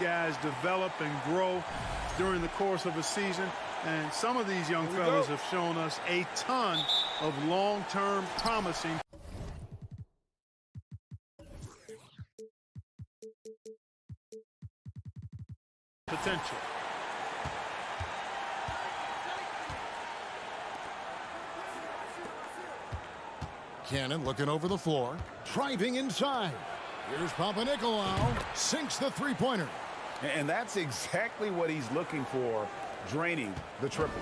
guys develop and grow during the course of a season. And some of these young fellas have shown us a ton of long-term promising potential. Cannon looking over the floor, driving inside. Here's Papanikolaou, sinks the three-pointer. And that's exactly what he's looking for, draining the triple.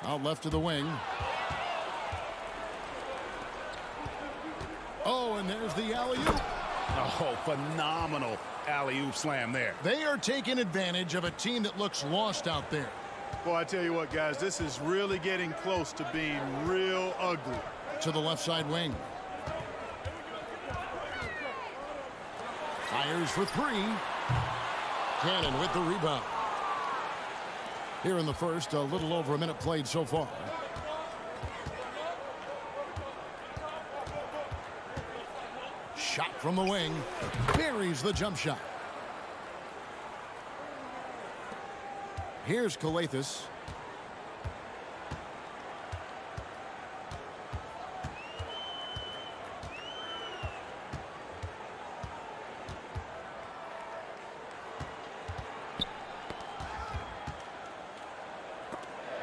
Out left to the wing. Oh, and there's the alley-oop. Oh, phenomenal alley-oop slam there. They are taking advantage of a team that looks lost out there. Boy, I tell you what, guys, this is really getting close to being real ugly. To the left side wing. Fires for three. Cannon with the rebound. Here in the first, a little over a minute played so far. Shot from the wing. Buries the jump shot. Here's Calathes.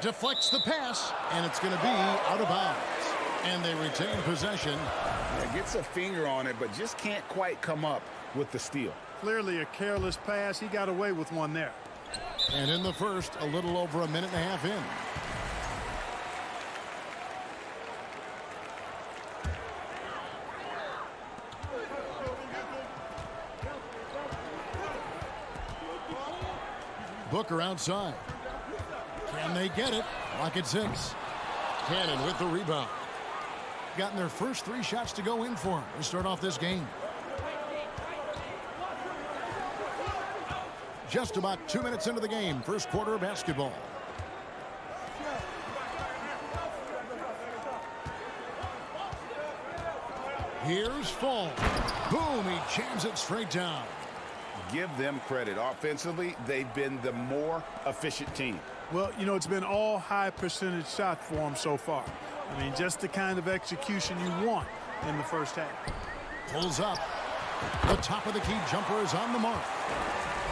Deflects the pass, and it's going to be out of bounds. And they retain possession. Yeah, gets a finger on it, but just can't quite come up with the steal. Clearly a careless pass. He got away with one there. And in the first, a little over a minute and a half in. Booker outside. Can they get it? Rocket 6. Cannon with the rebound. Gotten their first three shots to go in for him to start off this game. Just about 2 minutes into the game, first quarter of basketball. Here's Fall. Boom, he jams it straight down. Give them credit. Offensively, they've been the more efficient team. Well, you know, it's been all high percentage shots for them so far. I mean, just the kind of execution you want in the first half. Pulls up. The top of the key jumper is on the mark.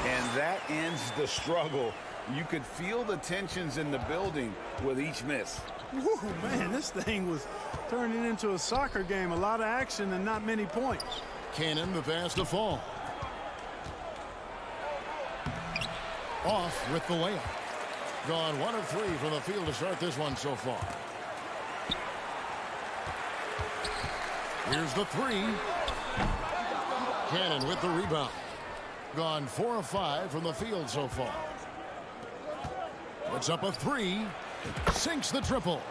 And that ends the struggle. You could feel the tensions in the building with each miss. Woo, man, this thing was turning into a soccer game. A lot of action and not many points. Cannon, the pass to Fall. Off with the layup. Gone 1 of 3 from the field to start this one so far. Here's the three. Cannon with the rebound. Gone 4 of 5 from the field so far. Puts up a three. Sinks the triple.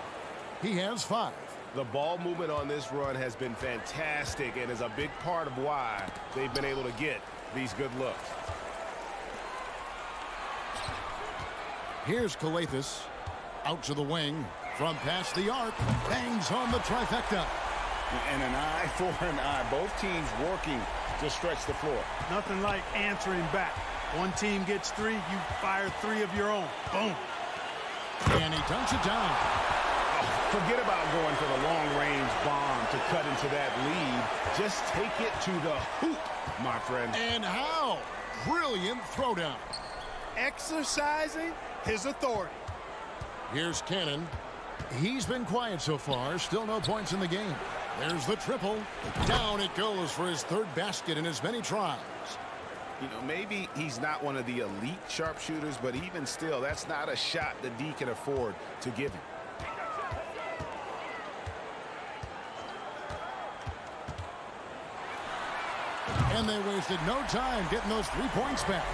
He has 5. The ball movement on this run has been fantastic and is a big part of why they've been able to get these good looks. Here's Calathes. Out to the wing. From past the arc. Bangs home the trifecta. And an eye for an eye. Both teams working to stretch the floor. Nothing like answering back. One team gets 3, you fire 3 of your own. Boom. And he dunks it down. Forget about going for the long-range bomb to cut into that lead. Just take it to the hoop, my friend. And how? Brilliant throwdown. Exercising his authority. Here's Cannon. He's been quiet so far. Still no points in the game. There's the triple. Down it goes for his 3rd basket in as many tries. You know, maybe he's not one of the elite sharpshooters, but even still, that's not a shot that D can afford to give him. And they wasted no time getting those 3 points back.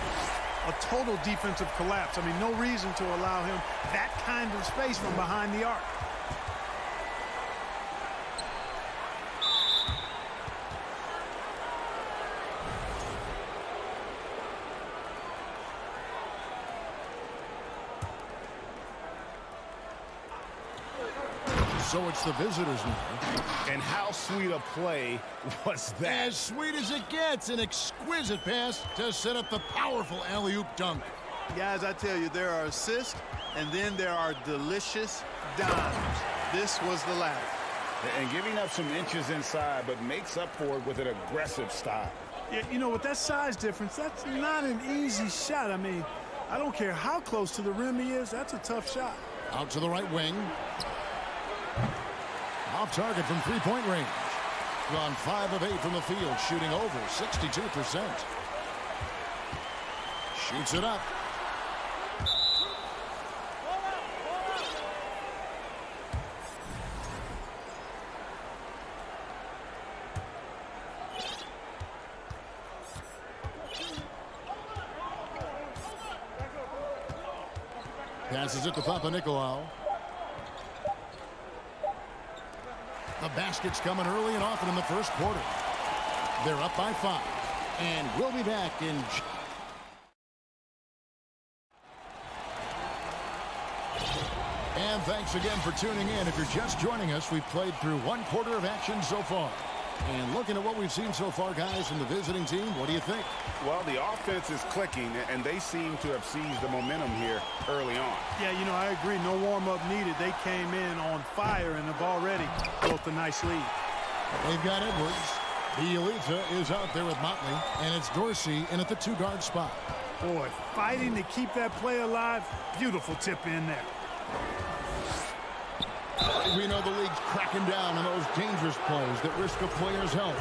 A total defensive collapse. I mean, no reason to allow him that kind of space from behind the arc. So it's the visitors now. And how sweet a play was that? As sweet as it gets, an exquisite pass to set up the powerful alley-oop dunk. Guys, I tell you, there are assists, and then there are delicious dimes. This was the latter. And giving up some inches inside, but makes up for it with an aggressive style. Yeah, you know, with that size difference, that's not an easy shot. I mean, I don't care how close to the rim he is, that's a tough shot. Out to the right wing. Off target from three-point range. Gone 5 of 8 from the field, shooting over 62%. Shoots it up. Passes it to Papanikolaou. The basket's coming early and often in the first quarter. They're up by 5. And we'll be back in... And thanks again for tuning in. If you're just joining us, we've played through 1 quarter of action so far. And looking at what we've seen so far, guys, from the visiting team, what do you think? Well, the offense is clicking, and they seem to have seized the momentum here early on. Yeah, you know, I agree. No warm-up needed. They came in on fire and have already built a nice lead. They've got Edwards. Bielitsa is out there with Motley, and it's Dorsey in at the 2-guard spot. Boy, fighting to keep that play alive. Beautiful tip in there. We know the league's cracking down on those dangerous plays that risk a player's health.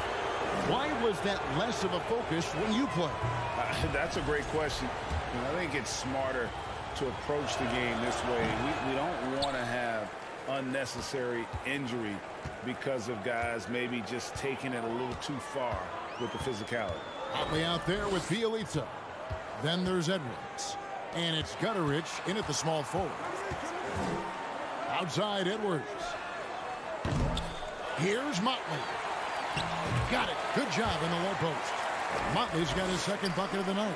Why was that less of a focus when you play? That's a great question. And I think it's smarter to approach the game this way. We don't want to have unnecessary injury because of guys maybe just taking it a little too far with the physicality. Motley out there with Bielitsa. Then there's Edwards. And it's Gutterich in at the small forward. Outside Edwards. Here's Motley. Got it. Good job in the low post. Motley's got his second bucket of the night.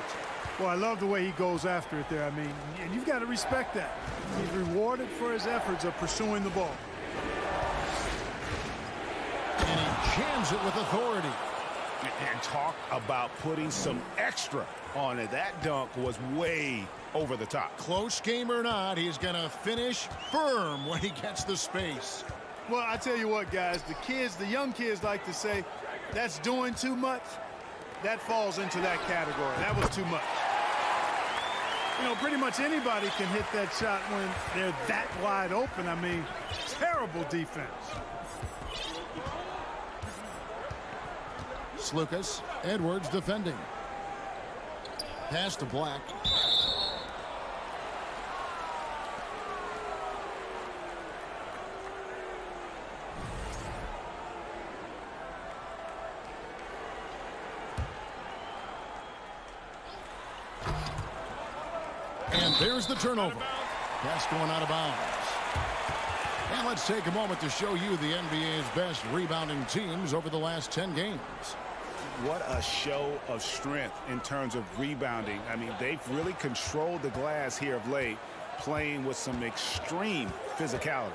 Well, I love the way he goes after it there. I mean, and you've got to respect that. He's rewarded for his efforts of pursuing the ball. And he jams it with authority. And talk about putting some extra on it. That dunk was way over the top. Close game or not, he's going to finish firm when he gets the space. Well, I tell you what, guys, the young kids like to say, that's doing too much. That falls into that category. That was too much. You know, pretty much anybody can hit that shot when they're that wide open. I mean, terrible defense. Slucas, Edwards defending. Pass to Black. And there's the turnover. Pass going out of bounds. And let's take a moment to show you the NBA's best rebounding teams over the last 10 games. What a show of strength in terms of rebounding. I mean, they've really controlled the glass here of late, playing with some extreme physicality.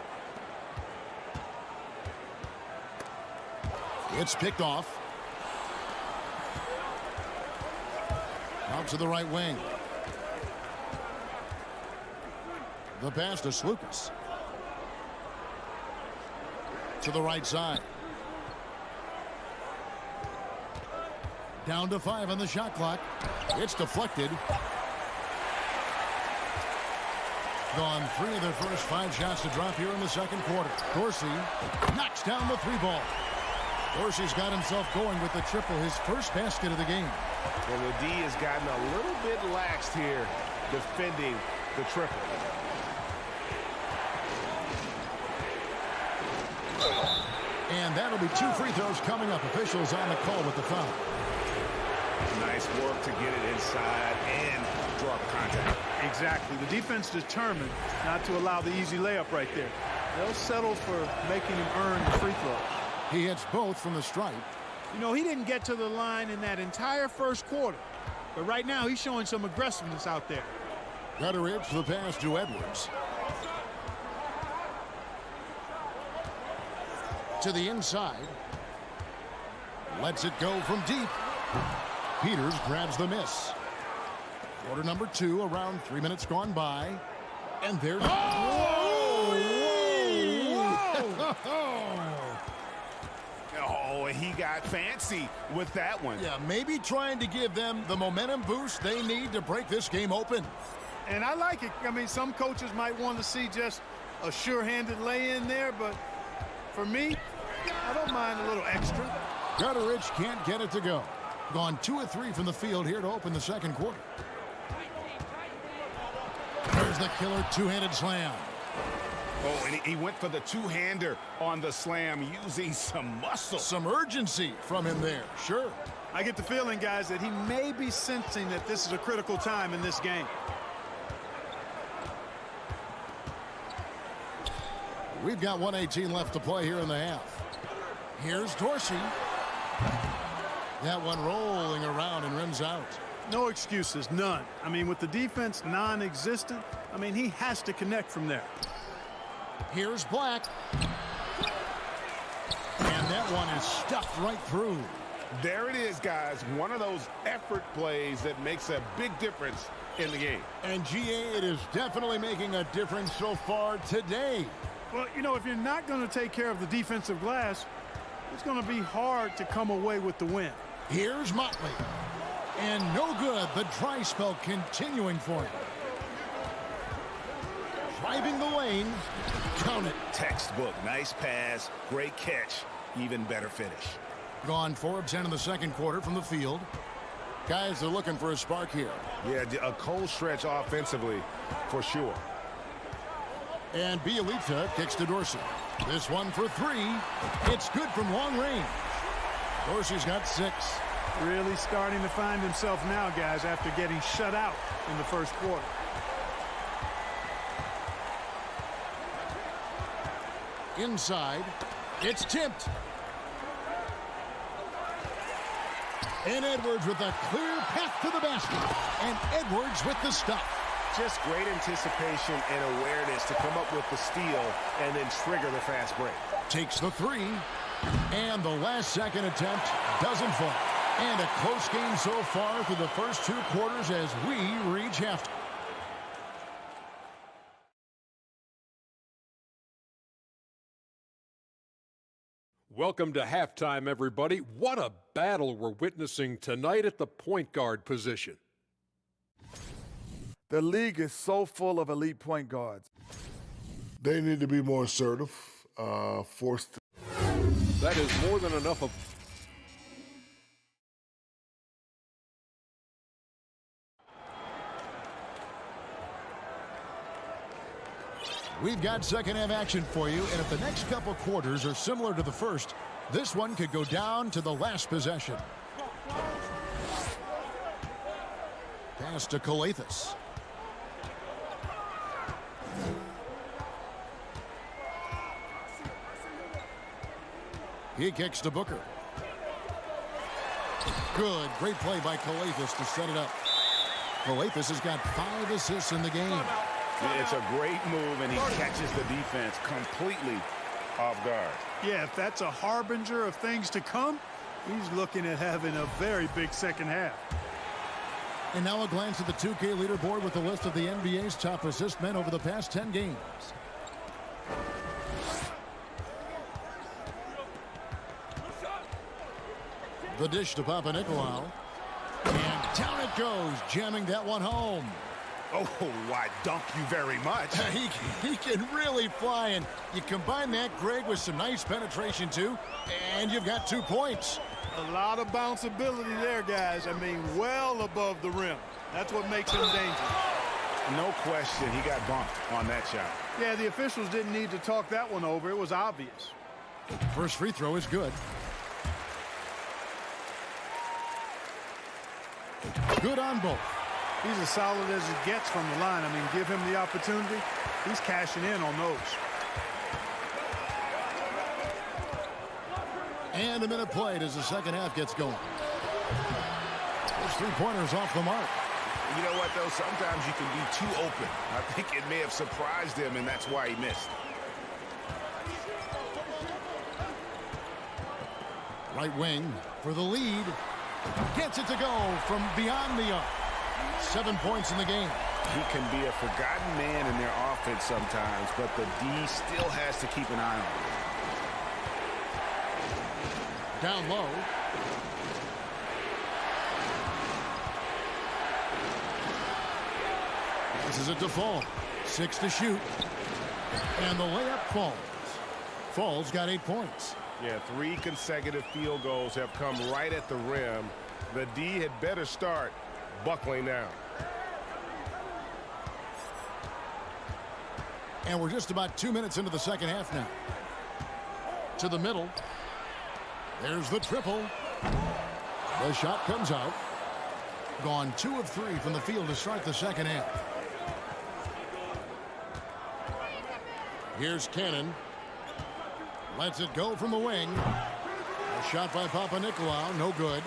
It's picked off. Out to the right wing. The pass to Slucas. To the right side. Down to 5 on the shot clock. It's deflected. Gone 3 of their first 5 shots to drop here in the second quarter. Dorsey knocks down the 3-ball. Dorsey's got himself going with the triple, his first basket of the game. Well, the D has gotten a little bit laxed here defending the triple. And that'll be 2 free throws coming up. Officials on the call with the foul. Nice work to get it inside and draw the contact. Exactly. The defense determined not to allow the easy layup right there. They'll settle for making him earn the free throws. He hits both from the stripe. You know, he didn't get to the line in that entire first quarter. But right now, he's showing some aggressiveness out there. Gutterich the pass to Edwards. To the inside. Lets it go from deep. Peters grabs the miss. Quarter number 2, around 3 minutes gone by. And there's... Oh, he got fancy with that one. Yeah, maybe trying to give them the momentum boost they need to break this game open. And I like it. I mean, some coaches might want to see just a sure-handed lay-in there, but for me, I don't mind a little extra. Gutteridge can't get it to go. Gone 2 of 3 from the field here to open the second quarter. There's the killer two-handed slam. Oh, and he went for the two-hander on the slam using some muscle. Some urgency from him there, sure. I get the feeling, guys, that he may be sensing that this is a critical time in this game. We've got 1:18 left to play here in the half. Here's Dorsey. That one rolling around and rims out. No excuses, none. I mean, with the defense non-existent, I mean, he has to connect from there. Here's Black. And that one is stuffed right through. There it is, guys. One of those effort plays that makes a big difference in the game. And GA, it is definitely making a difference so far today. Well, you know, if you're not going to take care of the defensive glass, it's going to be hard to come away with the win. Here's Motley. And no good. The dry spell continuing for him. Driving the lane. Count it. Textbook. Nice pass. Great catch. Even better finish. Gone 4 of 10 in the second quarter from the field. Guys are looking for a spark here. Yeah, a cold stretch offensively for sure. And Bielitsa kicks to Dorsey. This one for 3. It's good from long range. Dorsey's got 6. Really starting to find himself now, guys, after getting shut out in the first quarter. Inside. It's tipped. And Edwards with a clear path to the basket. And Edwards with the stuff. Just great anticipation and awareness to come up with the steal and then trigger the fast break. Takes the 3. And the last second attempt doesn't fall. And a close game so far through the first 2 quarters as we reach halftime. Welcome to halftime, everybody. What a battle we're witnessing tonight at the point guard position. The league is so full of elite point guards. They need to be more assertive, forced to. That is more than enough of. We've got second half action for you, and if the next couple quarters are similar to the first, this one could go down to the last possession. Pass to Calathis. He kicks to Booker. Good. Great play by Calathis to set it up. Calathis has got 5 assists in the game. It's a great move, and he catches the defense completely off guard. Yeah, if that's a harbinger of things to come, he's looking at having a very big second half. And now a glance at the 2K leaderboard with a list of the NBA's top assist men over the past 10 games. The dish to Papanikolaou. And down it goes, jamming that one home. Oh, why, dunk you very much. He can really fly, and you combine that, Greg, with some nice penetration, too, and you've got 2 points. A lot of bounceability there, guys. I mean, well above the rim. That's what makes him dangerous. No question, he got bumped on that shot. Yeah, the officials didn't need to talk that one over. It was obvious. First free throw is good. Good on both. He's as solid as it gets from the line. I mean, give him the opportunity. He's cashing in on those. And a minute played as the second half gets going. Those 3-pointers off the mark. You know what, though? Sometimes you can be too open. I think it may have surprised him, and that's why he missed. Right wing for the lead. Gets it to go from beyond the arc. 7 points in the game. He can be a forgotten man in their offense sometimes, but the D still has to keep an eye on him. Down low. This is a default. 6 to shoot. And the layup falls. Falls got 8 points. Yeah, 3 consecutive field goals have come right at the rim. The D had better start buckling down. And we're just about 2 minutes into the second half now. To the middle. There's the triple. The shot comes out. Gone 2 of 3 from the field to start the second half. Here's Cannon. Lets it go from the wing. A shot by Papanikolaou, no good.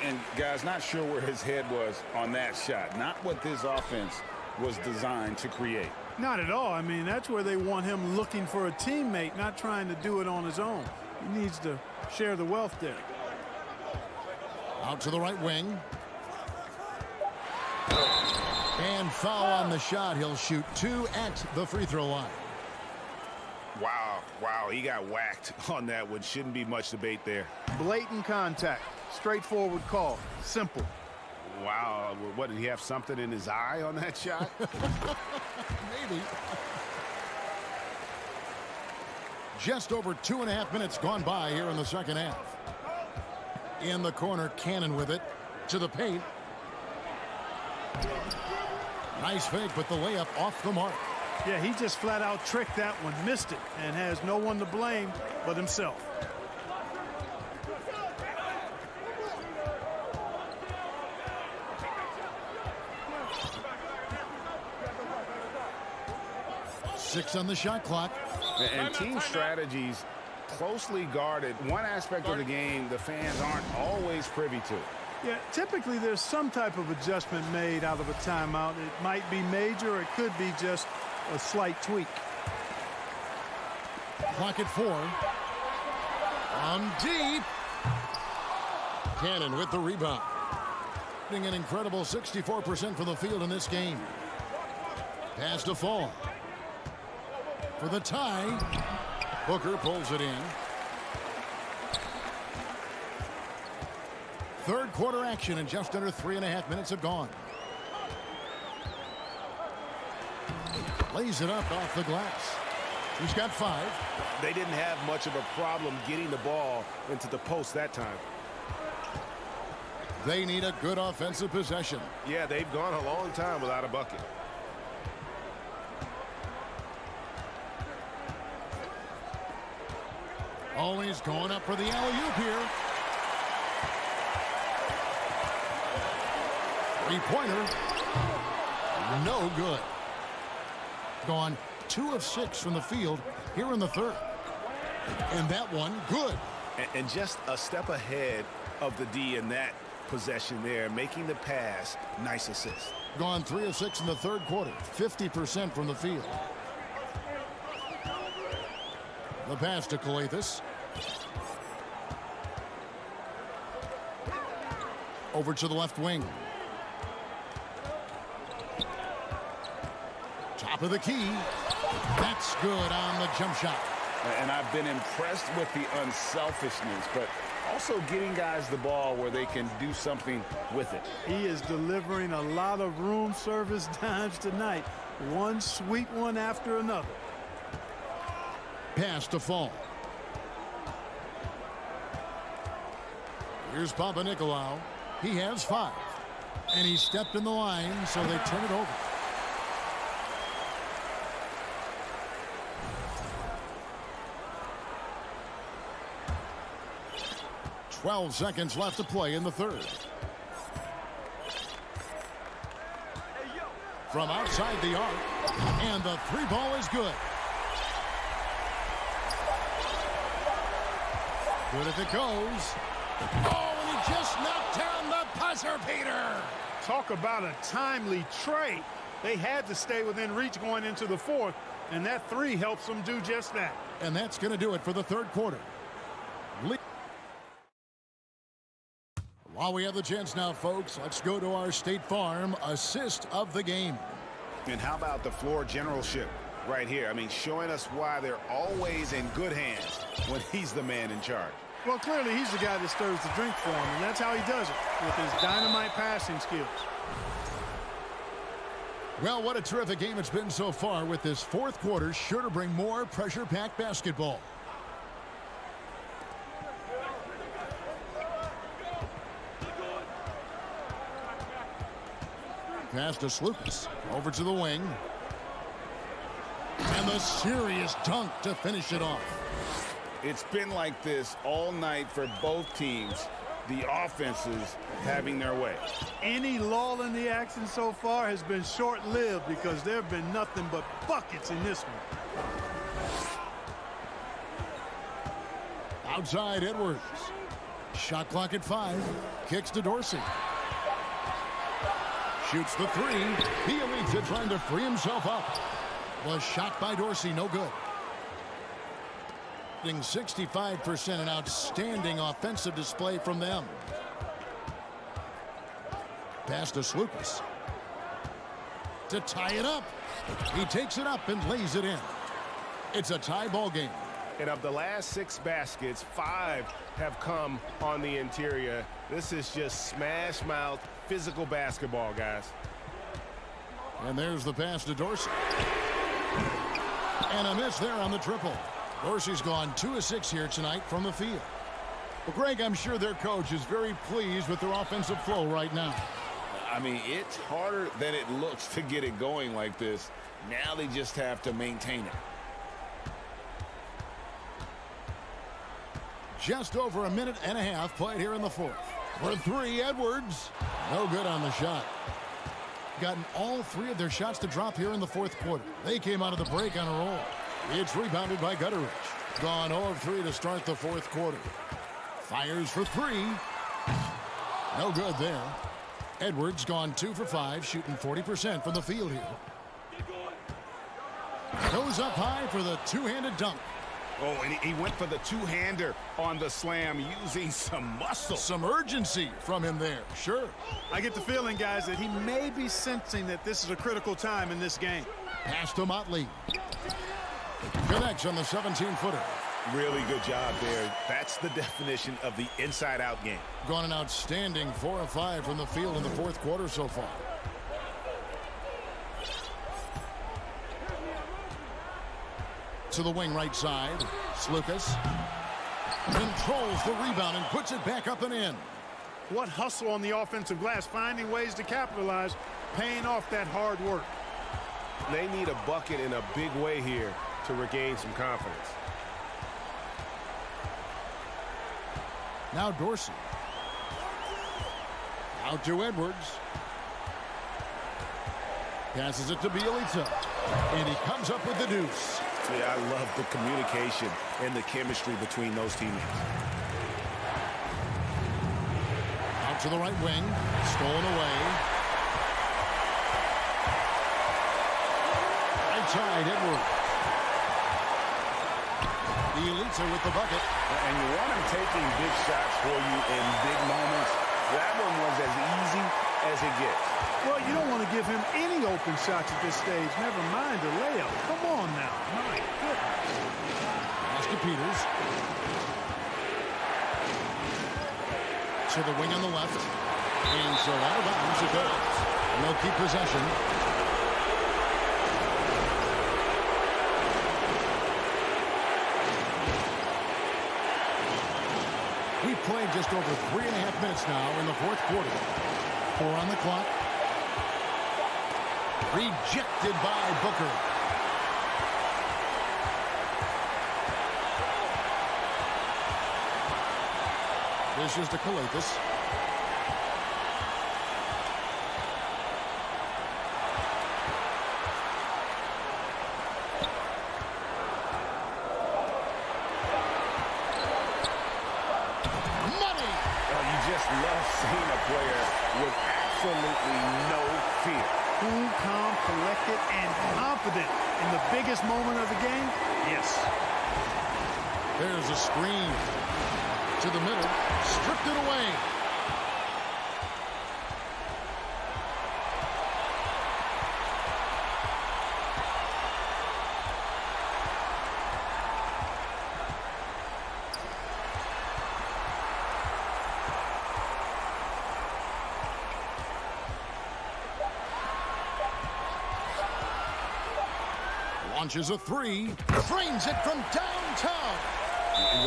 And guys, not sure where his head was on that shot. Not what this offense was designed to create. Not at all. I mean, that's where they want him looking for a teammate, not trying to do it on his own. He needs to share the wealth there. Out to the right wing. And foul on the shot. He'll shoot 2 at the free throw line. Wow, he got whacked on that one. Shouldn't be much debate there. Blatant contact. Straightforward call. Simple. Wow, what, did he have something in his eye on that shot? Maybe. Just over 2.5 minutes gone by here in the second half. In the corner, Cannon with it. To the paint. Nice fake, but the layup off the mark. Yeah, he just flat out tricked that one, missed it, and has no one to blame but himself. Six on the shot clock. And team strategies closely guarded. One aspect of the game the fans aren't always privy to. Yeah, typically there's some type of adjustment made out of a timeout. It might be major, or it could be just a slight tweak. Clock at 4. On deep. Cannon with the rebound. An incredible 64% from the field in this game. Pass to Fall. For the tie. Booker pulls it in. Third quarter action, and just under 3.5 minutes have gone. Lays it up off the glass. He's got 5. They didn't have much of a problem getting the ball into the post that time. They need a good offensive possession. Yeah, they've gone a long time without a bucket. Always going up for the alley-oop here. Three-pointer. No good. Gone 2 of 6 from the field here in the third. And that one, good. And just a step ahead of the D in that possession there, making the pass. Nice assist. Gone 3 of 6 in the third quarter. 50% from the field. The pass to Calathes. Over to the left wing. Top of the key. That's good on the jump shot. And I've been impressed with the unselfishness, but also getting guys the ball where they can do something with it. He is delivering a lot of room service dimes tonight. One sweet one after another. Pass to Fall. Here's Papanikolaou. He has 5. And he stepped in the line, so they turn it over. "12 seconds left to play in the third. From outside the arc, and the 3 ball is good. Good if it goes. Oh, and he just knocked down the buzzer beater. Talk about a timely trade. They had to stay within reach going into the fourth, and that 3 helps them do just that. And that's going to do it for the third quarter. While we have the chance now, folks, let's go to our State Farm assist of the game. And how about the floor generalship right here? I mean, showing us why they're always in good hands when he's the man in charge. Well, clearly he's the guy that stirs the drink for him, and that's how he does it, with his dynamite passing skills. Well, what a terrific game it's been so far, with this fourth quarter sure to bring more pressure-packed basketball. Pass to Slukas. Over to the wing. And the serious dunk to finish it off. It's been like this all night for both teams. The offenses having their way. Any lull in the action so far has been short-lived because there have been nothing but buckets in this one. Outside Edwards. Shot clock at 5. Kicks to Dorsey. Shoots the 3. He leads it, trying to free himself up. Was shot by Dorsey, no good. 65%, an outstanding offensive display from them. Pass to Slukas. To tie it up. He takes it up and lays it in. It's a tie ball game. And of the last 6 baskets, 5 have come on the interior. This is just smash mouth physical basketball, guys. And there's the pass to Dorsey. And a miss there on the triple. Dorsey's gone 2 of 6 here tonight from the field. Well, Greg, I'm sure their coach is very pleased with their offensive flow right now. I mean, it's harder than it looks to get it going like this. Now they just have to maintain it. Just over a minute and a half played here in the fourth. For 3, Edwards. No good on the shot. Gotten all 3 of their shots to drop here in the fourth quarter. They came out of the break on a roll. It's rebounded by Gutteridge. Gone 0 of 3 to start the fourth quarter. Fires for 3. No good there. Edwards gone 2 for 5, shooting 40% from the field here. Goes up high for the two-handed dunk. Oh, and he went for the two-hander on the slam, using some muscle. Some urgency from him there, sure. I get the feeling, guys, that he may be sensing that this is a critical time in this game. Pass to Motley. Connects on the 17-footer. Really good job there. That's the definition of the inside-out game. Gone an outstanding 4 of 5 from the field in the fourth quarter so far. To the wing right side. Slukas controls the rebound and puts it back up and in. What hustle on the offensive glass, finding ways to capitalize, paying off that hard work. They need a bucket in a big way here to regain some confidence. Now Dorsey. Out to Edwards. Passes it to Bielitsa. And he comes up with the deuce. Yeah, I love the communication and the chemistry between those teammates. Out to the right wing. Stolen away. Right side, Edwards. Bielitsa with the bucket. And you want him taking big shots for you in big moments. That one was as easy as it gets. Well, you don't want to give him any open shots at this stage. Never mind a layup. Come on now. My goodness. Pass to Peters. To the wing on the left. And so out of bounds it goes. And they'll keep possession. We've played just over 3.5 minutes now in the fourth quarter. 4 on the clock. Rejected by Booker. This is to Kalathis. Love seeing a player with absolutely no fear. Cool, calm, collected, and confident in the biggest moment of the game. Yes. There's a screen to the middle. Stripped it away. Launches a three. Frames it from downtown.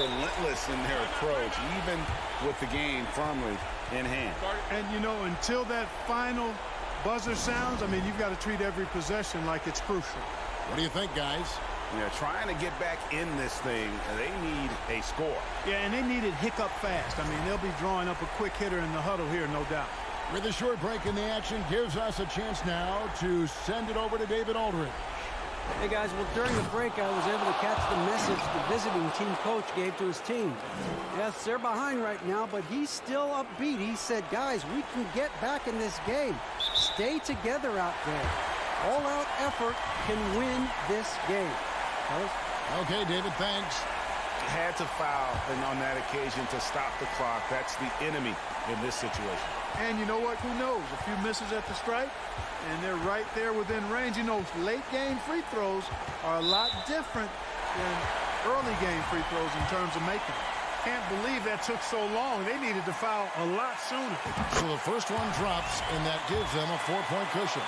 Relentless in their approach, even with the game firmly in hand. And, you know, until that final buzzer sounds, I mean, you've got to treat every possession like it's crucial. What do you think, guys? Yeah, trying to get back in this thing, they need a score. Yeah, and they need it hiccup fast. I mean, they'll be drawing up a quick hitter in the huddle here, no doubt. With a short break in the action, gives us a chance now to send it over to David Aldridge. Hey guys, well during the break I was able to catch the message the visiting team coach gave to his team. Yes, they're behind right now, but he's still upbeat. He said, guys, we can get back in this game. Stay together out there. All-out effort can win this game. Fellas? Okay, David, thanks. Had to foul and on that occasion to stop the clock. That's the enemy in this situation. And you know what? Who knows? A few misses at the stripe, and they're right there within range. You know, late game free throws are a lot different than early game free throws in terms of making. Can't believe that took so long. They needed to foul a lot sooner. So the first one drops, and that gives them a 4-point cushion.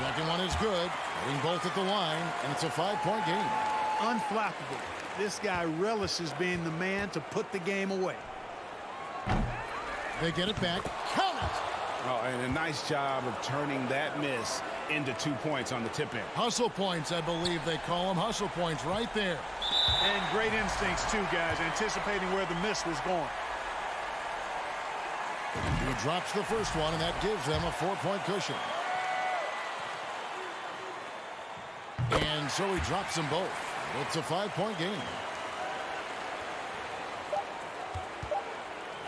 Second one is good, hitting both at the line, and it's a 5-point game. Unflappable. This guy relishes being the man to put the game away. They get it back. Count it! Oh, and a nice job of turning that miss into 2 points on the tip end. Hustle points, I believe they call them. Hustle points right there. And great instincts, too, guys, anticipating where the miss was going. He drops the first one, and that gives them a 4-point cushion. And so he drops them both. It's a 5-point game.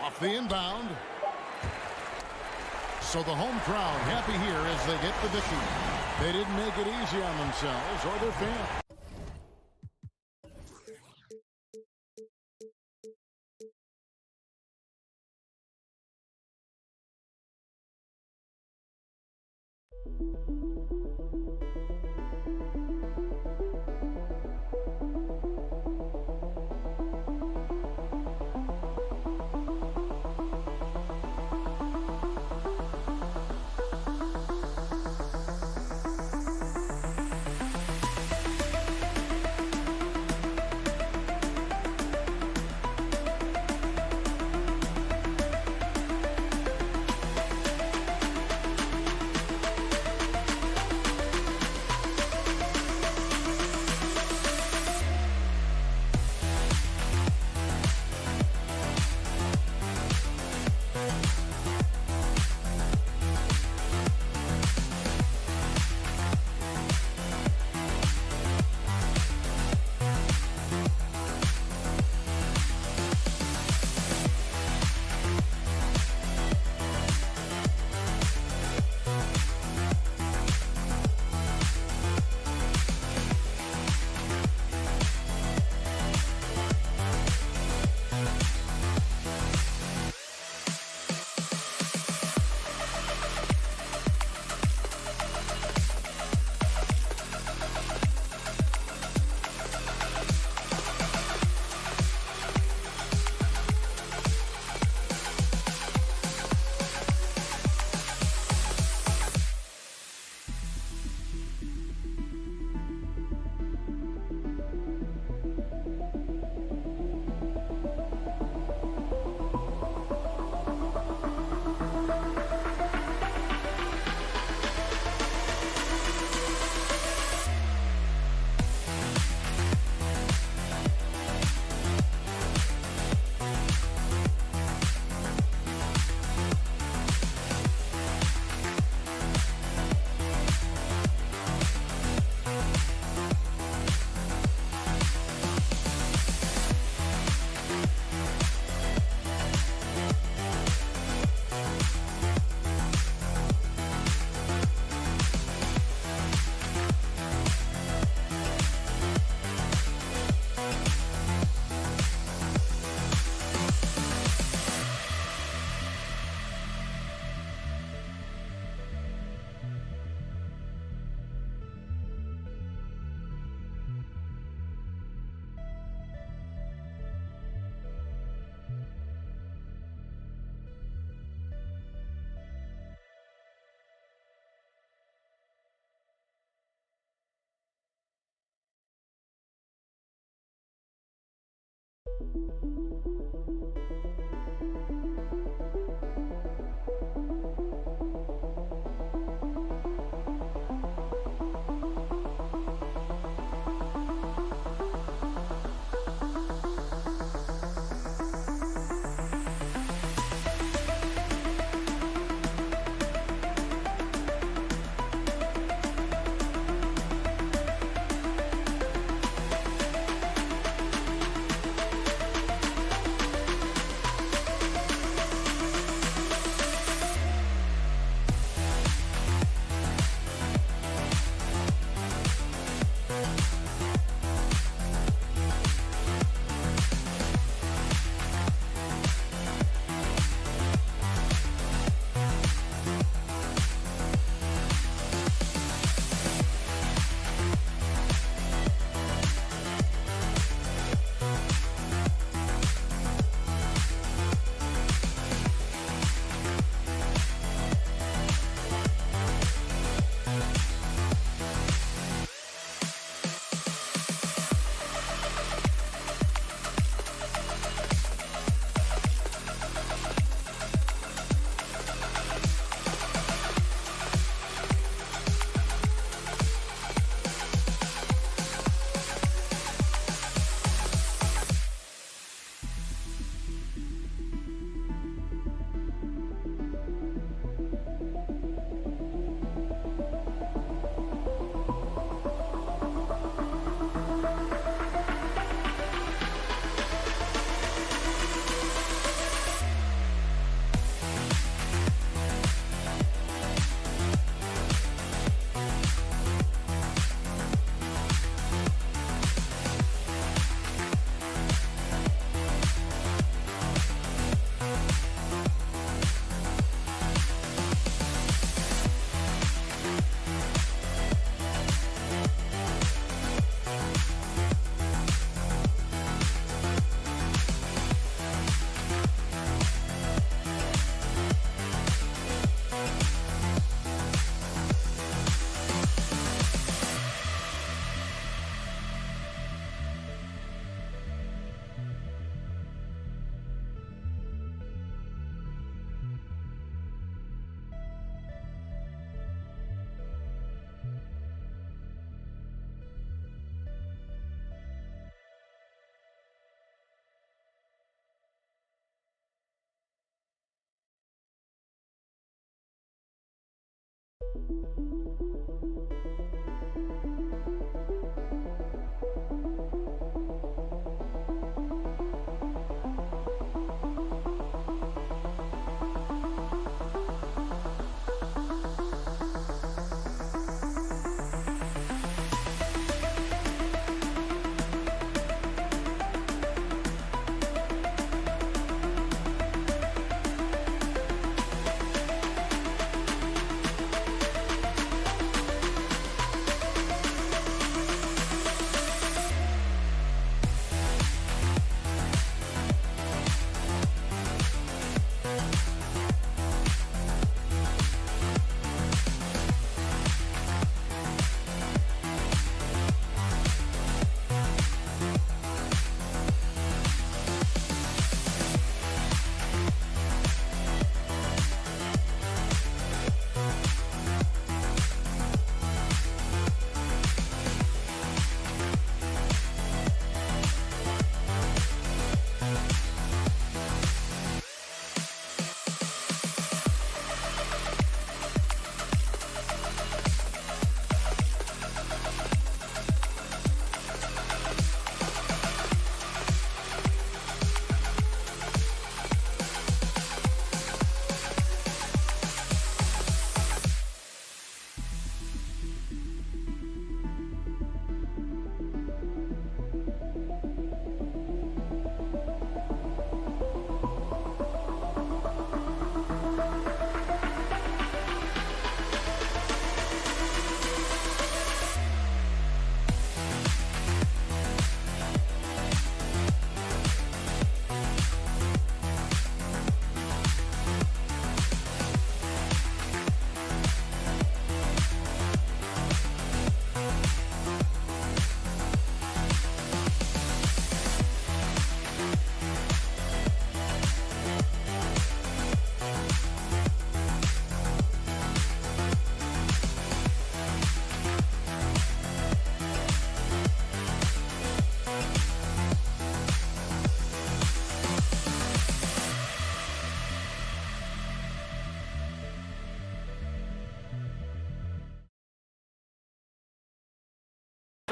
Off the inbound. So the home crowd happy here as they get the victory. They didn't make it easy on themselves or their fans.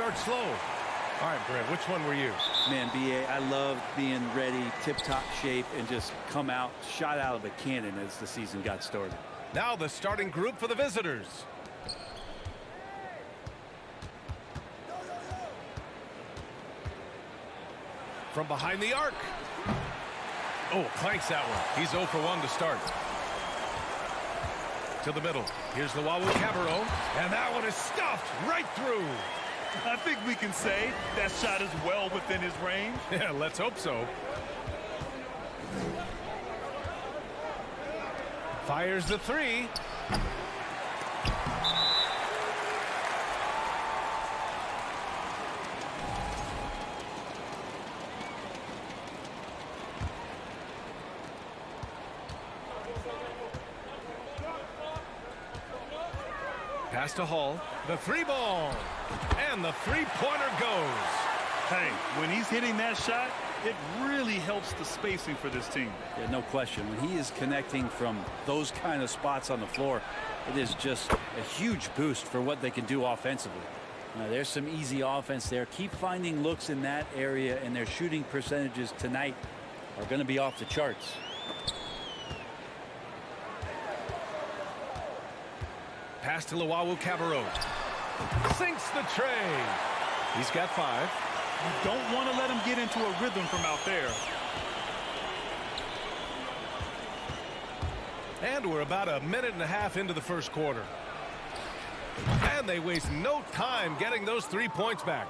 Start slow. All right, Brent, which one were you? Man, B.A., I love being ready, tip-top shape, and just come out, shot out of a cannon as the season got started. Now the starting group for the visitors. From behind the arc. Oh, clanks that one. He's 0 for 1 to start. To the middle. Here's Luawu Cabarro. And that one is stuffed right through. I think we can say that shot is well within his range. Yeah, let's hope so. Fires the three. Pass to Hall. The three ball. And the three-pointer goes. Hey, when he's hitting that shot, it really helps the spacing for this team. Yeah, no question. When he is connecting from those kind of spots on the floor, it is just a huge boost for what they can do offensively. Now, there's some easy offense there. Keep finding looks in that area, and their shooting percentages tonight are going to be off the charts. Pass to Luawu Cabarro. Sinks the tray. He's got 5. You don't want to let him get into a rhythm from out there. And we're about a minute and a half into the first quarter. And they waste no time getting those 3 points back.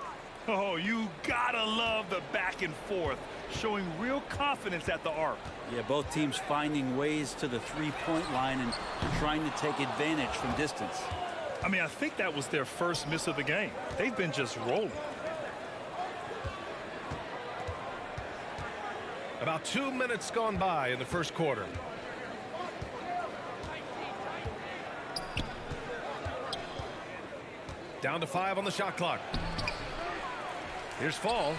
Oh, you gotta love the back and forth, showing real confidence at the arc. Yeah, both teams finding ways to the three-point line and trying to take advantage from distance. I mean, I think that was their first miss of the game. They've been just rolling. About 2 minutes gone by in the first quarter. Down to 5 on the shot clock. Here's Fall.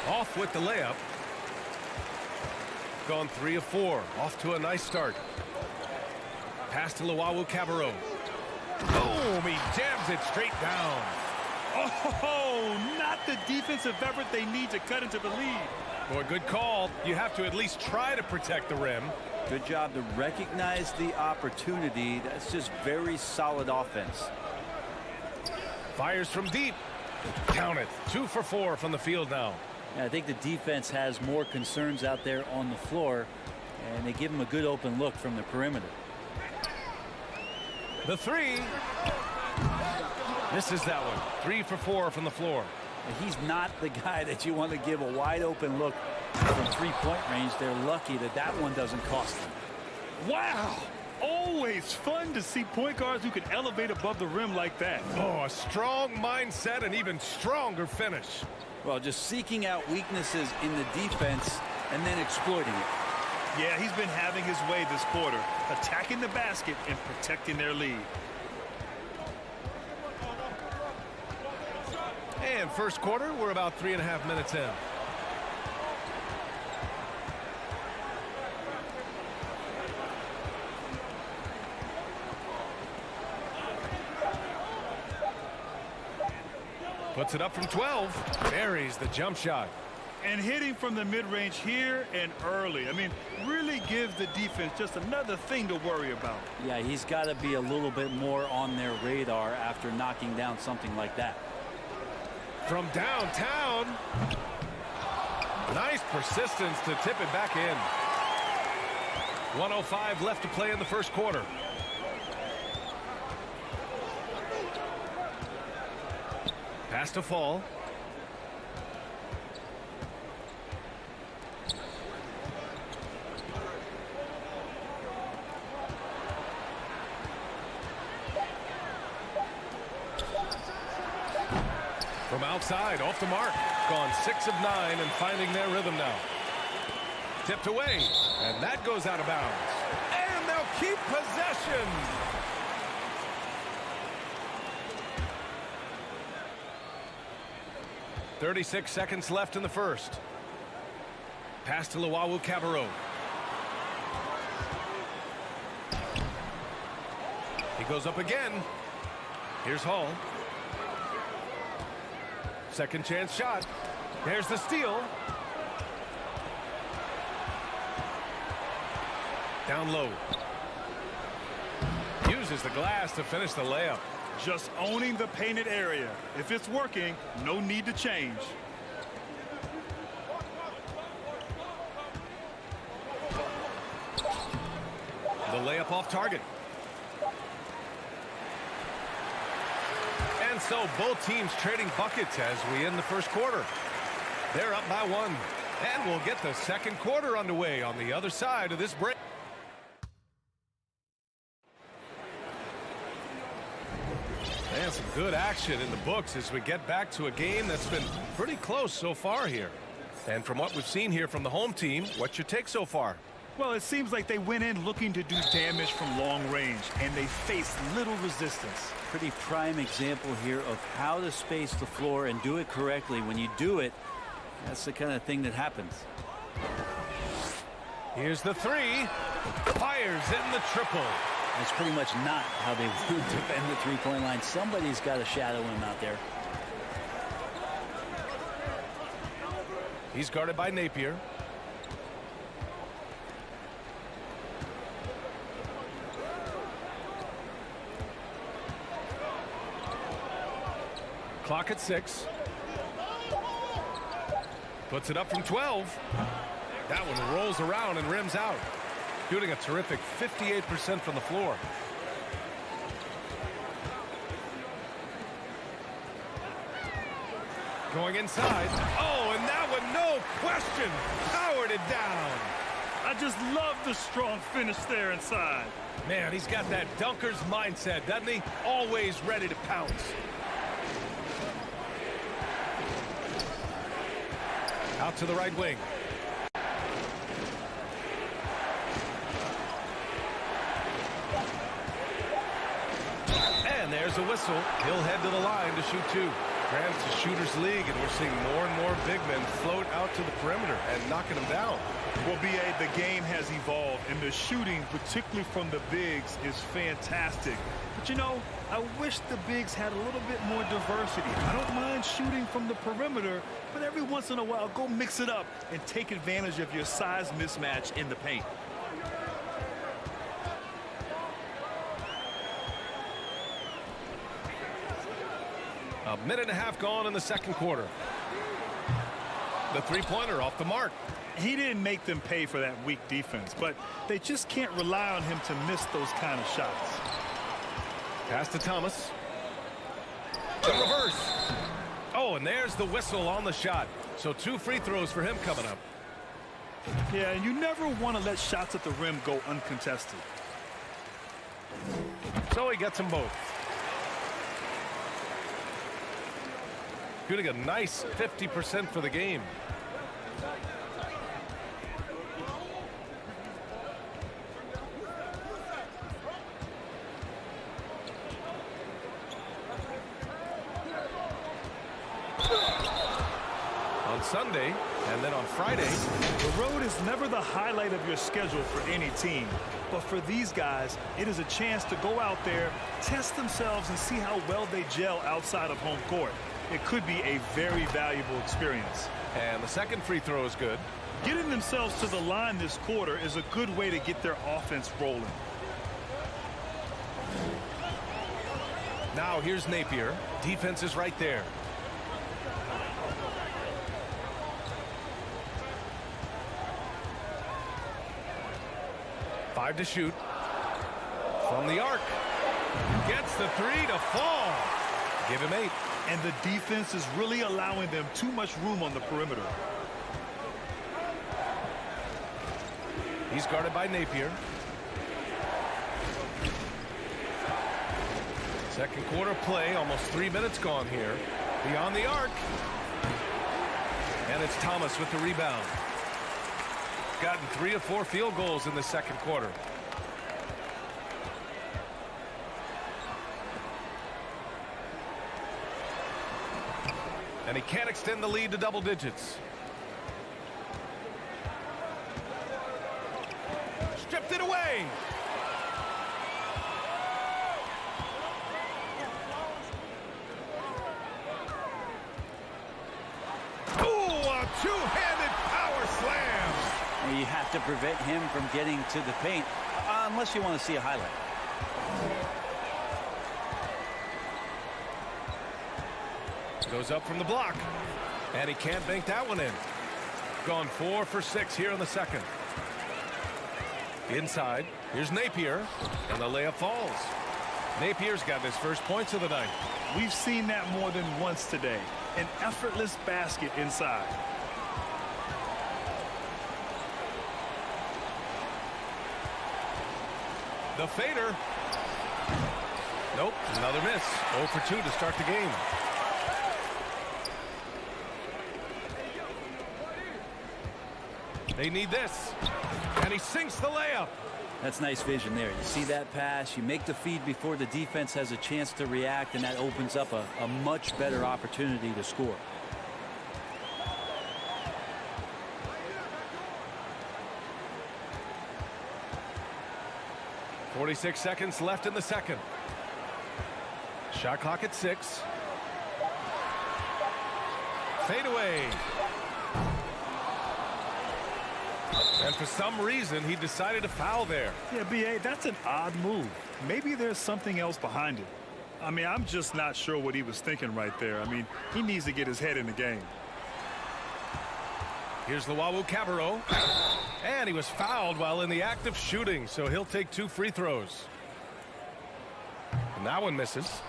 Off with the layup. Gone 3 of 4. Off to a nice start. Pass to Luawu Cabarro. Boom, he jams it straight down. Oh, not the defensive effort they need to cut into the lead. Boy, good call. You have to at least try to protect the rim. Good job to recognize the opportunity. That's just very solid offense. Fires from deep. Count it. 2 for 4 from the field now. I think the defense has more concerns out there on the floor, and they give him a good open look from the perimeter. The three. Misses that one. 3 for 4 from the floor. And he's not the guy that you want to give a wide open look from three-point range. They're lucky that that one doesn't cost them. Wow. Always fun to see point guards who can elevate above the rim like that. Oh, a strong mindset and even stronger finish. Well, just seeking out weaknesses in the defense and then exploiting it. Yeah, he's been having his way this quarter, attacking the basket and protecting their lead. And first quarter, we're about 3.5 minutes in. Puts it up from 12. Buries the jump shot. And hitting from the mid-range here and early. I mean, really gives the defense just another thing to worry about. Yeah, he's got to be a little bit more on their radar after knocking down something like that. From downtown. Nice persistence to tip it back in. 1:05 left to play in the first quarter. Pass to Fall. From outside, off the mark. Gone 6 of 9 and finding their rhythm now. Tipped away, and that goes out of bounds. And they'll keep possession. .36 seconds left in the first. Pass to Luwawu Cabarrot. He goes up again. Here's Hall. Second chance shot. There's the steal. Down low. Uses the glass to finish the layup. Just owning the painted area. If it's working, no need to change. The layup off target. And so both teams trading buckets as we end the first quarter. They're up by 1. And we'll get the second quarter underway on the other side of this break. And some good action in the books as we get back to a game that's been pretty close so far here. And from what we've seen here from the home team, what's your take so far? Well, it seems like they went in looking to do damage from long range, and they faced little resistance. Pretty prime example here of how to space the floor and do it correctly. When you do it, that's the kind of thing that happens. Here's the three. Fires in the triple. That's pretty much not how they would defend the three-point line. Somebody's got to shadow him out there. He's guarded by Napier. Clock at 6. Puts it up from 12. That one rolls around and rims out. Shooting a terrific 58% from the floor. Going inside. Oh, and that one, no question, powered it down. I just love the strong finish there inside. Man, he's got that dunker's mindset, doesn't he? Always ready to pounce. Out to the right wing. And there's a whistle. He'll head to the line to shoot 2. Granted, it's a shooter's league, and we're seeing more and more big men float out to the perimeter and knocking them down. Well, B.A., the game has evolved, and the shooting, particularly from the bigs, is fantastic. But, you know, I wish the bigs had a little bit more diversity. I don't mind shooting from the perimeter, but every once in a while, go mix it up and take advantage of your size mismatch in the paint. A minute and a half gone in the second quarter. The three-pointer off the mark. He didn't make them pay for that weak defense, but they just can't rely on him to miss those kind of shots. Pass to Thomas. The reverse. Oh, and there's the whistle on the shot. So 2 free throws for him coming up. Yeah, and you never want to let shots at the rim go uncontested. So he gets them both. Shooting a nice 50% for the game. On Sunday and then on Friday. The road is never the highlight of your schedule for any team. But for these guys, it is a chance to go out there, test themselves, and see how well they gel outside of home court. It could be a very valuable experience. And the second free throw is good. Getting themselves to the line this quarter is a good way to get their offense rolling. Now here's Napier. Defense is right there. Five to shoot. From the arc. Gets the three to fall. Give him 8. And the defense is really allowing them too much room on the perimeter. He's guarded by Napier. Second quarter play, almost 3 minutes gone here. Beyond the arc. And it's Thomas with the rebound. Gotten 3 of 4 field goals in the second quarter. And he can't extend the lead to double digits. Stripped it away. A two-handed power slam. You have to prevent him from getting to the paint unless you want to see a highlight. Goes up from the block. And he can't bank that one in. Gone 4 for 6 here in the second. Inside. Here's Napier. And the layup falls. Napier's got his first points of the night. We've seen that more than once today. An effortless basket inside. The fader. Nope, another miss. 0 for 2 to start the game. They need this. And he sinks the layup. That's nice vision there. You see that pass, you make the feed before the defense has a chance to react, and that opens up a much better opportunity to score. .46 seconds left in the second. Shot clock at 6. Fade away. And for some reason, he decided to foul there. Yeah, B.A., that's an odd move. Maybe there's something else behind it. I mean, I'm just not sure what he was thinking right there. I mean, he needs to get his head in the game. Here's the Wawu Cabarro. And he was fouled while in the act of shooting, so he'll take 2 free throws. And that one misses.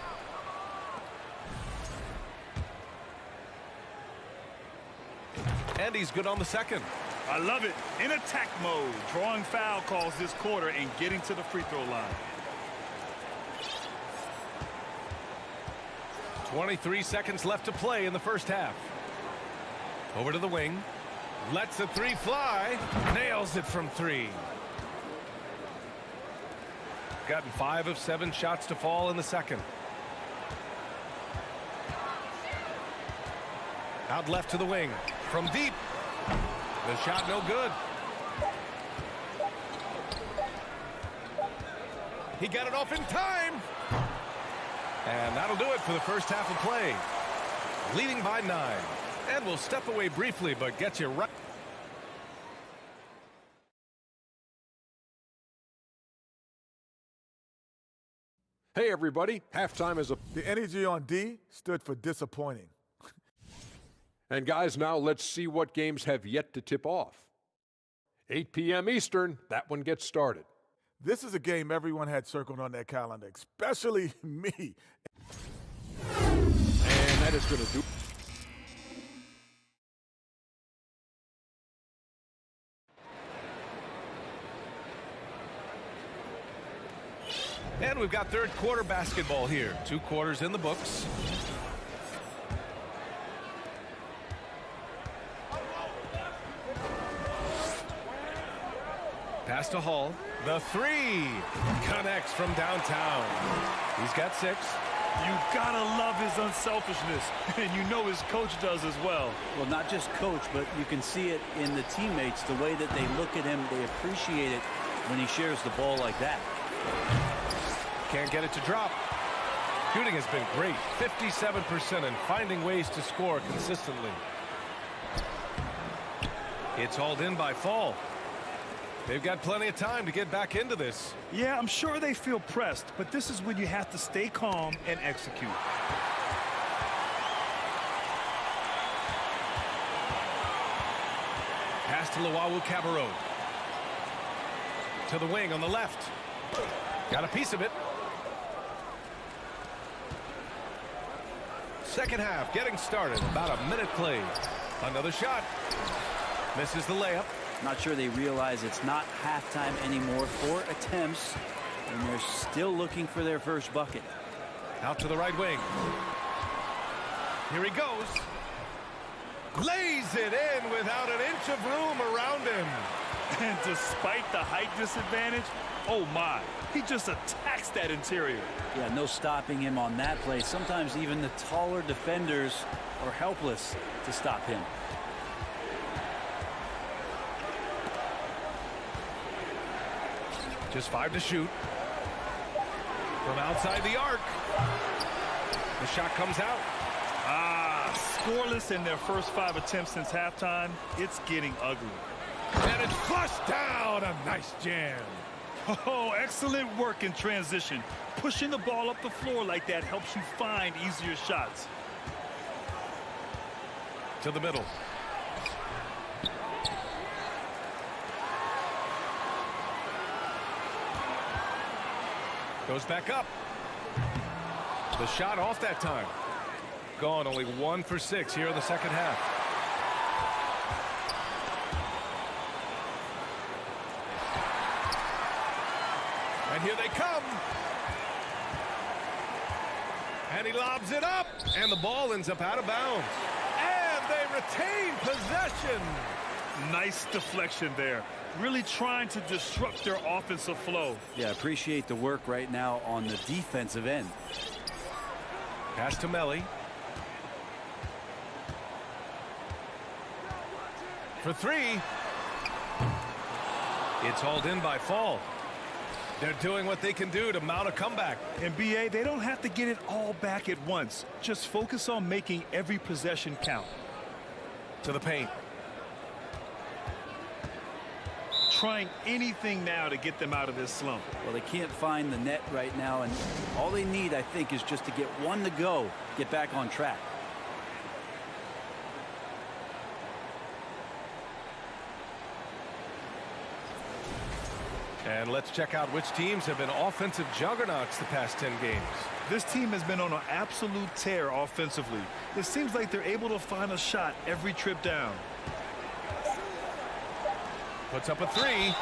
And he's good on the second. I love it. In attack mode, drawing foul calls this quarter and getting to the free throw line. 23 seconds left to play in the first half. Over to the wing. Lets the 3 fly. Nails it from 3. Gotten 5 of 7 shots to fall in the second. Out left to the wing. From deep. The shot no good. He got it off in time. And that'll do it for the first half of play. Leading by 9. And we'll step away briefly, but get you right. Hey, everybody. Halftime is a... The energy on D stood for disappointing. And guys, now let's see what games have yet to tip off. 8 p.m. Eastern, that one gets started. This is a game everyone had circled on their calendar, especially me. And that is going to do... And we've got third quarter basketball here. 2 quarters in the books. Pass to Hall. The 3 connects from downtown. He's got 6. You gotta love his unselfishness, and you know his coach does as well. Well, not just coach, but you can see it in the teammates, the way that they look at him. They appreciate it when he shares the ball like that. Can't get it to drop. Shooting has been great. 57% and finding ways to score consistently. It's hauled in by Fall. They've got plenty of time to get back into this. Yeah, I'm sure they feel pressed, but this is when you have to stay calm and execute. Pass to Luau Cabarro. To the wing on the left. Got a piece of it. Second half getting started. About a minute played. Another shot. Misses the layup. Not sure they realize it's not halftime anymore. 4 attempts, and they're still looking for their first bucket. Out to the right wing. Here he goes. Lays it in without an inch of room around him. And despite the height disadvantage, oh my, he just attacks that interior. Yeah, no stopping him on that play. Sometimes even the taller defenders are helpless to stop him. Just 5 to shoot. From outside the arc. The shot comes out. Scoreless in their first 5 attempts since halftime. It's getting ugly. And it's flushed down. A nice jam. Oh, excellent work in transition. Pushing the ball up the floor like that helps you find easier shots. To the middle. Goes back up. The shot off that time. Gone only 1 for 6 here in the second half. And here they come. And he lobs it up. And the ball ends up out of bounds. And they retain possession. Nice deflection there. Really trying to disrupt their offensive flow. Yeah, appreciate the work right now on the defensive end. Pass to Melly. For 3. It's hauled in by Fall. They're doing what they can do to mount a comeback. And BA, they don't have to get it all back at once. Just focus on making every possession count. To the paint. Trying anything now to get them out of this slump. Well, they can't find the net right now, and all they need, I think, is just to get 1 to go, get back on track. And let's check out which teams have been offensive juggernauts the past 10 games. This team has been on an absolute tear offensively. It seems like they're able to find a shot every trip down. Puts up a 3.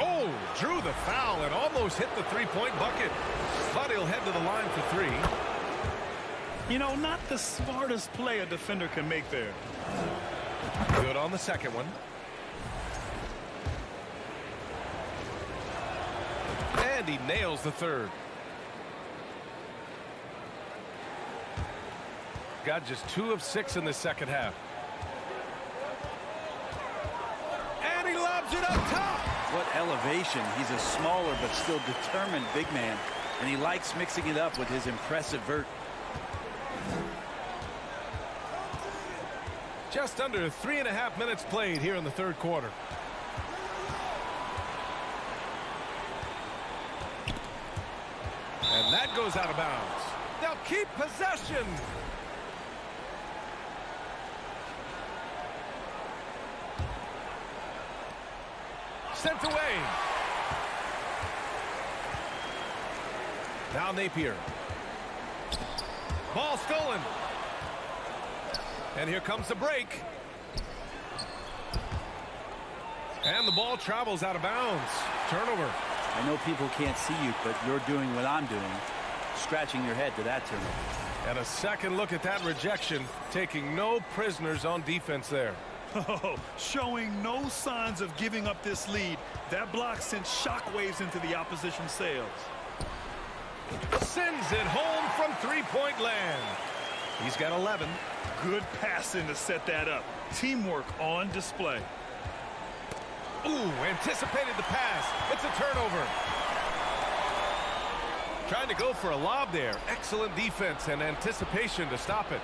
Oh, drew the foul and almost hit the 3-point bucket. But he'll head to the line for 3. You know, not the smartest play a defender can make there. Good on the second one. And he nails the third. got just 2 of 6 in the second half. And he lobs it up top. What elevation. He's a smaller but still determined big man. And he likes mixing it up with his impressive vert. Just under 3.5 minutes played here in the third quarter. And that goes out of bounds. They'll keep possession. Sent away. Now Napier. Ball stolen. And here comes the break. And the ball travels out of bounds. Turnover. I know people can't see you, but you're doing what I'm doing. Scratching your head to that turnover. And a second look at that rejection. Taking no prisoners on defense there. Oh, showing no signs of giving up this lead. That block sent shockwaves into the opposition sails. Sends it home from three-point land. He's got 11. Good passing to set that up. Teamwork on display. Ooh, anticipated the pass. It's a turnover. Trying to go for a lob there. Excellent defense and anticipation to stop it.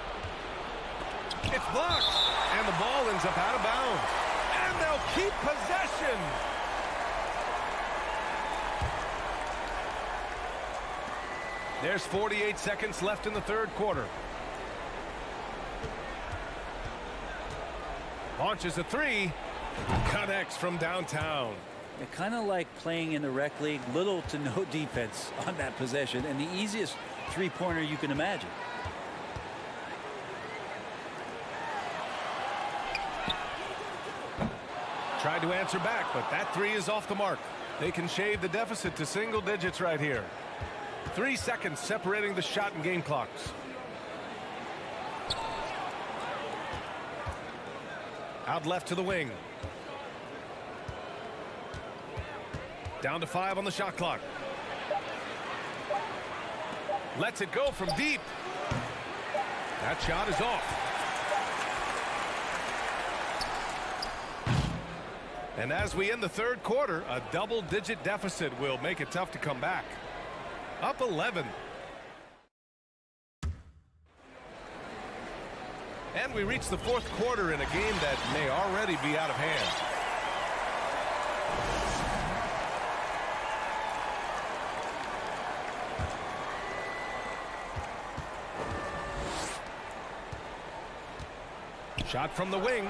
It's blocked. And the ball ends up out of bounds. And they'll keep possession. There's 48 seconds left in the third quarter. Launches a three. Connects from downtown. Kind of like playing in the rec league. Little to no defense on that possession. And the easiest three-pointer you can imagine. Tried to answer back, but that three is off the mark. They can shave the deficit to single digits right here. 3 seconds separating the shot and game clocks. Out left to the wing. Down to 5 on the shot clock. Lets it go from deep. That shot is off. And as we end the third quarter, a double-digit deficit will make it tough to come back. Up 11. And we reach the fourth quarter in a game that may already be out of hand. Shot from the wing.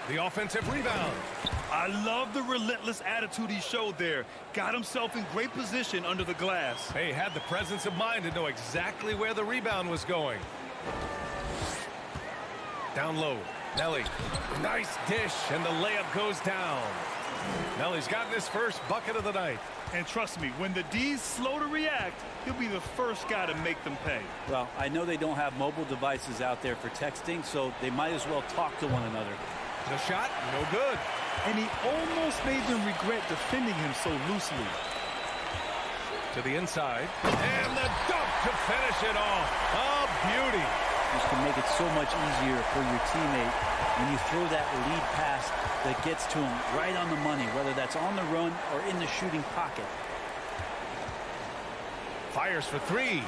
The offensive rebound. I love the relentless attitude he showed there. Got himself in great position under the glass. Hey, had the presence of mind to know exactly where the rebound was going. Down low. Nelly. Nice dish, and the layup goes down. Nelly's gotten his first bucket of the night. And trust me, when the D's slow to react, he'll be the first guy to make them pay. Well, I know they don't have mobile devices out there for texting, so they might as well talk to one another. The shot, no good. And he almost made them regret defending him so loosely. To the inside. And the dunk to finish it off. A beauty. Just can make it so much easier for your teammate when you throw that lead pass that gets to him right on the money, whether that's on the run or in the shooting pocket. Fires for three.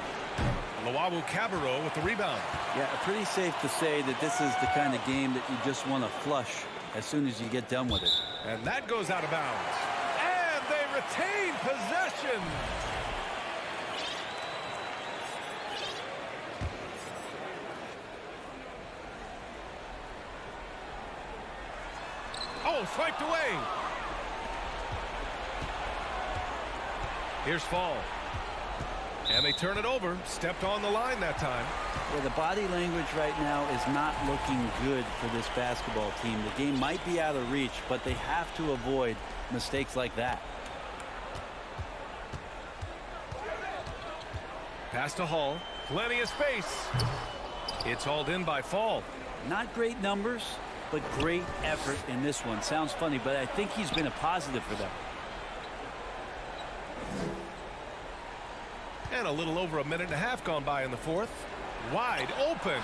Luwawu Cabarro with the rebound. Yeah, pretty safe to say that this is the kind of game that you just want to flush as soon as you get done with it. And that goes out of bounds. And they retain possession. Oh, swiped away. Here's Fall. And they turn it over. Stepped on the line that time. Well, the body language right now is not looking good for this basketball team. The game might be out of reach, but they have to avoid mistakes like that. Pass to Hall. Plenty of space. It's hauled in by Fall. Not great numbers, but great effort in this one. Sounds funny, but I think he's been a positive for them. And a little over a minute and a half gone by in the fourth. Wide open.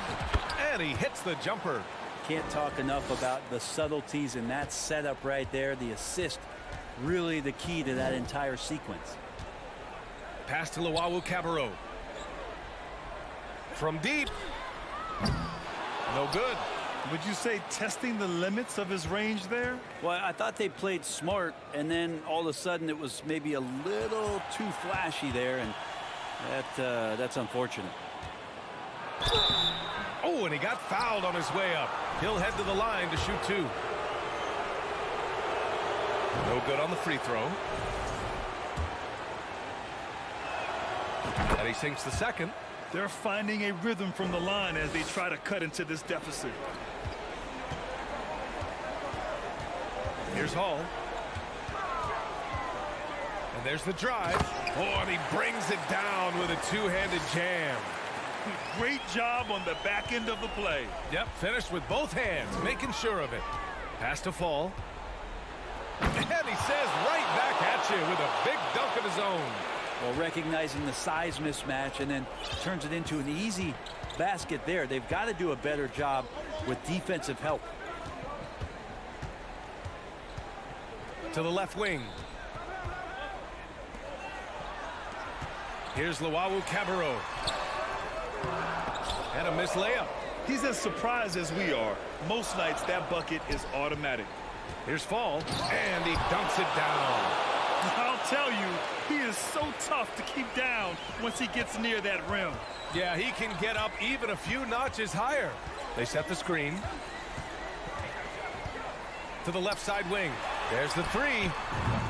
And he hits the jumper. Can't talk enough about the subtleties in that setup right there. The assist, really the key to that entire sequence. Pass to Cabarro. From deep. No good. Would you say testing the limits of his range there? Well, I thought they played smart, and then all of a sudden it was maybe a little too flashy there, and that's unfortunate. Oh, and he got fouled on his way up. He'll head to the line to shoot 2. No good on the free throw. And he sinks the second. They're finding a rhythm from the line as they try to cut into this deficit. Here's Hall. And there's the drive. Oh, and he brings it down with a two-handed jam. Great job on the back end of the play. Yep, finished with both hands, making sure of it. Pass to Fall. And he says right back at you with a big dunk of his own. Well, recognizing the size mismatch and then turns it into an easy basket there. They've got to do a better job with defensive help. To the left wing. Here's Cabarro. And a missed layup. He's as surprised as we are. Most nights that bucket is automatic. Here's Fall, and he dunks it down. I'll tell you, he is so tough to keep down once he gets near that rim. Yeah, he can get up even a few notches higher. They set the screen. To the left side wing. There's the 3.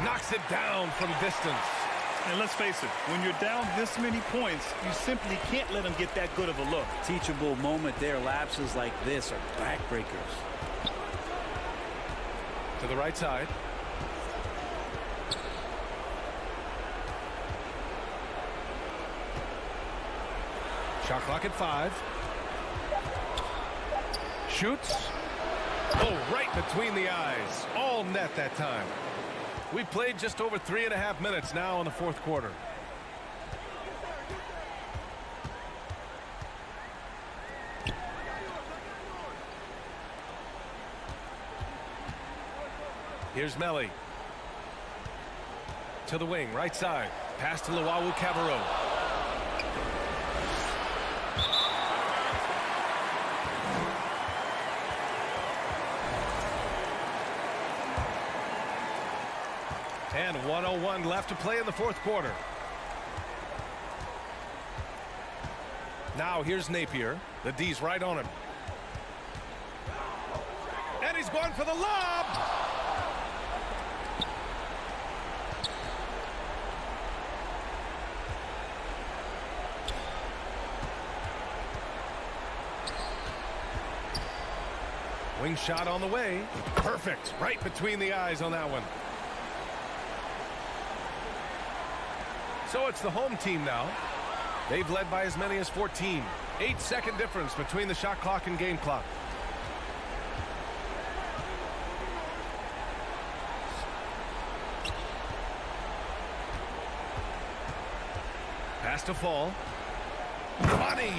Knocks it down from distance. And let's face it, when you're down this many points, you simply can't let him get that good of a look. Teachable moment there. Lapses like this are backbreakers. To the right side. Shot clock at 5. Shoots. Oh, right between the eyes. All net that time. We played just over 3.5 minutes now in the fourth quarter. Here's Melly. To the wing, right side. Pass to Cabarro. And 1:01 left to play in the fourth quarter. Now here's Napier. The D's right on him. And he's going for the lob. Wing shot on the way. Perfect. Right between the eyes on that one. So it's the home team now. They've led by as many as 14. 8-second difference between the shot clock and game clock. Pass to Fall. Money.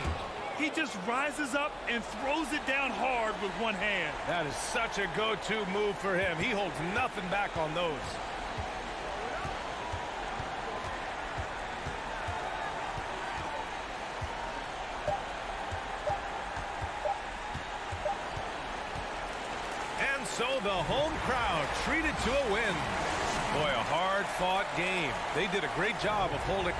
He just rises up and throws it down hard with one hand. That is such a go-to move for him. He holds nothing back on those. And so the home crowd treated to a win. Boy, a hard-fought game. They did a great job of holding.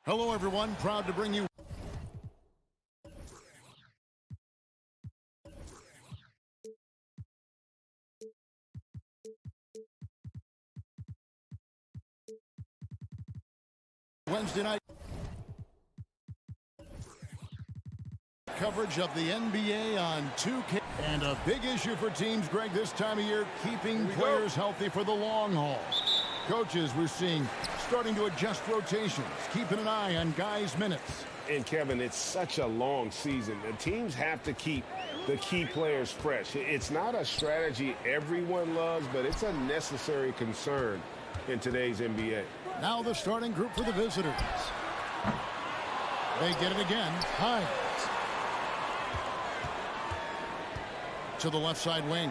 Hello, everyone. Proud to bring you Wednesday night coverage of the NBA on 2K. And a big issue for teams, Greg, this time of year, keeping players healthy for the long haul. Coaches, we're seeing starting to adjust rotations, keeping an eye on guys' minutes. And, Kevin, it's such a long season. The teams have to keep the key players fresh. It's not a strategy everyone loves, but it's a necessary concern in today's NBA. Now the starting group for the visitors. They get it again. Hines. To the left side wing.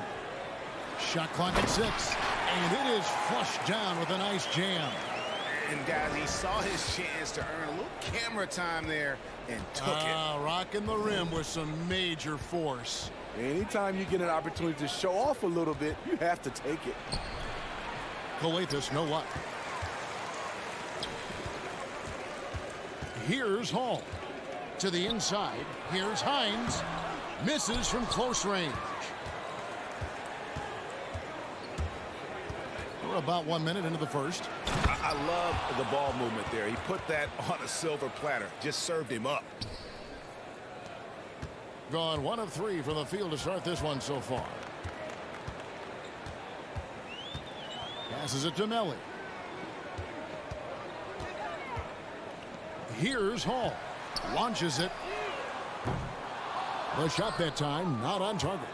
Shot clock at 6. And it is flushed down with a nice jam. And, guys, he saw his chance to earn a little camera time there and took it. Rocking the rim with some major force. Anytime you get an opportunity to show off a little bit, you have to take it. Coletas, no luck. Here's Hall. To the inside. Here's Hines. Misses from close range. We're about 1 minute into the first. I love the ball movement there. He put that on a silver platter. Just served him up. Gone 1 of 3 from the field to start this one so far. Passes it to Melly. Here's Hall. Launches it. The shot that time not on target.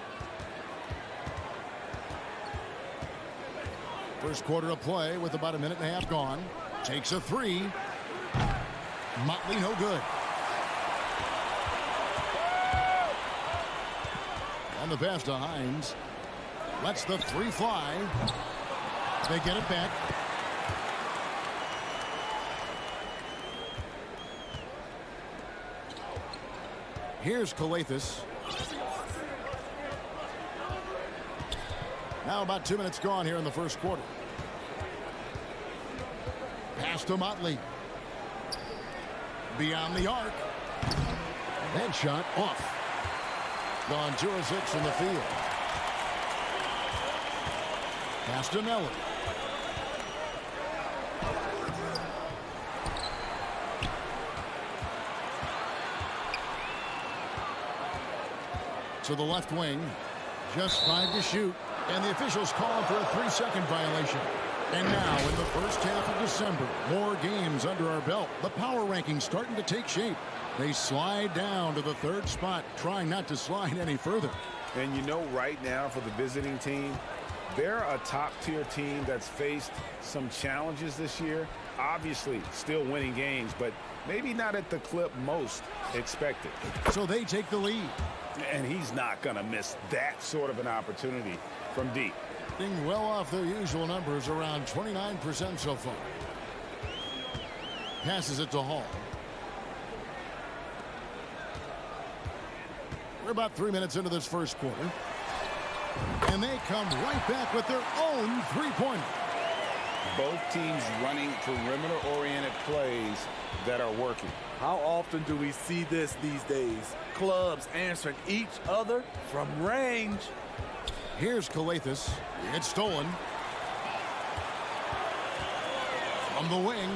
First quarter of play with about 1.5 minutes gone. Takes a 3. Motley no good. On the pass to Hines. Lets the 3 fly. They get it back. Here's Coletas. Now about 2 minutes gone here in the first quarter. Pass to Motley. Beyond the arc. That shot off. Gone 2 of 6 from the field. Pass to Melly. To the left wing. Just 5 to shoot. And the officials call for a 3-second violation. And now in the first half of December, more games under our belt. The power rankings starting to take shape. They slide down to the 3rd spot, trying not to slide any further. And you know, right now for the visiting team, they're a top-tier team that's faced some challenges this year. Obviously still winning games, but maybe not at the clip most expected. So they take the lead. And he's not going to miss that sort of an opportunity from deep. Being well off their usual numbers, around 29% so far. Passes it to Hall. We're about 3 minutes into this first quarter. And they come right back with their own 3-pointer. Both teams running perimeter-oriented plays that are working. How often do we see this these days? Clubs answering each other from range. Here's Coletas. It's stolen. From the wing.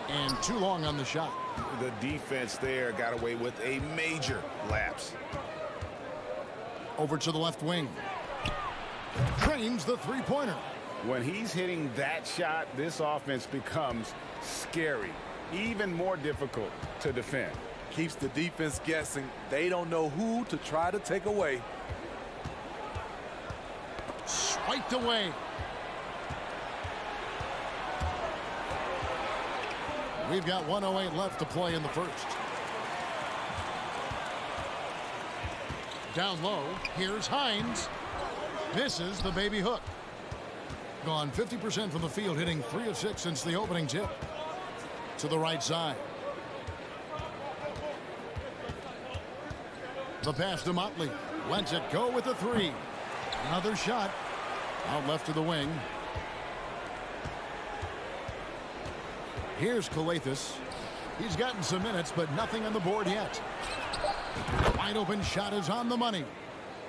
And too long on the shot. The defense there got away with a major lapse. Over to the left wing. Drains the three-pointer. When he's hitting that shot, this offense becomes scary, even more difficult to defend. Keeps the defense guessing. They don't know who to try to take away. Swiped away. We've got 1:08 left to play in the first. Down low, here's Hines. Misses the baby hook. Gone 50% from the field, hitting 3 of 6 since the opening tip. To the right side. The pass to Motley. Lets it go with the 3. Another shot. Out left to the wing. Here's Calathis. He's gotten some minutes, but nothing on the board yet. Wide open shot is on the money.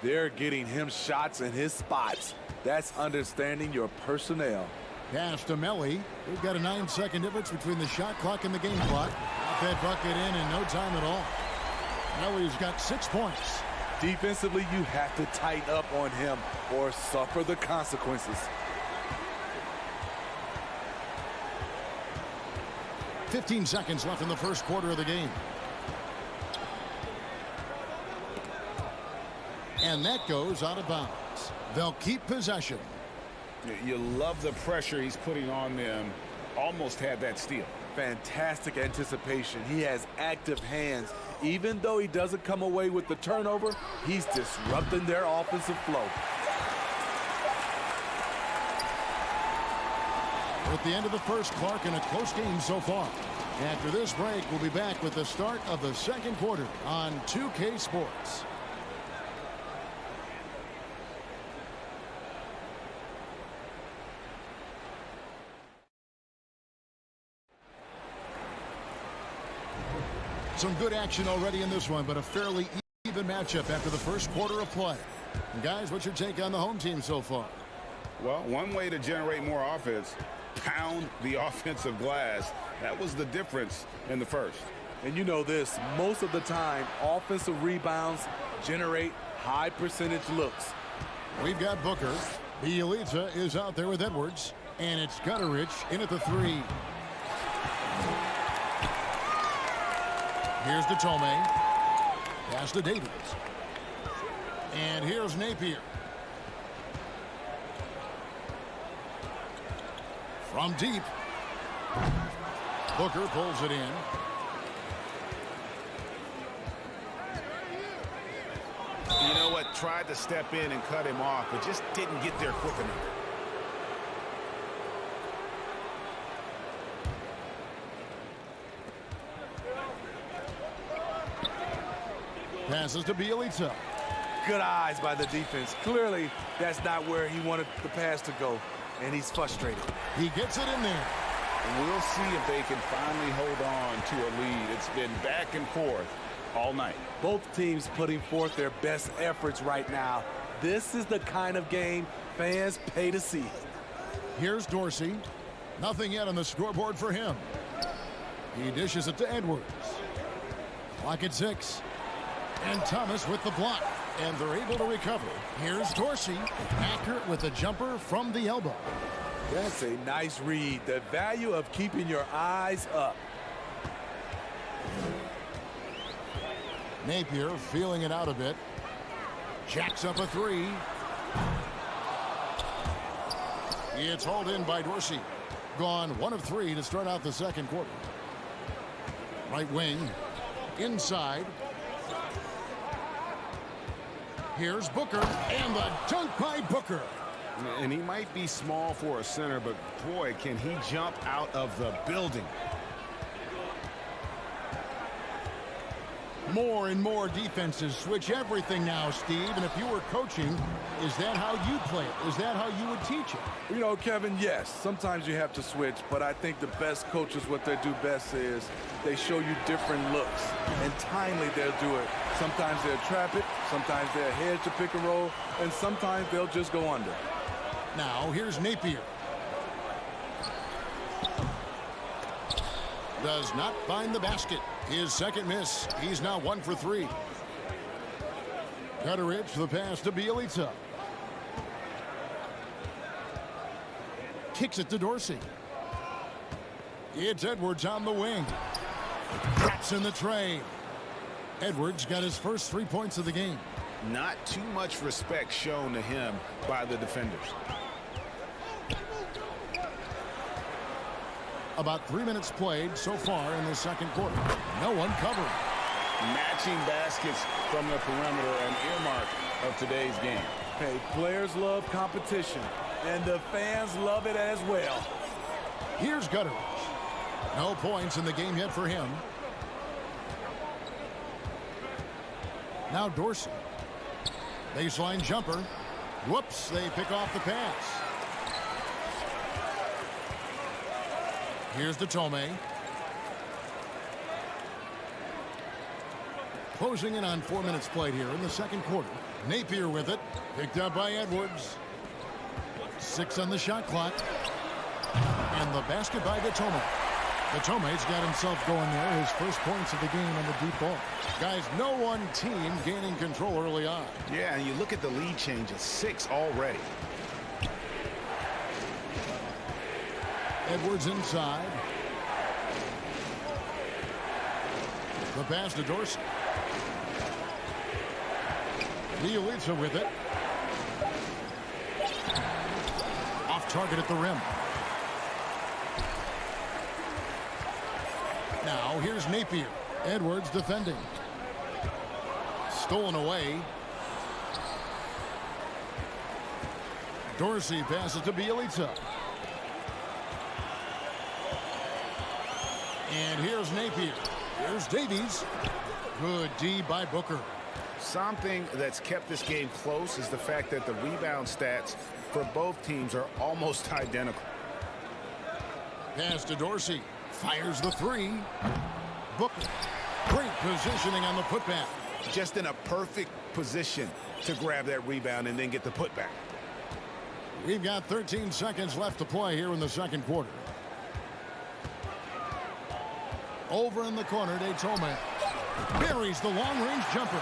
They're getting him shots in his spots. That's understanding your personnel. Pass to Melly. We've got a 9-second difference between the shot clock and the game clock. Got that bucket in no time at all. Melly's got 6 points. Defensively, you have to tighten up on him or suffer the consequences. 15 seconds left in the first quarter of the game. And that goes out of bounds. They'll keep possession. You love the pressure he's putting on them. Almost had that steal. Fantastic anticipation. He has active hands. Even though he doesn't come away with the turnover, he's disrupting their offensive flow. At the end of the first, Clark, in a close game so far. After this break, we'll be back with the start of the second quarter on 2K Sports. Some good action already in this one, but a fairly even matchup after the first quarter of play. And guys, what's your take on the home team so far? Well, one way to generate more offense, pound the offensive glass. That was the difference in the first. And you know this, most of the time, offensive rebounds generate high percentage looks. We've got Booker. Bielitsa is out there with Edwards. And it's Gutterich in at the 3. Here's to Tomei. Pass to Davies. And here's Napier. From deep. Booker pulls it in. You know what? Tried to step in and cut him off, but just didn't get there quick enough. Passes to Bielitsa. Good eyes by the defense. Clearly, that's not where he wanted the pass to go, and he's frustrated. He gets it in there. And we'll see if they can finally hold on to a lead. It's been back and forth all night. Both teams putting forth their best efforts right now. This is the kind of game fans pay to see. Here's Dorsey. Nothing yet on the scoreboard for him. He dishes it to Edwards. Clock at 6. And Thomas with the block. And they're able to recover. Here's Dorsey. Accurate with a jumper from the elbow. That's a nice read. The value of keeping your eyes up. Napier feeling it out a bit. Jacks up a 3. It's hauled in by Dorsey. Gone 1 of 3 to start out the second quarter. Right wing. Inside. Here's Booker, and the dunk by Booker. And he might be small for a center, but boy, can he jump out of the building. More and more defenses switch everything now, Steve. And if you were coaching, is that how you play it? Is that how you would teach it? You know, Kevin, yes. Sometimes you have to switch, but I think the best coaches, what they do best is they show you different looks. And timely, they'll do it. Sometimes they'll trap it. Sometimes they'll hedge the pick and roll. And sometimes they'll just go under. Now, here's Napier. Does not find the basket. His second miss. He's now 1 for 3. Gutterich, the pass to Bielitsa. Kicks it to Dorsey. It's Edwards on the wing. Drops in the tray. Edwards got his first 3 points of the game. Not too much respect shown to him by the defenders. About 3 minutes played so far in the second quarter. No one covering. Matching baskets from the perimeter, an earmark of today's game. Hey, players love competition, and the fans love it as well. Here's Gutteridge. No points in the game yet for him. Now Dorsey. Baseline jumper. Whoops, they pick off the pass. Here's Tome. Closing in on 4 minutes played here in the second quarter. Napier with it. Picked up by Edwards. 6 on the shot clock. And the basket by Tome. Tome's got himself going there. His first points of the game on the deep ball. Guys, no one team gaining control early on. Yeah, and you look at the lead changes. 6 already. Edwards inside. The pass to Dorsey. Bielitsa with it. Off target at the rim. Now here's Napier. Edwards defending. Stolen away. Dorsey passes to Bielitsa. And here's Napier. Here's Davies. Good D by Booker. Something that's kept this game close is the fact that the rebound stats for both teams are almost identical. Pass to Dorsey. Fires the 3. Booker. Great positioning on the putback. Just in a perfect position to grab that rebound and then get the putback. We've got 13 seconds left to play here in the second quarter. Over in the corner, Tome buries the long-range jumper.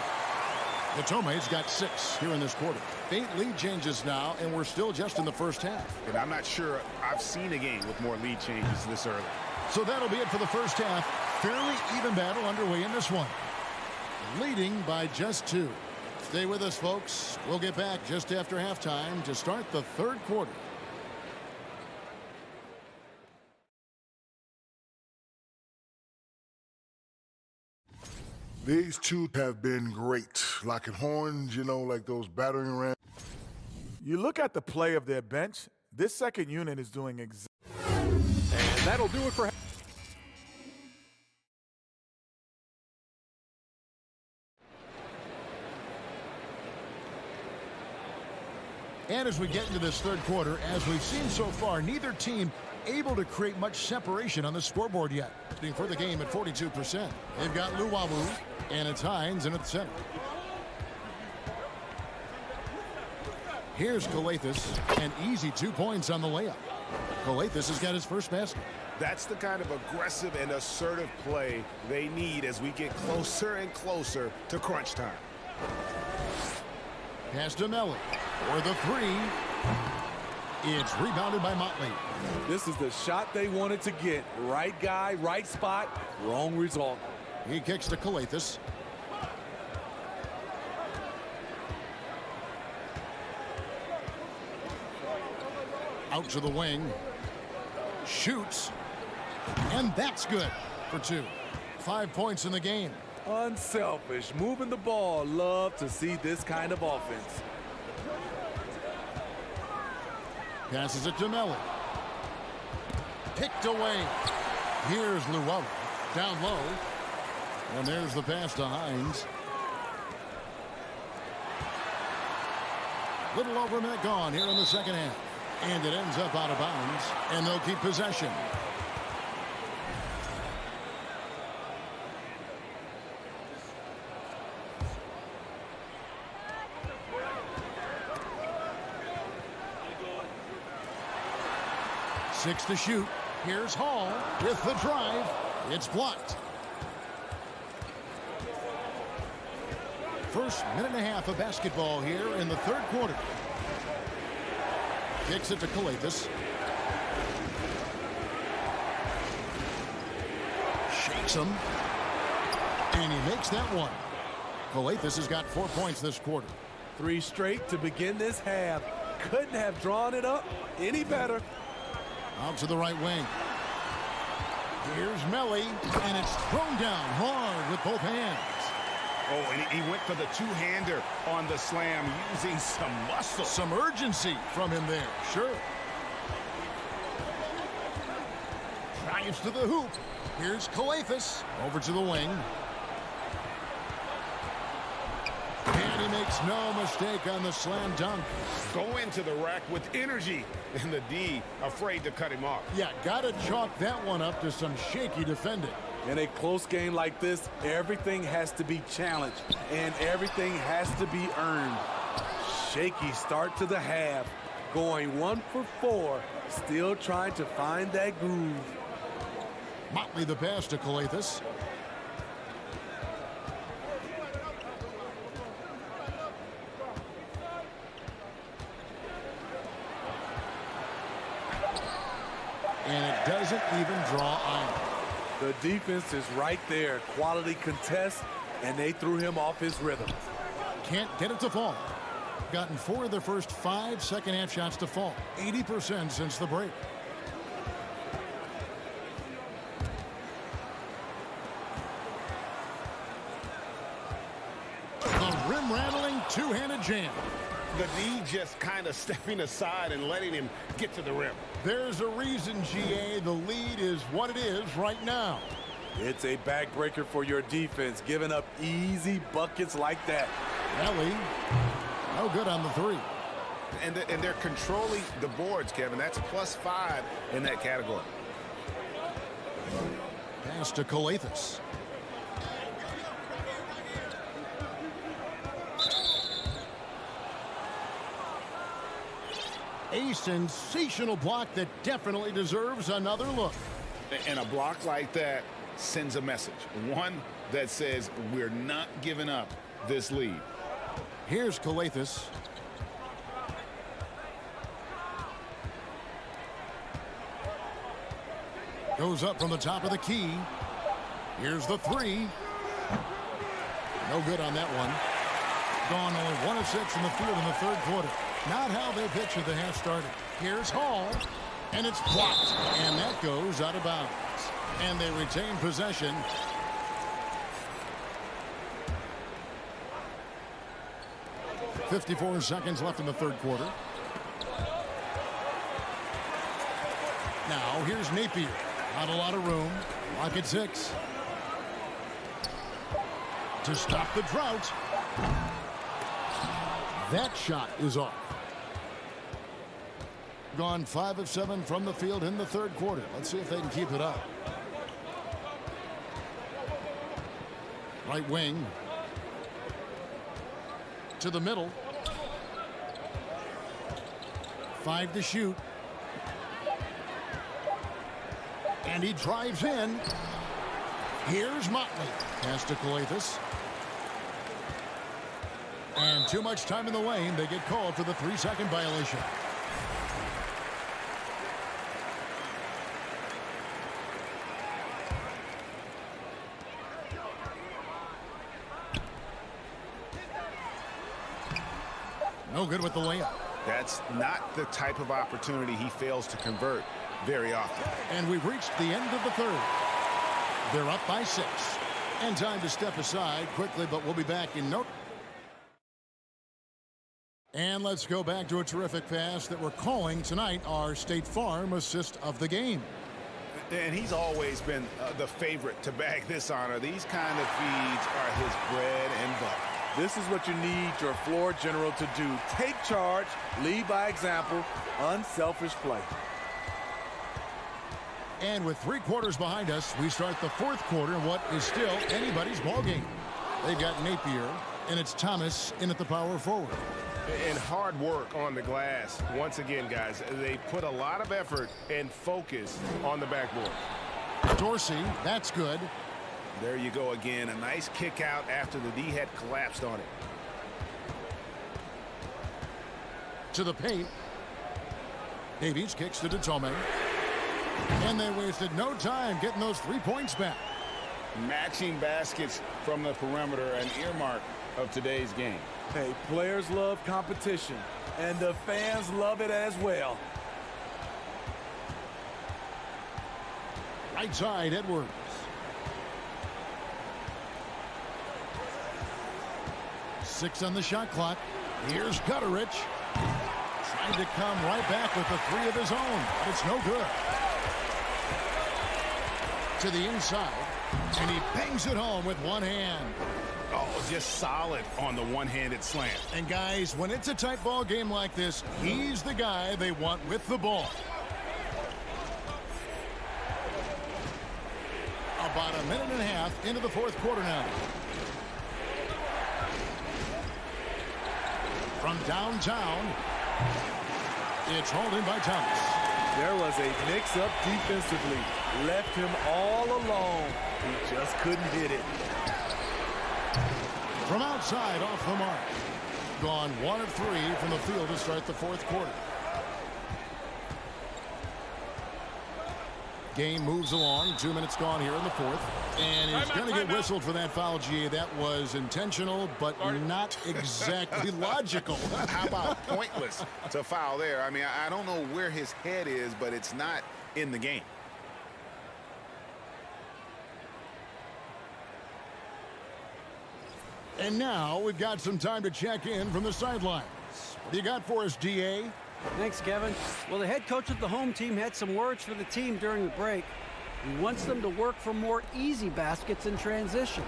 Tome's got 6 here in this quarter. 8 lead changes now, and we're still just in the first half. And I'm not sure I've seen a game with more lead changes this early. So that'll be it for the first half. Fairly even battle underway in this one. Leading by just 2. Stay with us, folks. We'll get back just after halftime to start the third quarter. These two have been great. Locking horns, you know, like those battering rams. You look at the play of their bench, this second unit is doing exactly. And that'll do it for... And as we get into this third quarter, as we've seen so far, neither team able to create much separation on the scoreboard yet. For the game at 42%. They've got Luwawu, and it's Hines in at the center. Here's Kalathis, an easy 2 points on the layup. Kalathis has got his first basket. That's the kind of aggressive and assertive play they need as we get closer and closer to crunch time. Pass to Melly for the 3. It's rebounded by Motley. This is the shot they wanted to get. Right guy, right spot, wrong result. He kicks to Kalathis. Out to the wing. Shoots. And that's good for 2. 5 points in the game. Unselfish, moving the ball. Love to see this kind of offense. Passes it to Melly. Picked away. Here's Luwawu. Down low. And there's the pass to Hines. Little over a minute gone here in the second half. And it ends up out of bounds. And they'll keep possession. Six to shoot. Here's Hall with the drive. It's blocked. First minute and a half of basketball here in the third quarter. Kicks it to Kalathis. Tricks him. And he makes that one. Calathes has got 4 points this quarter. 3 straight to begin this half. Couldn't have drawn it up any better. Out to the right wing. Here's Melly, and it's thrown down hard with both hands. Oh, and he went for the two-hander on the slam, using some muscle. Some urgency from him there, sure. Drives to the hoop. Here's Calathes over to the wing. And he makes no mistake on the slam dunk. Go into the rack with energy, and the D afraid to cut him off. Yeah, got to chalk that one up to some shaky defending. In a close game like this, everything has to be challenged, and everything has to be earned. Shaky start to the half, going 1 for 4, still trying to find that groove. Motley the pass to Calathes. And it doesn't even draw iron. The defense is right there. Quality contest, and they threw him off his rhythm. Can't get it to fall. Gotten 4 of their first 5 second-half shots to fall. 80% since the break. The rim-rattling two-handed jam. The D just kind of stepping aside and letting him get to the rim. There's a reason, GA, the lead is what it is right now. It's a backbreaker for your defense, giving up easy buckets like that. Ellie, no good on the 3. And they're controlling the boards, Kevin. That's +5 in that category. Pass to Calathes. A sensational block that definitely deserves another look. And a block like that sends a message. One that says we're not giving up this lead. Here's Calathes. Goes up from the top of the key. Here's the 3. No good on that one. Gone only 1 of 6 in the field in the 3rd quarter. Not how they pictured the half started. Here's Hall, and it's blocked, and that goes out of bounds. And they retain possession. .54 seconds left in the 3rd quarter. Now here's Napier. Not a lot of room. Lock at 6. To stop the drought. That shot is off. Gone 5 of 7 from the field in the 3rd quarter. Let's see if they can keep it up. Right wing. To the middle. 5 to shoot. And he drives in. Here's Motley. Pass to Calathes. And too much time in the lane. They get called for the 3-second violation. No good with the layup. That's not the type of opportunity he fails to convert very often. And we've reached the end of the 3rd. They're up by 6. And time to step aside quickly, but we'll be back in no. And let's go back to a terrific pass that we're calling tonight our State Farm assist of the game. And he's always been the favorite to bag this honor. These kind of feeds are his bread and butter. This is what you need your floor general to do. Take charge, lead by example, unselfish play. And with 3 quarters behind us, we start the 4th quarter in what is still anybody's ball game. They've got Napier, and it's Thomas in at the power forward. And hard work on the glass. Once again, guys, they put a lot of effort and focus on the backboard. Dorsey, that's good. There you go again. A nice kick out after the D had collapsed on it. To the paint. Davies kicks to Detome. And they wasted no time getting those 3 points back. Matching baskets from the perimeter, an earmark of today's game. Hey, players love competition, and the fans love it as well. Right side, Edwards. Six on the shot clock. Here's Gutterich. Trying to come right back with the three of his own. But it's no good. To the inside. And he bangs it home with one hand. Oh, just solid on the one-handed slam. And guys, when it's a tight ball game like this, he's the guy they want with the ball. About a minute and a half into the fourth quarter now. From downtown, it's hauled in by Thomas. There was a mix-up defensively. Left him all alone. He just couldn't hit it. From outside, off the mark. Gone 1 of 3 from the field to start the fourth quarter. Game moves along. 2 minutes gone here in the fourth. And he's going to get whistled for that foul, GA. That was intentional, but not exactly logical. How about pointless to foul there? I mean, I don't know where his head is, but it's not in the game. And now we've got some time to check in from the sidelines. What do you got for us, DA? Thanks, Kevin. Well, the head coach of the home team had some words for the team during the break. He wants them to work for more easy baskets in transition.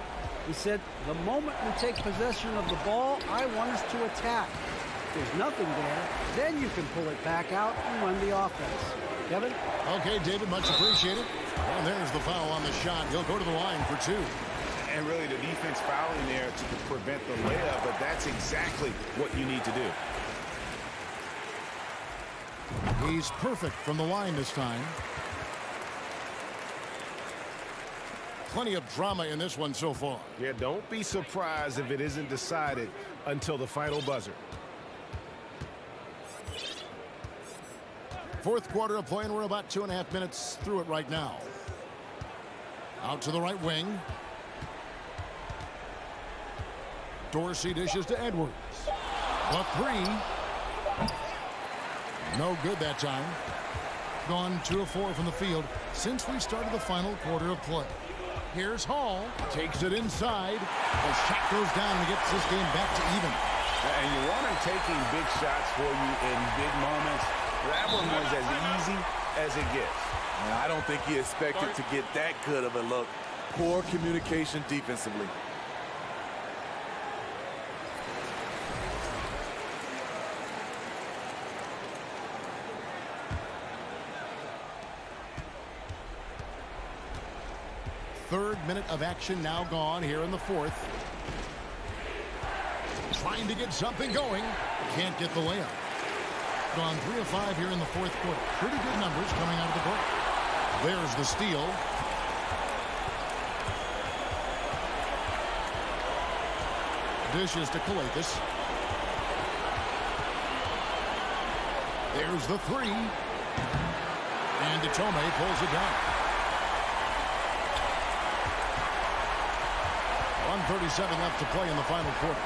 He said, the moment we take possession of the ball, I want us to attack. If there's nothing there, then you can pull it back out and run the offense. Kevin? Okay, David, much appreciated. And there's the foul on the shot. He'll go to the line for 2. And really the defense fouling there to prevent the layup, but that's exactly what you need to do. He's perfect from the line this time. Plenty of drama in this one so far. Yeah, don't be surprised if it isn't decided until the final buzzer. Fourth quarter of play, and we're about 2.5 minutes through it right now. Out to the right wing. Dorsey dishes to Edwards. A 3. No good that time. Gone 2 of 4 from the field since we started the final quarter of play. Here's Hall. Takes it inside. The shot goes down and gets this game back to even. And you want him taking big shots for you in big moments. That one was as easy as it gets. And I don't think he expected to get that good of a look. Poor communication defensively. Third minute of action now gone here in the fourth. Trying to get something going. Can't get the layup. Gone 3 of 5 here in the fourth quarter. Pretty good numbers coming out of the break. There's the steal. Dishes to Kalathis. There's the 3. And Detome pulls it down. 1:37 left to play in the final quarter.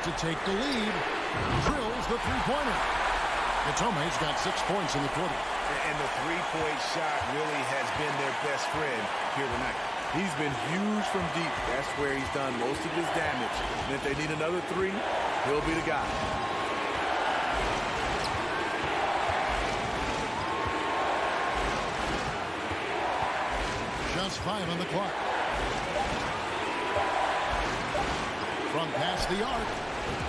To take the lead, drills the three-pointer. Detome's got 6 points in the quarter. And the three-point shot really has been their best friend here tonight. He's been huge from deep. That's where he's done most of his damage. And if they need another 3, he'll be the guy. Just 5 on the clock. From past the arc.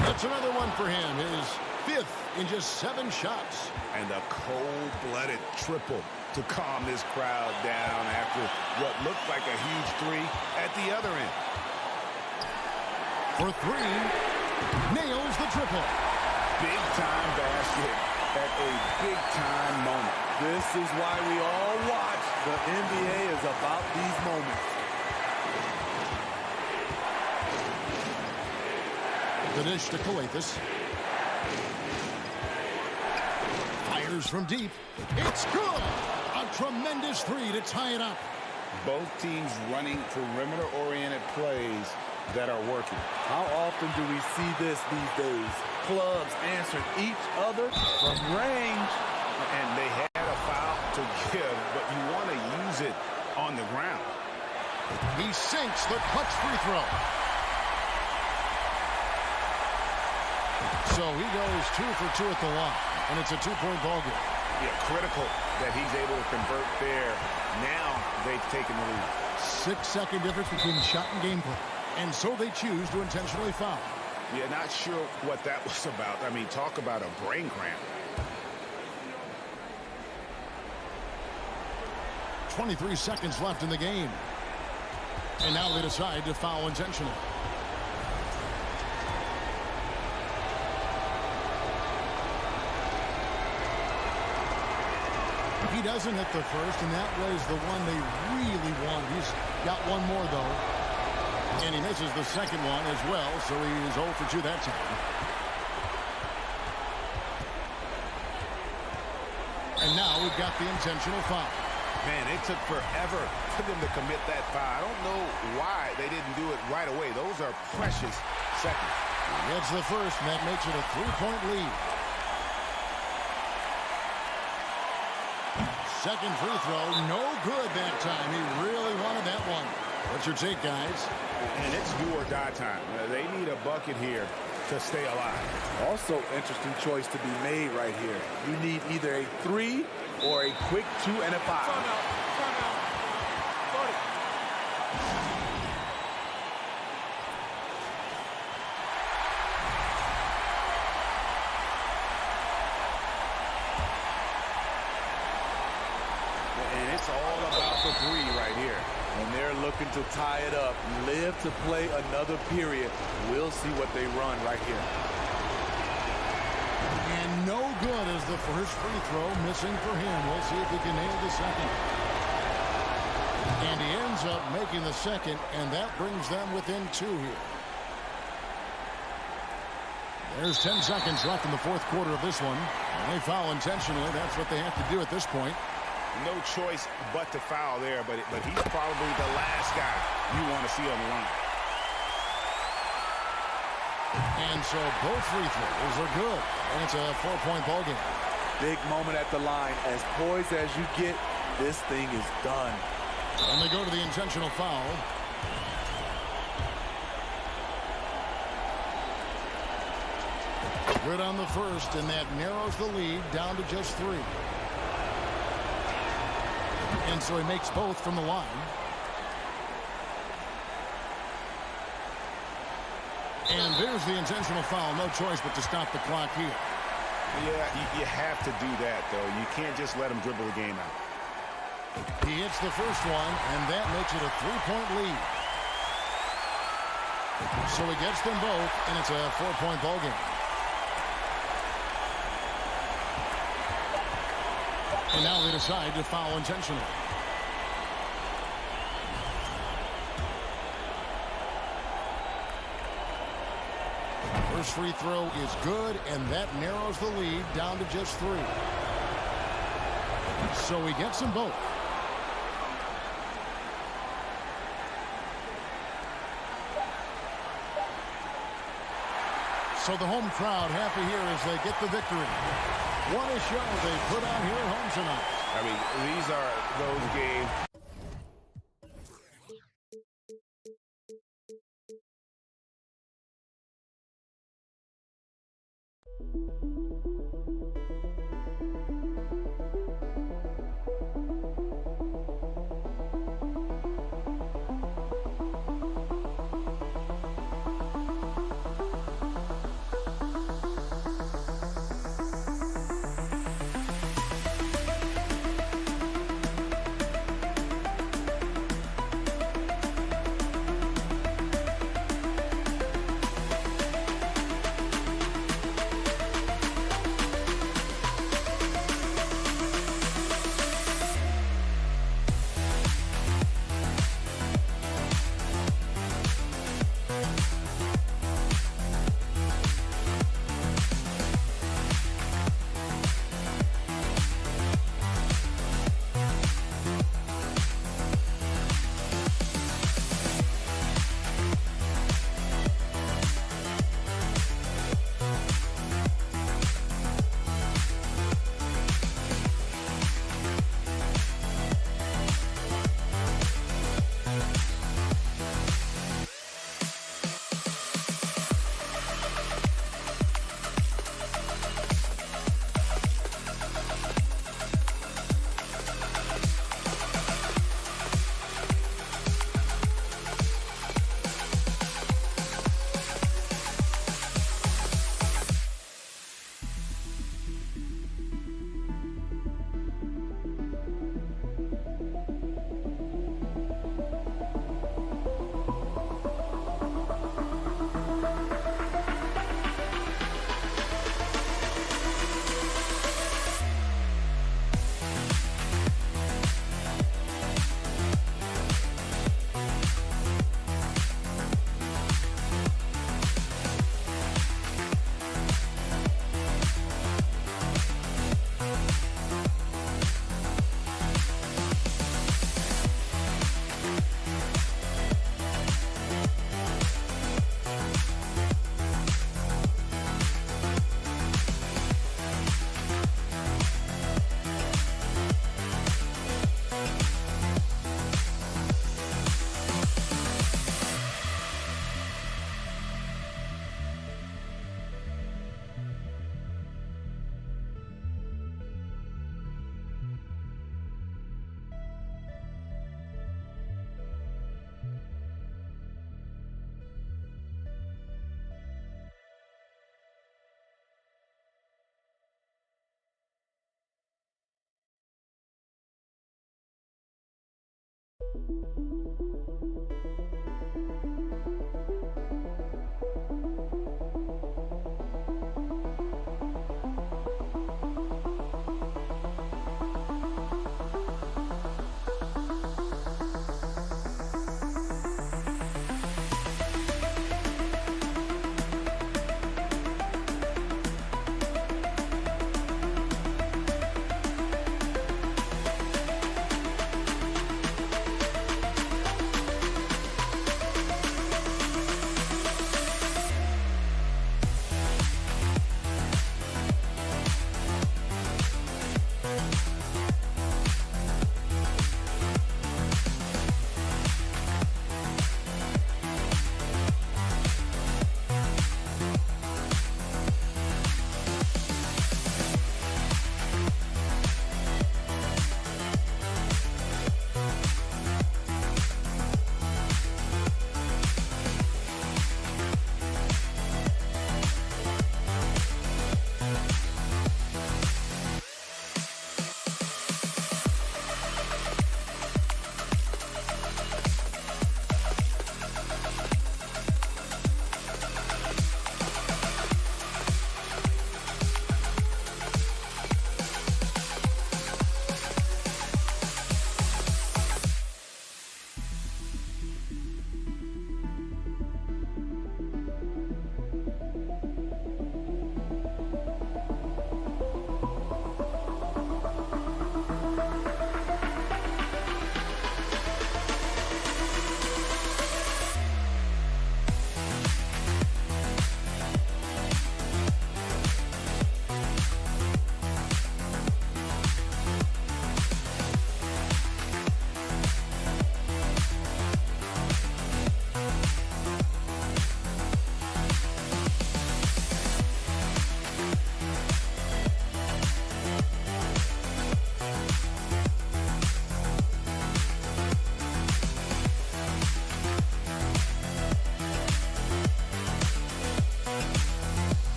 That's another one for him. His 5th in just 7 shots. And a cold-blooded triple to calm this crowd down after what looked like a huge 3 at the other end. For 3, nails the triple. Big-time basket at a big-time moment. This is why we all watch. The NBA is about these moments. The dish to Kalathis. Fires from deep. It's good! A tremendous 3 to tie it up. Both teams running perimeter-oriented plays that are working. How often do we see this these days? Clubs answering each other from range. And they had a foul to give, but you want to use it on the ground. He sinks the clutch free throw. So he goes 2 for 2 at the line, and it's a 2-point ball game. Yeah, critical that he's able to convert there. Now they've taken the lead. 6-second difference between shot and game play. And so they choose to intentionally foul. Yeah, not sure what that was about. I mean, talk about a brain cramp. 23 seconds left in the game. And now they decide to foul intentionally. He doesn't hit the first, and that was the one they really wanted. He's got one more, though. And he misses the second one as well, so he's 0 for 2 that time. And now we've got the intentional foul. Man, it took forever for them to commit that foul. I don't know why they didn't do it right away. Those are precious seconds. He gets the first, and that makes it a 3-point lead. Second free throw, no good that time. He really wanted that one. What's your take, guys? And it's do or die time. They need a bucket here to stay alive. Also, interesting choice to be made right here. You need either a 3 or a quick 2 and a 5. And it's all about the 3 right here. And they're looking to tie it up, live to play another period. We'll see what they run right here. And no good as the first free throw missing for him. We'll see if he can nail the second. And he ends up making the second, and that brings them within 2 here. There's 10 seconds left in the fourth quarter of this one. And they foul intentionally. That's what they have to do at this point. No choice but to foul there, but he's probably the last guy you want to see on the line. And so both free throws are good, and it's a 4-point ball game. Big moment at the line. As poised as you get, this thing is done. And they go to the intentional foul. Good on the first, and that narrows the lead down to just 3. And so he makes both from the line. And there's the intentional foul. No choice but to stop the clock here. Yeah, you have to do that, though. You can't just let him dribble the game out. He hits the first one, and that makes it a 3-point lead. So he gets them both, and it's a 4-point ball game. And now they decide to foul intentionally. First free throw is good, and that narrows the lead down to just 3. So he gets them both. So the home crowd happy here as they get the victory. What a show they put on here at home tonight. I mean, these are those games.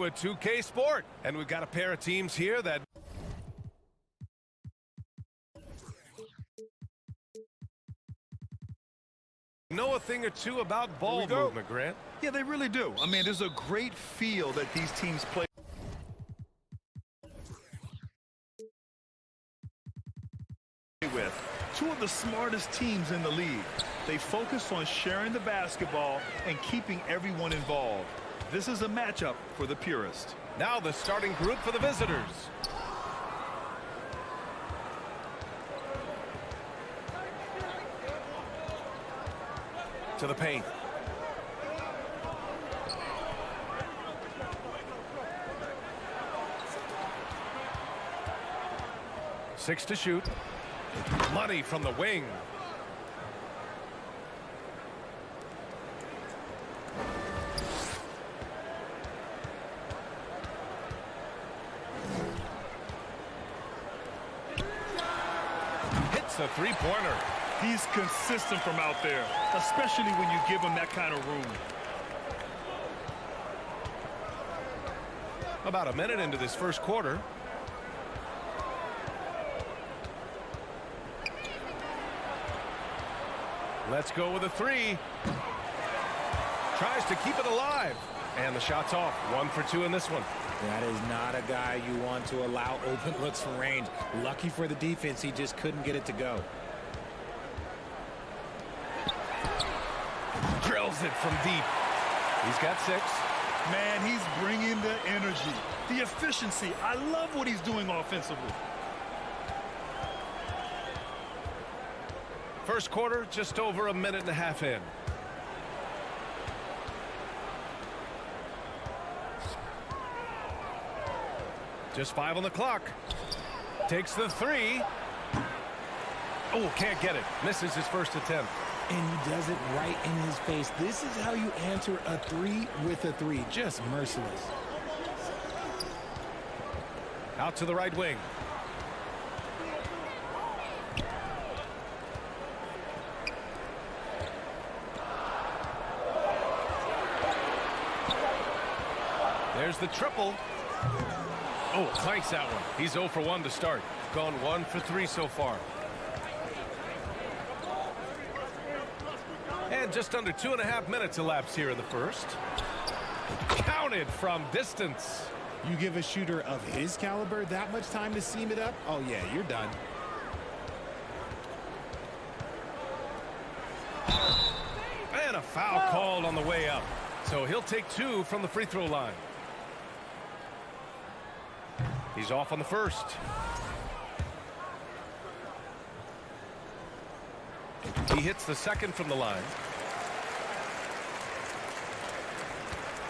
with 2K Sport, and we've got a pair of teams here that know a thing or two about ball movement, Grant. Yeah, they really do. I mean, there's a great feel that these teams play. with. Two of the smartest teams in the league. They focus on sharing the basketball and keeping everyone involved. This is a matchup for the purist. Now the starting group for the visitors. To the paint. Six to shoot. Money from the wing. Hits a three-pointer. He's consistent from out there, especially when you give him that kind of room. About a minute into this first quarter. Let's go with a three. Tries to keep it alive. And the shot's off. 1 for 2 in this one. That is not a guy you want to allow open looks from range. Lucky for the defense, he just couldn't get it to go. Drills it from deep. He's got 6. Man, he's bringing the energy, the efficiency. I love what he's doing offensively. First quarter, just over a minute and a half in. Just 5 on the clock. Takes the 3. Oh, can't get it. Misses his first attempt. And he does it right in his face. This is how you answer a 3 with a 3. Just merciless. Out to the right wing. There's the triple. Oh, clanks that one. He's 0 for 1 to start. Gone 1 for 3 so far. And just under 2.5 minutes elapsed here in the first. Counted from distance. You give a shooter of his caliber that much time to seam it up? Oh, yeah, you're done. And a foul called on the way up. So he'll take 2 from the free throw line. He's off on the first. He hits the second from the line.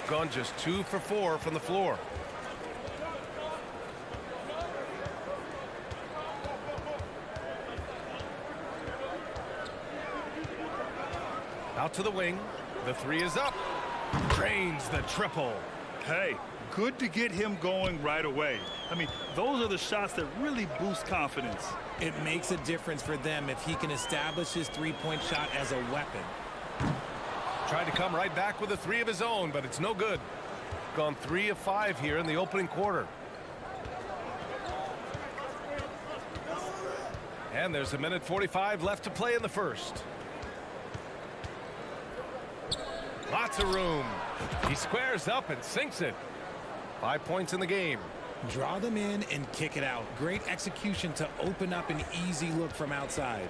Gone just 2 for 4 from the floor. Out to the wing. The 3 is up. Drains the triple. Hey, good to get him going right away. I mean, those are the shots that really boost confidence. It makes a difference for them if he can establish his three-point shot as a weapon. Tried to come right back with a 3 of his own, but it's no good. Gone 3 of 5 here in the opening quarter. And there's 1:45 left to play in the first. Lots of room. He squares up and sinks it. 5 points in the game. Draw them in and kick it out. Great execution to open up an easy look from outside.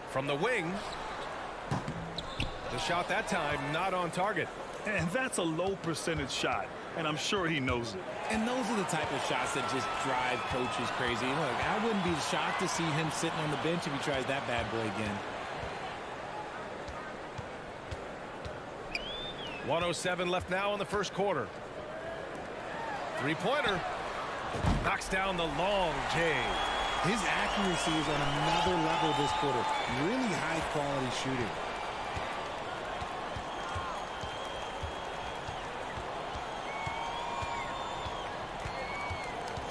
From the wing. The shot that time not on target. And that's a low percentage shot, and I'm sure he knows it. And those are the type of shots that just drive coaches crazy. Look, I wouldn't be shocked to see him sitting on the bench if he tries that bad boy again. 1:07 left now in the first quarter. Three-pointer. Knocks down the long J. His accuracy is on another level this quarter. Really high-quality shooting.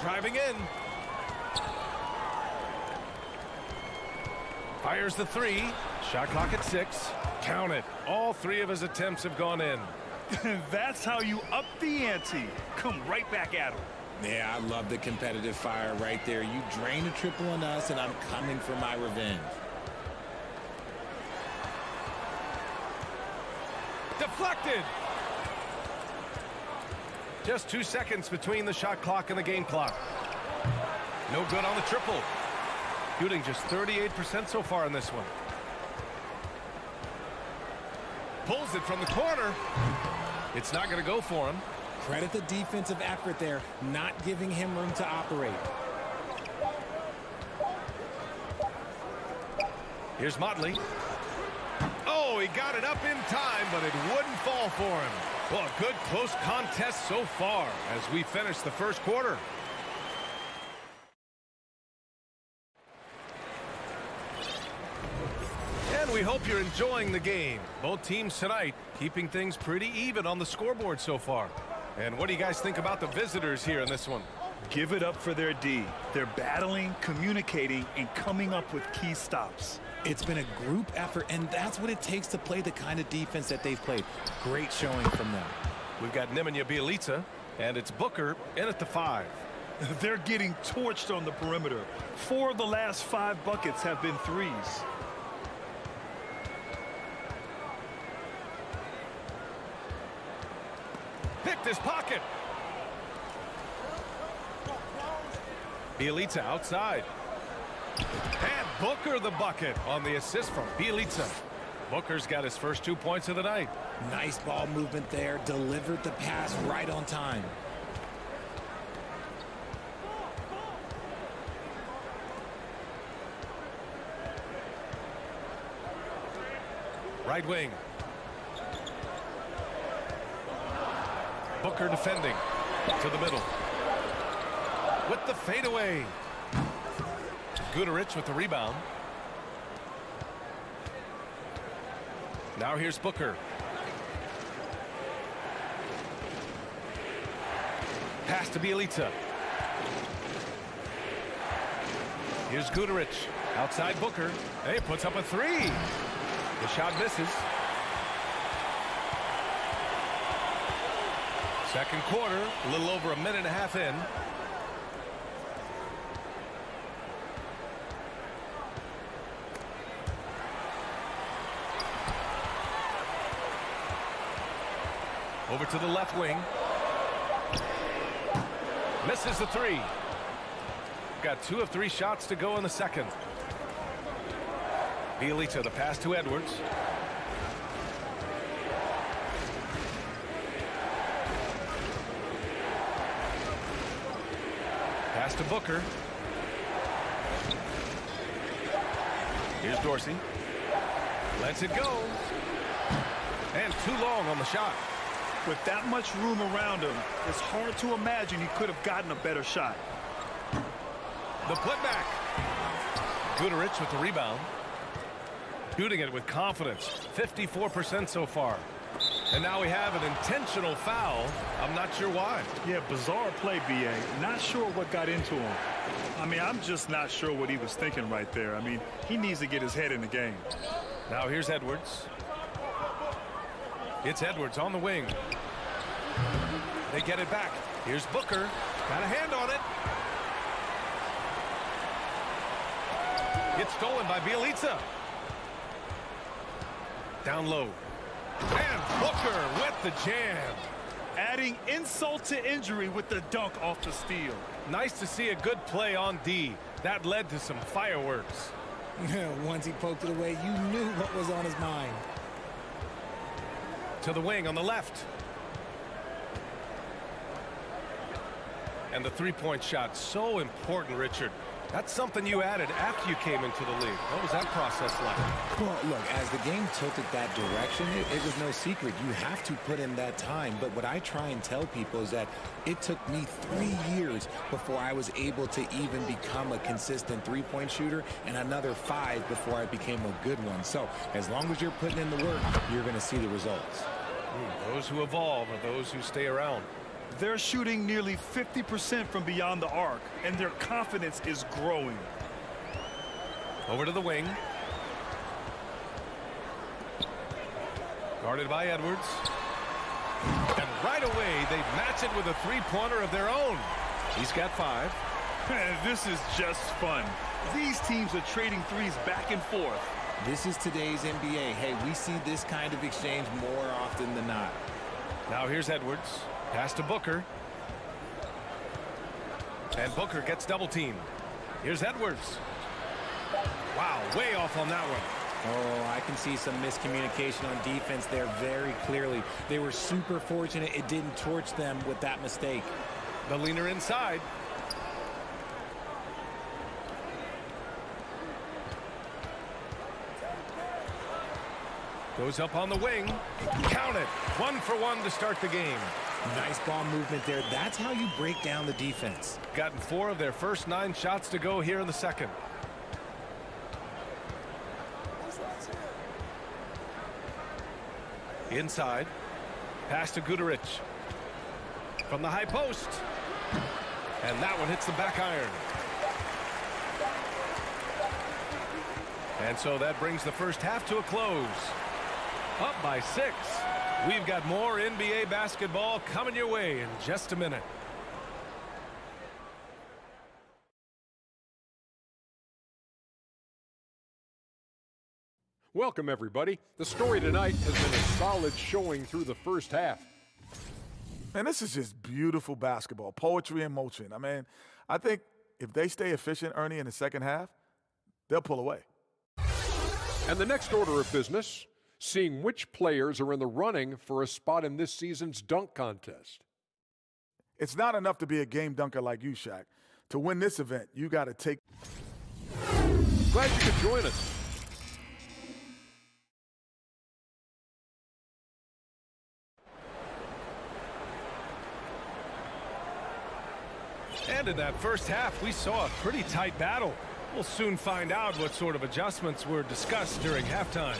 Driving in. Fires the 3. Shot clock at 6. Count it. All 3 of his attempts have gone in. That's how you up the ante. Come right back at him. Yeah, I love the competitive fire right there. You drain a triple on us, and I'm coming for my revenge. Deflected. Just 2 seconds between the shot clock and the game clock. No good on the triple. Shooting just 38% so far in this one. Pulls it from the corner. It's not going to go for him. Credit the defensive effort there, not giving him room to operate. Here's Motley. Oh, he got it up in time, but it wouldn't fall for him. Well, a good close contest so far as we finish the first quarter. And we hope you're enjoying the game. Both teams tonight keeping things pretty even on the scoreboard so far. And what do you guys think about the visitors here in this one? Give it up for their D. They're battling, communicating, and coming up with key stops. It's been a group effort, and that's what it takes to play the kind of defense that they've played. Great showing from them. We've got Nemanja Bjelica, and it's Booker in at the 5. They're getting torched on the perimeter. 4 of the last 5 buckets have been threes. Picked his pocket. Bjelica outside. And Booker the bucket on the assist from Bjelica. Booker's got his first 2 points of the night. Nice ball movement there. Delivered the pass right on time. Right wing. Booker defending to the middle. With the fadeaway. Guterich with the rebound. Now here's Booker. Pass to Bjelica. Here's Guterich. Outside Booker. Hey, puts up a 3. The shot misses. Second quarter, a little over a minute and a half in. Over to the left wing. Misses the 3. Got 2 of 3 shots to go in the second. Bjelica, the pass to Edwards. Pass to Booker. Here's Dorsey. Lets it go. And too long on the shot. With that much room around him, it's hard to imagine he could have gotten a better shot. The putback. Guterich with the rebound. Shooting it with confidence. 54% so far. And now we have an intentional foul. I'm not sure why. Yeah, bizarre play, B.A. Not sure what got into him. I mean, I'm just not sure what he was thinking right there. I mean, he needs to get his head in the game. Now here's Edwards. It's Edwards on the wing. They get it back. Here's Booker. Got a hand on it. Gets stolen by Bjelica. Down low. And Booker with the jam. Adding insult to injury with the dunk off the steal. Nice to see a good play on D. That led to some fireworks. Once he poked it away, you knew what was on his mind. To the wing on the left. And the three-point shot, so important, Richard. That's something you added after you came into the league. What was that process like? Well, look, as the game tilted that direction, it was no secret. You have to put in that time. But what I try and tell people is that it took me 3 years before I was able to even become a consistent three-point shooter, and another 5 before I became a good one. So as long as you're putting in the work, you're going to see the results. Those who evolve are those who stay around. They're shooting nearly 50% from beyond the arc, and their confidence is growing. Over to the wing. Guarded by Edwards. And right away, they match it with a three-pointer of their own. He's got 5. This is just fun. These teams are trading threes back and forth. This is today's NBA. Hey, we see this kind of exchange more often than not. Now here's Edwards. Pass to Booker. And Booker gets double-teamed. Here's Edwards. Wow, way off on that one. Oh, I can see some miscommunication on defense there very clearly. They were super fortunate it didn't torch them with that mistake. The leaner inside. Goes up on the wing. Count it. 1 for 1 to start the game. Nice ball movement there. That's how you break down the defense. Gotten 4 of their first 9 shots to go here in the second. Inside. Pass to Guduric. From the high post. And that one hits the back iron. And so that brings the first half to a close. Up by 6. We've got more NBA basketball coming your way in just a minute. Welcome, everybody. The story tonight has been a solid showing through the first half. Man, this is just beautiful basketball, poetry in motion. I mean, I think if they stay efficient, Ernie, in the second half, they'll pull away. And the next order of business, seeing which players are in the running for a spot in this season's dunk contest. It's not enough to be a game dunker like you, Shaq. To win this event, you got to take. Glad you could join us. And in that first half, we saw a pretty tight battle. We'll soon find out what sort of adjustments were discussed during halftime.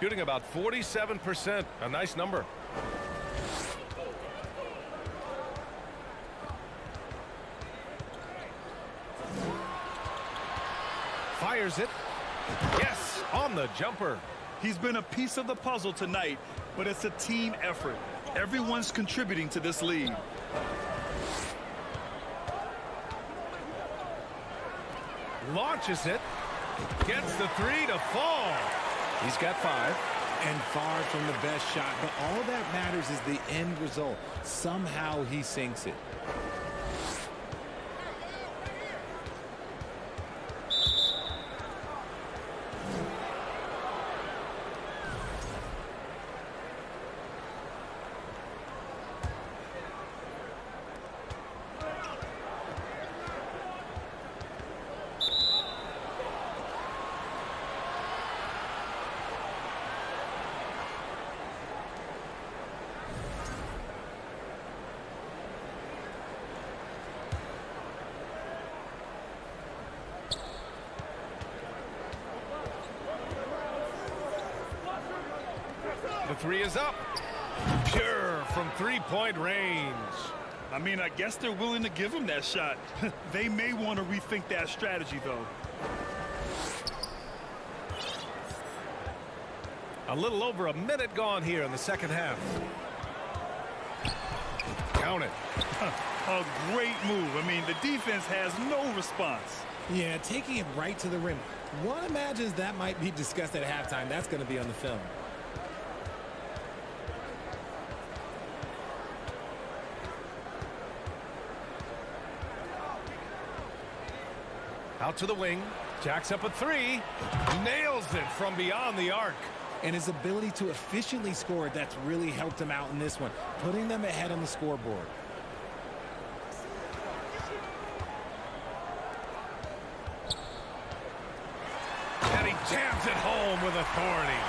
Shooting about 47%, a nice number. Fires it. Yes, on the jumper. He's been a piece of the puzzle tonight, but it's a team effort. Everyone's contributing to this lead. Launches it. Gets the 3 to fall. He's got 5. And far from the best shot, but all that matters is the end result. Somehow he sinks it. The 3 is up. Pure from three-point range. I mean, I guess they're willing to give him that shot. They may want to rethink that strategy, though. A little over a minute gone here in the second half. Count it. A great move. I mean, the defense has no response. Yeah, taking it right to the rim. One imagines that might be discussed at halftime. That's going to be on the film. Out to the wing. Jacks up a 3. Nails it from beyond the arc. And his ability to efficiently score, that's really helped him out in this one, putting them ahead on the scoreboard. And he jams it home with authority.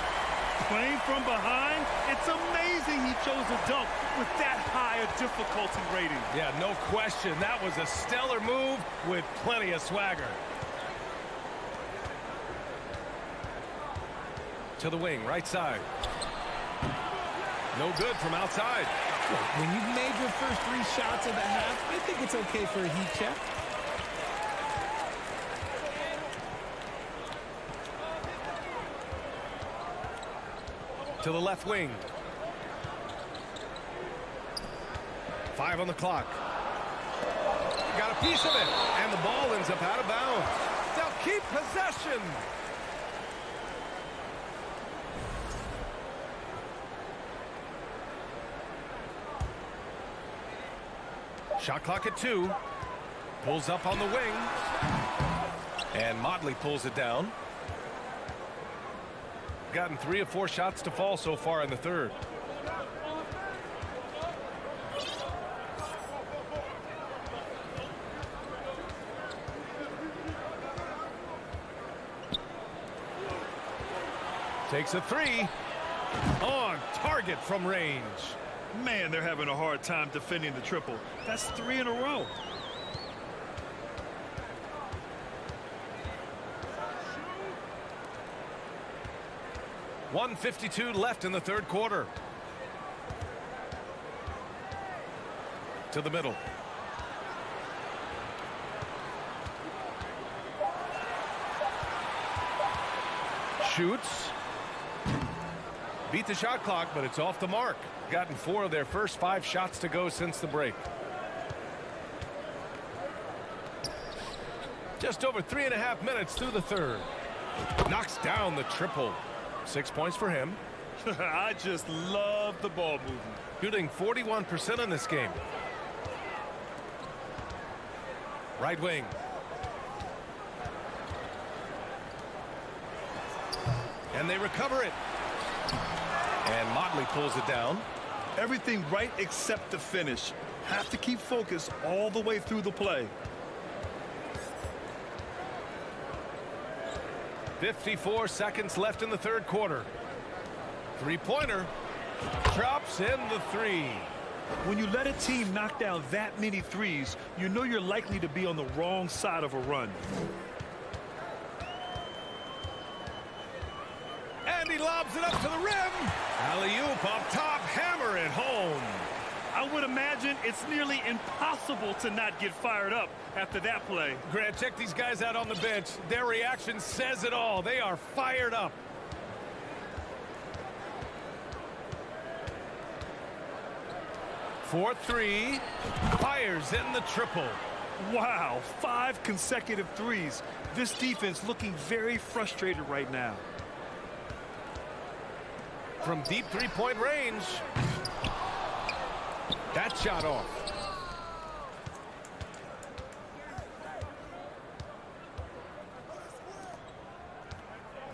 Playing from behind, it's amazing he chose a dunk with that high a difficulty rating. Yeah, no question. That was a stellar move with plenty of swagger. To the wing, right side. No good from outside. When you've made your first 3 shots of the half, I think it's okay for a heat check. To the left wing. 5 on the clock. Got a piece of it, and the ball ends up out of bounds. They'll keep possession. Shot clock at 2. Pulls up on the wing. And Motley pulls it down. Gotten 3 of 4 shots to fall so far in the third. Takes a 3. On target from range. Man, they're having a hard time defending the triple. That's 3 in a row. .152 left in the third quarter. To the middle. Shoots. Beat the shot clock, but it's off the mark. Gotten 4 of their first 5 shots to go since the break. Just over 3.5 minutes through the third. Knocks down the triple. 6 points for him. I just love the ball movement. Shooting 41% in this game. Right wing. And they recover it. And Motley pulls it down. Everything right except the finish. Have to keep focus all the way through the play. 54 seconds left in the third quarter. Three-pointer. Drops in the 3. When you let a team knock down that many threes, you know you're likely to be on the wrong side of a run. And he lobs it up to the rim. Alley-oop up top, hammer it home. I would imagine it's nearly impossible to not get fired up after that play. Grant, check these guys out on the bench. Their reaction says it all. They are fired up. For 3. Fires in the triple. Wow, 5 consecutive threes. This defense looking very frustrated right now. From deep 3-point range. That shot off.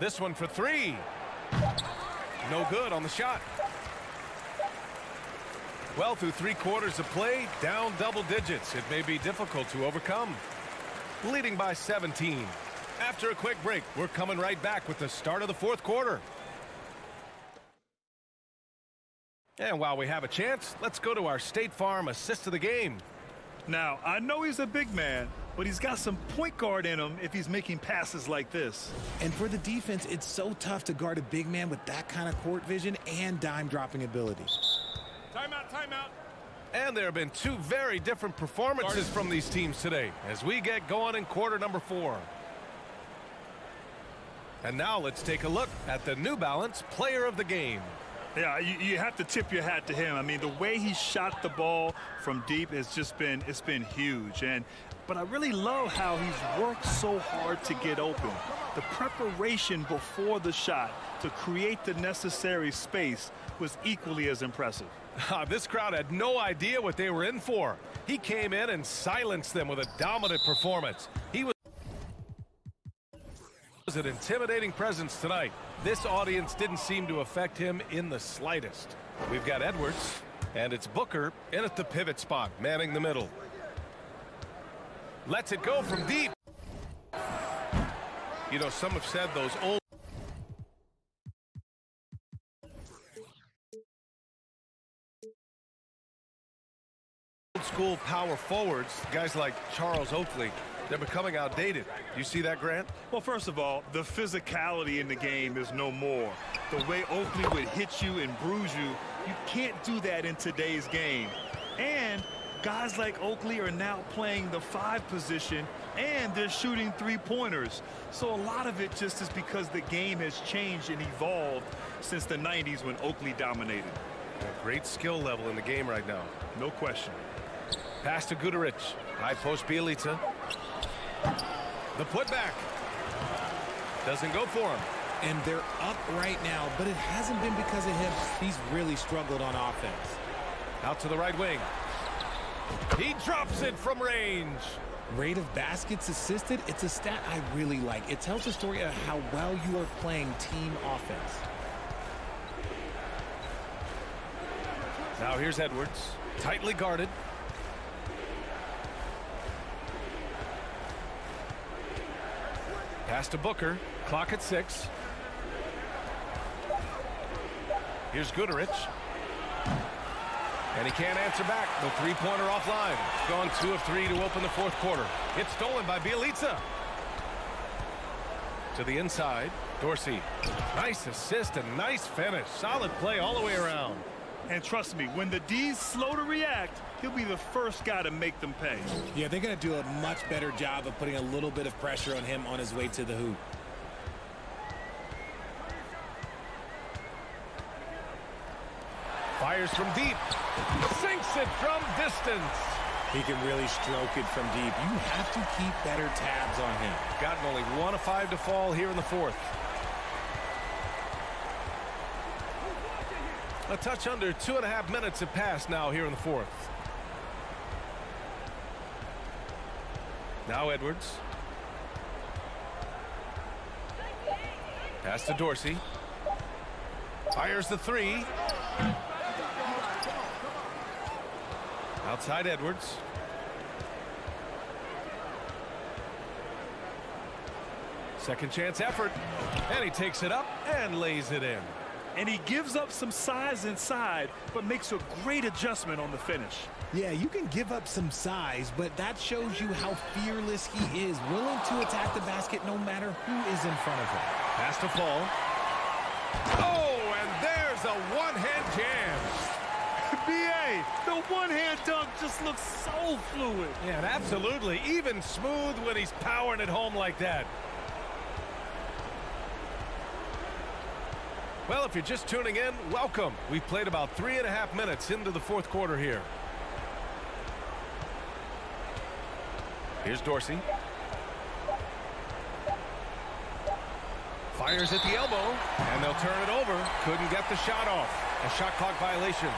This one for 3. No good on the shot. Well, through 3 quarters of play, down double digits. It may be difficult to overcome. Leading by 17. After a quick break, we're coming right back with the start of the fourth quarter. And while we have a chance, let's go to our State Farm assist of the game. Now, I know he's a big man, but he's got some point guard in him if he's making passes like this. And for the defense, it's so tough to guard a big man with that kind of court vision and dime dropping ability. Timeout, timeout. And there have been 2 very different performances from these teams today as we get going in quarter number 4. And now let's take a look at the New Balance player of the game. Yeah, you have to tip your hat to him. I mean, the way he shot the ball from deep has just been, it's been huge. But I really love how he's worked so hard to get open. The preparation before the shot to create the necessary space was equally as impressive. This crowd had no idea what they were in for. He came in and silenced them with a dominant performance. He was an intimidating presence tonight. This audience didn't seem to affect him in the slightest. We've got Edwards, and it's Booker in at the pivot spot, manning the middle. Lets it go from deep. You know, some have said those old school power forwards, guys like Charles Oakley, they're becoming outdated. You see that, Grant? Well, first of all, the physicality in the game is no more. The way Oakley would hit you and bruise you, you can't do that in today's game. And guys like Oakley are now playing the 5 position, and they're shooting 3-pointers. So a lot of it just is because the game has changed and evolved since the 90s when Oakley dominated. A great skill level in the game right now. No question. Pass to Guduric. High post Bielica. The putback. Doesn't go for him. And they're up right now, but it hasn't been because of him. He's really struggled on offense. Out to the right wing. He drops it from range. Rate of baskets assisted, it's a stat I really like. It tells a story of how well you are playing team offense. Now here's Edwards. Tightly guarded. Pass to Booker. Clock at 6. Here's Goodrich. And he can't answer back. The three-pointer offline. Gone 2 of 3 to open the fourth quarter. It's stolen by Bjelica. To the inside. Dorsey. Nice assist and nice finish. Solid play all the way around. And trust me, when the D's slow to react, he'll be the first guy to make them pay. Yeah, they're going to do a much better job of putting a little bit of pressure on him on his way to the hoop. Fires from deep. Sinks it from distance. He can really stroke it from deep. You have to keep better tabs on him. Gotten only 1 of 5 to fall here in the fourth. A touch under 2.5 minutes have passed now here in the fourth. Now Edwards. Pass to Dorsey. Fires the 3. Outside Edwards. Second chance effort. And he takes it up and lays it in. And he gives up some size inside, but makes a great adjustment on the finish. Yeah, you can give up some size, but that shows you how fearless he is, willing to attack the basket no matter who is in front of him. Pass to fall. Oh, and there's a one-hand jam. B.A., the one-hand dunk just looks so fluid. Yeah, and absolutely. Even smooth when he's powering it home like that. Well, if you're just tuning in, welcome. We've played about 3.5 minutes into the fourth quarter here. Here's Dorsey. Fires at the elbow, and they'll turn it over. Couldn't get the shot off. A shot clock violation.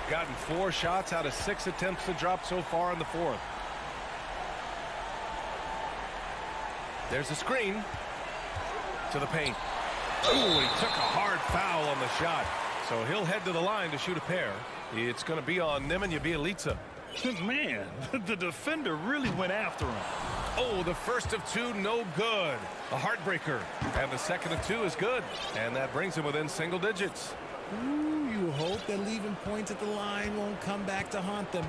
Gotten 4 shots out of 6 attempts to drop so far in the fourth. There's a screen to the paint. Ooh, he took a hard foul on the shot. So he'll head to the line to shoot a pair. It's going to be on Nemanja Bjelica. Man, the defender really went after him. Oh, the first of 2, no good. A heartbreaker. And the second of 2 is good. And that brings him within single digits. Ooh, you hope that leaving points at the line won't come back to haunt them.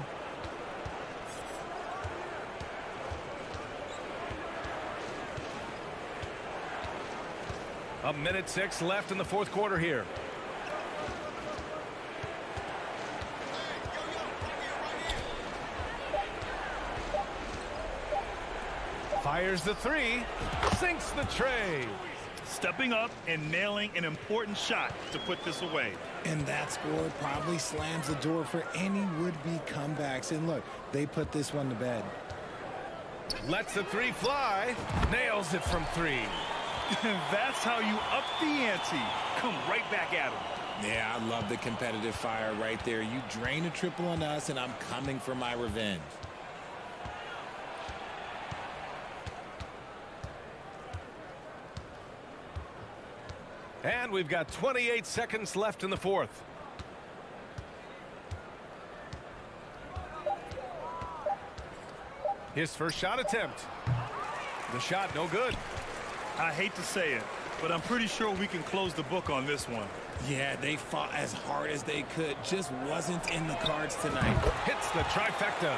A minute 6 left in the fourth quarter here. Fires the 3, sinks the tray. Stepping up and nailing an important shot to put this away. And that score probably slams the door for any would-be comebacks. And look, they put this one to bed. Lets the 3 fly. Nails it from 3. That's how you up the ante. Come right back at him. Yeah, I love the competitive fire right there. You drain a triple on us, and I'm coming for my revenge. And we've got 28 seconds left in the fourth. His first shot attempt. The shot no good. I hate to say it, but I'm pretty sure we can close the book on this one. Yeah, they fought as hard as they could. Just wasn't in the cards tonight. Hits the trifecta.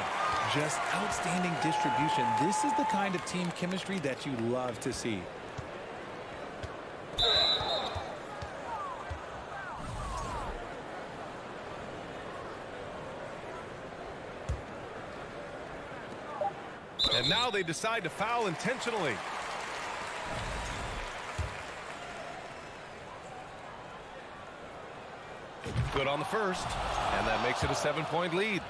Just outstanding distribution. This is the kind of team chemistry that you love to see. And now they decide to foul intentionally. Good on the first, and that makes it a 7-point lead.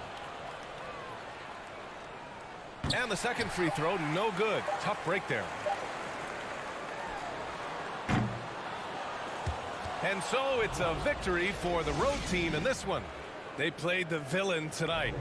And the second free throw, no good. Tough break there. And so it's a victory for the road team in this one. They played the villain tonight.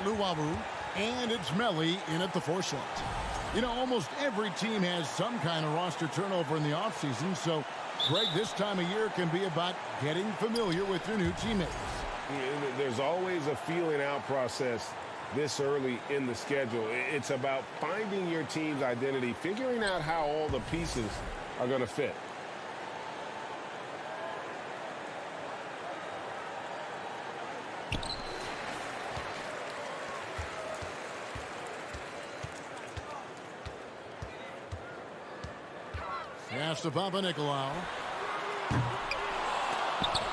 Luwawu, and it's Melly in at the 4 slot. You know, almost every team has some kind of roster turnover in the offseason, so, Greg, this time of year can be about getting familiar with your new teammates. There's always a feeling out process this early in the schedule. It's about finding your team's identity, figuring out how all the pieces are going to fit. Pass to Papanikolaou.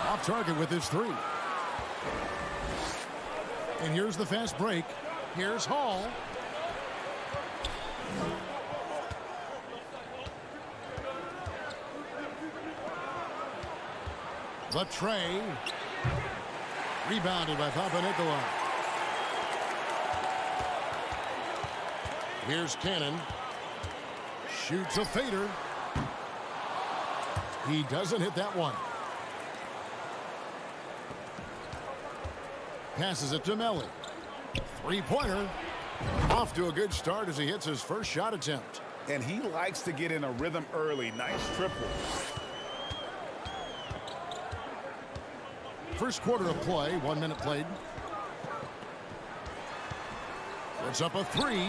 Off target with his 3. And here's the fast break. Here's Hall. The tray. Rebounded by Papanikolaou. Here's Cannon. Shoots a fader. He doesn't hit that one. Passes it to Melly. Three-pointer. Off to a good start as he hits his first shot attempt. And he likes to get in a rhythm early. Nice triple. First quarter of play, 1 minute played. Puts up a 3.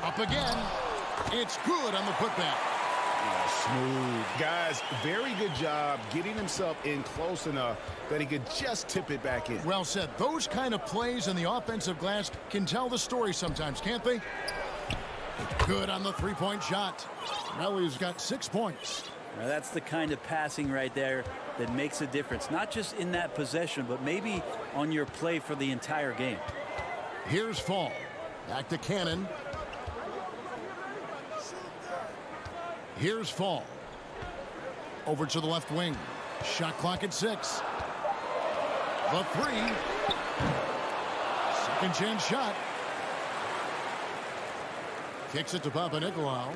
Up again. It's good on the putback. Smooth. Guys, very good job getting himself in close enough that he could just tip it back in. Well said. Those kind of plays in the offensive glass can tell the story sometimes, can't they? Good on the three-point shot. Melly's got 6 points. Now that's the kind of passing right there that makes a difference. Not just in that possession, but maybe on your play for the entire game. Here's Fall. Back to Cannon. Here's Fall. Over to the left wing. Shot clock at 6. The 3. Second chance shot. Kicks it to Papanikolaou.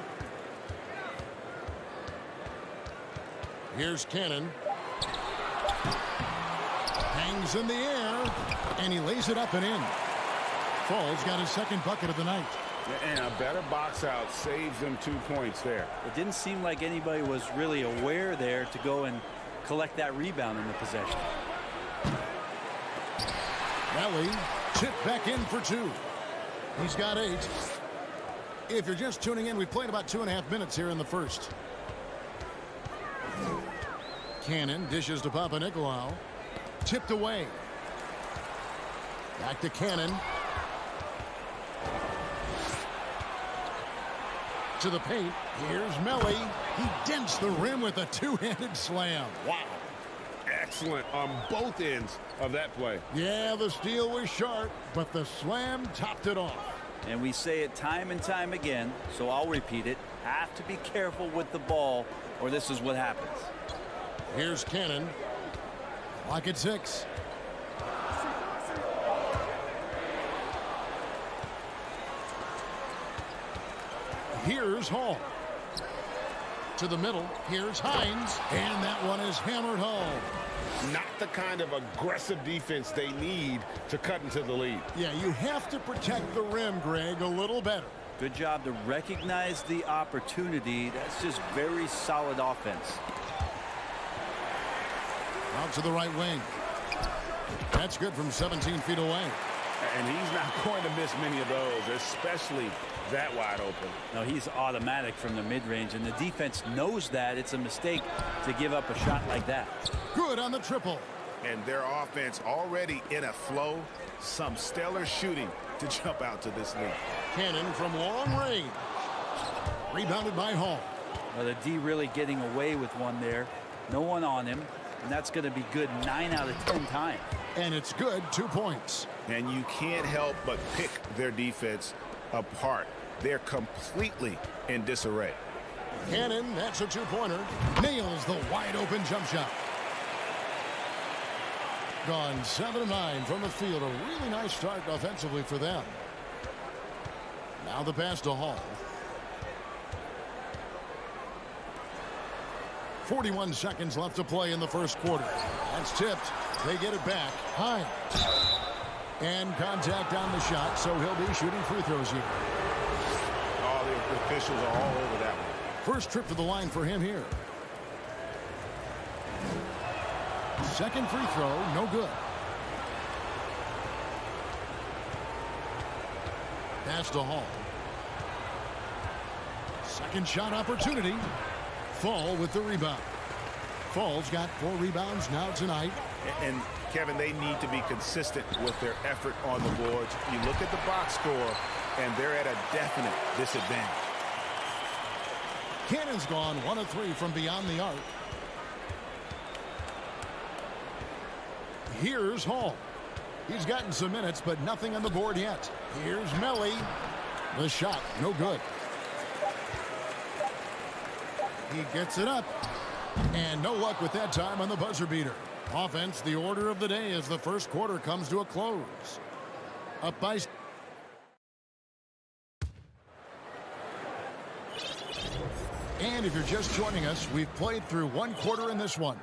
Here's Cannon. Hangs in the air. And he lays it up and in. Fall's got his second bucket of the night. And a better box out saves them 2 points there. It didn't seem like anybody was really aware there to go and collect that rebound in the possession. Melly tipped back in for 2. He's got 8. If you're just tuning in, we've played about 2.5 minutes here in the first. Cannon dishes to Papanikolaou. Tipped away. Back to Cannon. To the paint. Here's Melly. He dents the rim with a two-handed slam. Wow. excellent on both ends of that play. Yeah, the steal was sharp, but the slam topped it off. And we say it time and time again, so I'll repeat it. Have to be careful with the ball, or this is what happens. Here's Cannon. Clock at 6. Here's Hall. To the middle. Here's Hines. And that one is hammered home. Not the kind of aggressive defense they need to cut into the lead. Yeah, you have to protect the rim, Greg, a little better. Good job to recognize the opportunity. That's just very solid offense. Out to the right wing. That's good from 17 feet away. And he's not going to miss many of those, especially that wide open. No, he's automatic from the mid-range, and the defense knows that. It's a mistake to give up a shot like that. Good on the triple. And their offense already in a flow. Some stellar shooting to jump out to this lead. Cannon from long range. Rebounded by Hall. Well, the D really getting away with one there. No one on him, and that's going to be good 9 out of 10 times. And it's good, 2 points. And you can't help but pick their defense apart. They're completely in disarray. Cannon, that's a 2-pointer. Nails the wide open jump shot. Gone 7 of 9 from the field. A really nice start offensively for them. Now the pass to Hall. 41 seconds left to play in the first quarter. That's tipped. They get it back. Hines. And contact on the shot, so he'll be shooting free throws here. All the officials are all over that one. First trip to the line for him here. Second free throw, no good. Pass to Hall. Second shot opportunity. Fall with the rebound. Fall's got 4 rebounds now tonight. And Kevin, they need to be consistent with their effort on the boards. You look at the box score, and they're at a definite disadvantage. Cannon's gone 1 of 3 from beyond the arc. Here's Hall. He's gotten some minutes, but nothing on the board yet. Here's Melly. The shot, no good. He gets it up. And no luck with that time on the buzzer beater. Offense, the order of the day as the first quarter comes to a close. Up by... And if you're just joining us, we've played through 1 quarter in this one.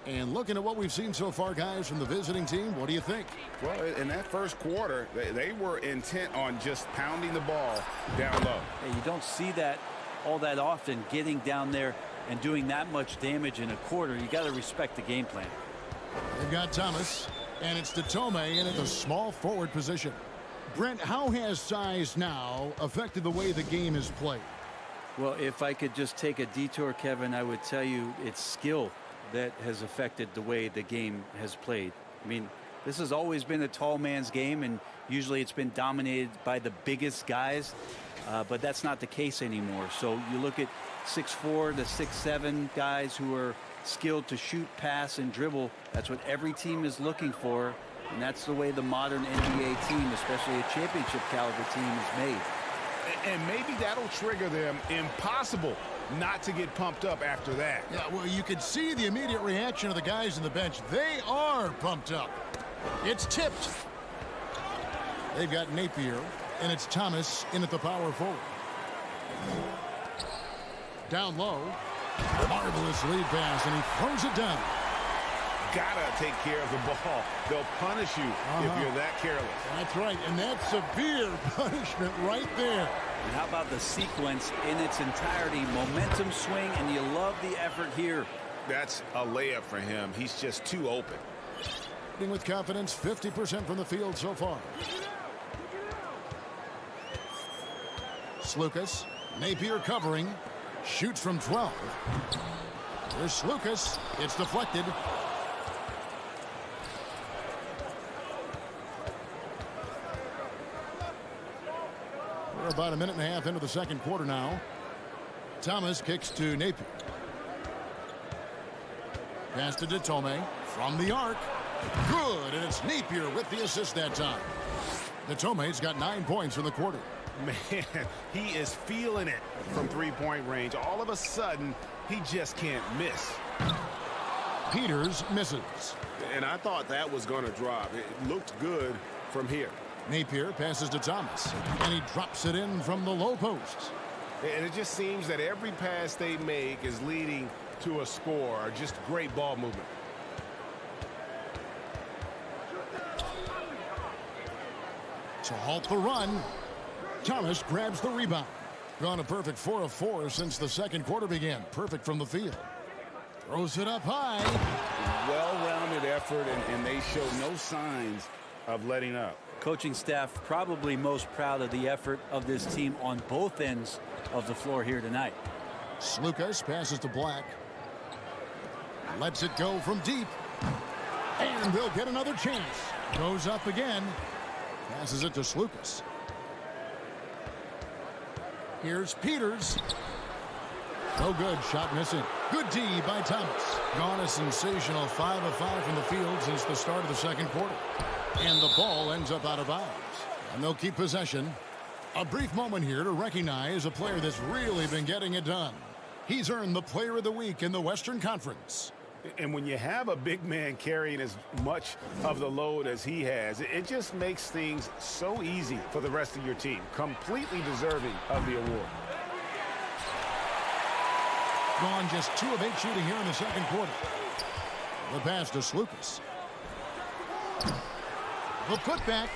And looking at what we've seen so far, guys, from the visiting team, what do you think? Well, in that first quarter, they were intent on just pounding the ball down low. Hey, you don't see that all that often, getting down there and doing that much damage in a quarter. You got to respect the game plan. They've got Thomas, and it's to Tome in at the small forward position. Brent, how has size now affected the way the game is played? Well, if I could just take a detour, Kevin, I would tell you it's skill that has affected the way the game has played. I mean, this has always been a tall man's game, and usually it's been dominated by the biggest guys, but that's not the case anymore. So you look at 6'4" to 6'7" guys who are skilled to shoot, pass, and dribble. That's what every team is looking for, and that's the way the modern NBA team, especially a championship caliber team, is made. And maybe that'll trigger them. Impossible not to get pumped up after that. Yeah, well, you could see the immediate reaction of the guys on the bench. They are pumped up. It's tipped. They've got Napier, and it's Thomas in at the power forward. Down low. Marvelous lead pass, and he throws it down. Gotta take care of the ball. They'll punish you if you're that careless. That's right, and that's severe punishment right there. And how about the sequence in its entirety? Momentum swing, and you love the effort here. That's a layup for him. He's just too open. With confidence, 50% from the field so far. Slukas, Napier covering, shoots from 12. There's Slukas. It's deflected. We're about a minute and a half into the second quarter now. Thomas kicks to Napier. Pass to Tome from the arc. Good, and it's Napier with the assist that time. Tome's got 9 points in the quarter. Man, he is feeling it from three-point range. All of a sudden, he just can't miss. Peters misses. And I thought that was going to drop. It looked good from here. Napier passes to Thomas, and he drops it in from the low post. And it just seems that every pass they make is leading to a score. Just great ball movement. To halt the run, Thomas grabs the rebound. Gone a perfect 4 of 4 since the second quarter began. Perfect from the field. Throws it up high. Well-rounded effort, and they show no signs of letting up. Coaching staff probably most proud of the effort of this team on both ends of the floor here tonight. Slukas passes to Black. Lets it go from deep. And they'll get another chance. Goes up again. Passes it to Slukas. Here's Peters. No good. Shot missing. Good D by Thomas. Gone a sensational 5 of 5 from the field since the start of the second quarter. And the ball ends up out of bounds. And they'll keep possession. A brief moment here to recognize a player that's really been getting it done. He's earned the Player of the Week in the Western Conference. And when you have a big man carrying as much of the load as he has, it just makes things so easy for the rest of your team. Completely deserving of the award. Gone just 2 of 8 shooting here in the second quarter. The pass to Slukas. The putback.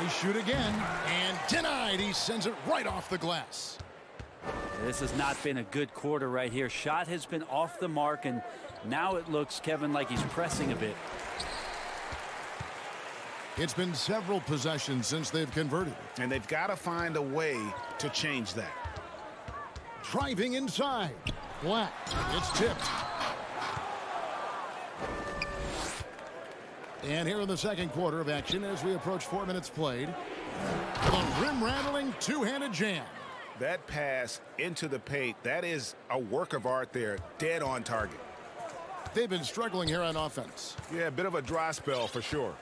They shoot again, and denied. He sends it right off the glass. This has not been a good quarter right here. Shot has been off the mark, and now it looks, Kevin, like he's pressing a bit. It's been several possessions since they've converted. And they've got to find a way to change that. Driving inside. Black. It's tipped. And here in the second quarter of action as we approach 4 minutes played. The rim-rattling two-handed jam. That pass into the paint, that is a work of art there. Dead on target. They've been struggling here on offense. Yeah, a bit of a dry spell for sure.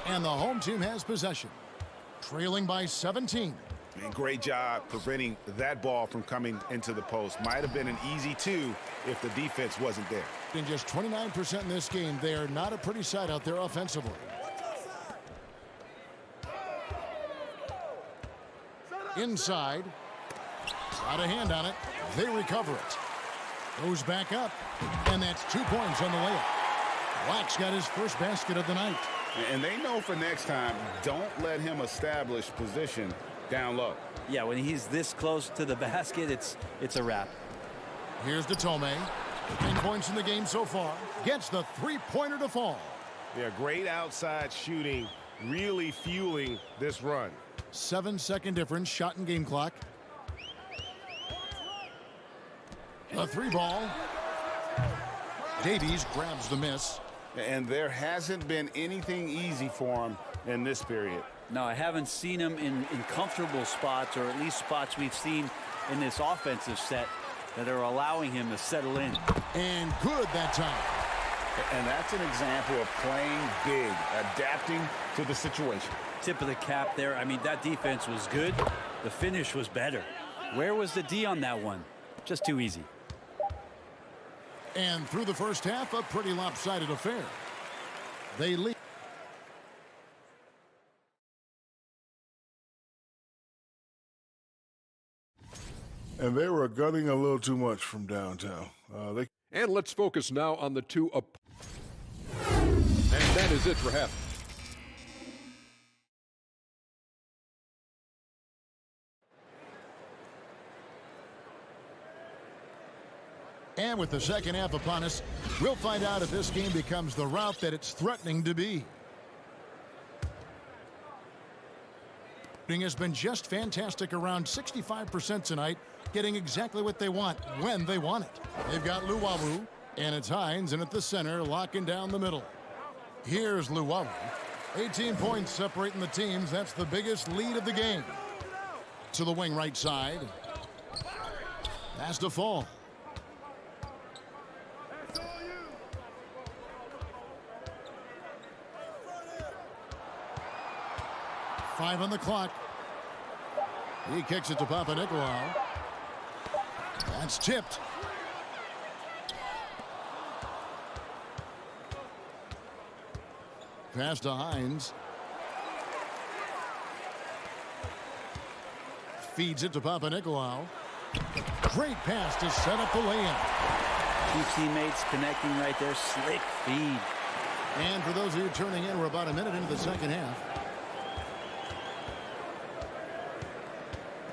And the home team has possession. Trailing by 17. And great job preventing that ball from coming into the post. Might have been an easy 2 if the defense wasn't there. In just 29% in this game, they are not a pretty sight out there offensively. Inside. Got a hand on it. They recover it. Goes back up. And that's 2 points on the layup. Black's got his first basket of the night. And they know for next time, don't let him establish position down low. Yeah, when he's this close to the basket, it's a wrap. Here's Tome. 10 points in the game so far. Gets the three-pointer to fall. Yeah, great outside shooting, really fueling this run. 7-second difference, shot and game clock. A 3-ball. Davies grabs the miss. And there hasn't been anything easy for him in this period. No, I haven't seen him in comfortable spots, or at least spots we've seen in this offensive set that are allowing him to settle in. And good that time. And that's an example of playing big, adapting to the situation. Tip of the cap there. I mean, that defense was good. The finish was better. Where was the D on that one? Just too easy. And through the first half, a pretty lopsided affair. They lead. And they were gunning a little too much from downtown. And let's focus now on the two up. And that is it for half. And with the second half upon us, we'll find out if this game becomes the route that it's threatening to be. Shooting has been just fantastic, around 65% tonight, getting exactly what they want when they want it. They've got Luwawu, And it's Hines in at the center, locking down the middle. Here's Luwawu. 18 points separating the teams. That's the biggest lead of the game. To the wing right side. Has to fall. Five on the clock. He kicks it to Papanikolaou. That's tipped. Pass to Hines. Feeds it to Papanikolaou. Great pass to set up the lay-in. Two teammates connecting right there. Slick feed. And for those of you turning in, we're about a minute into the second half.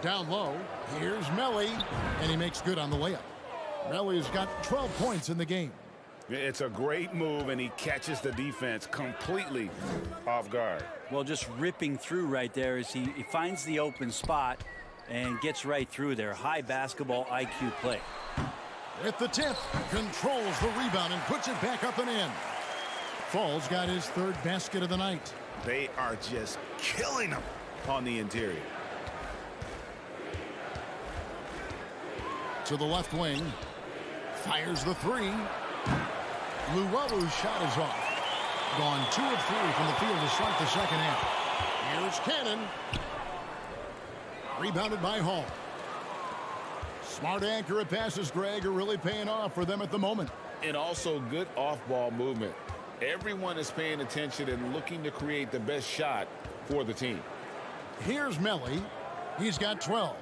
Down low, here's Melly, and he makes good on the layup. Melly's got 12 points in the game. It's a great move, and he catches the defense completely off guard. Well, just ripping through right there as he finds the open spot and gets right through there. High basketball IQ play. At the tip, controls the rebound and puts it back up and in. Fall's got his third basket of the night. They are just killing him on the interior. To the left wing, fires the three. Luwalu's shot is off. Gone 2 of 3 from the field to start the second half. Here's Cannon. Rebounded by Hall. Smart, accurate passes, Greg, are really paying off for them at the moment. And also good off-ball movement. Everyone is paying attention and looking to create the best shot for the team. Here's Melly. He's got 12.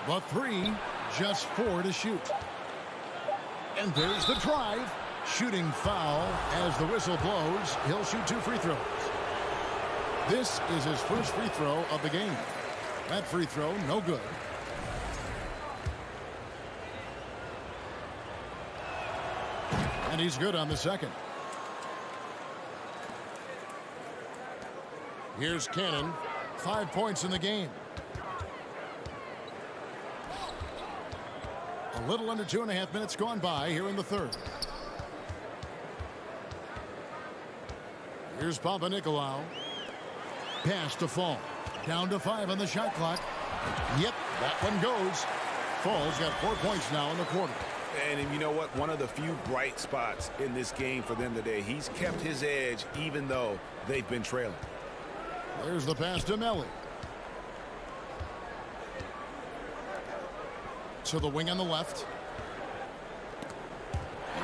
The three, just 4 to shoot. And there's the drive. Shooting foul as the whistle blows. He'll shoot 2 free throws. This is his first free throw of the game. That free throw, no good. And he's good on the second. Here's Cannon. 5 points in the game. A little under 2.5 minutes gone by here in the third. Here's Papanikolaou. Pass to Fall. Down to 5 on the shot clock. Yep, that one goes. Fall's got 4 points now in the quarter. And you know what? One of the few bright spots in this game for them today. He's kept his edge even though they've been trailing. There's the pass to Melly. To the wing on the left.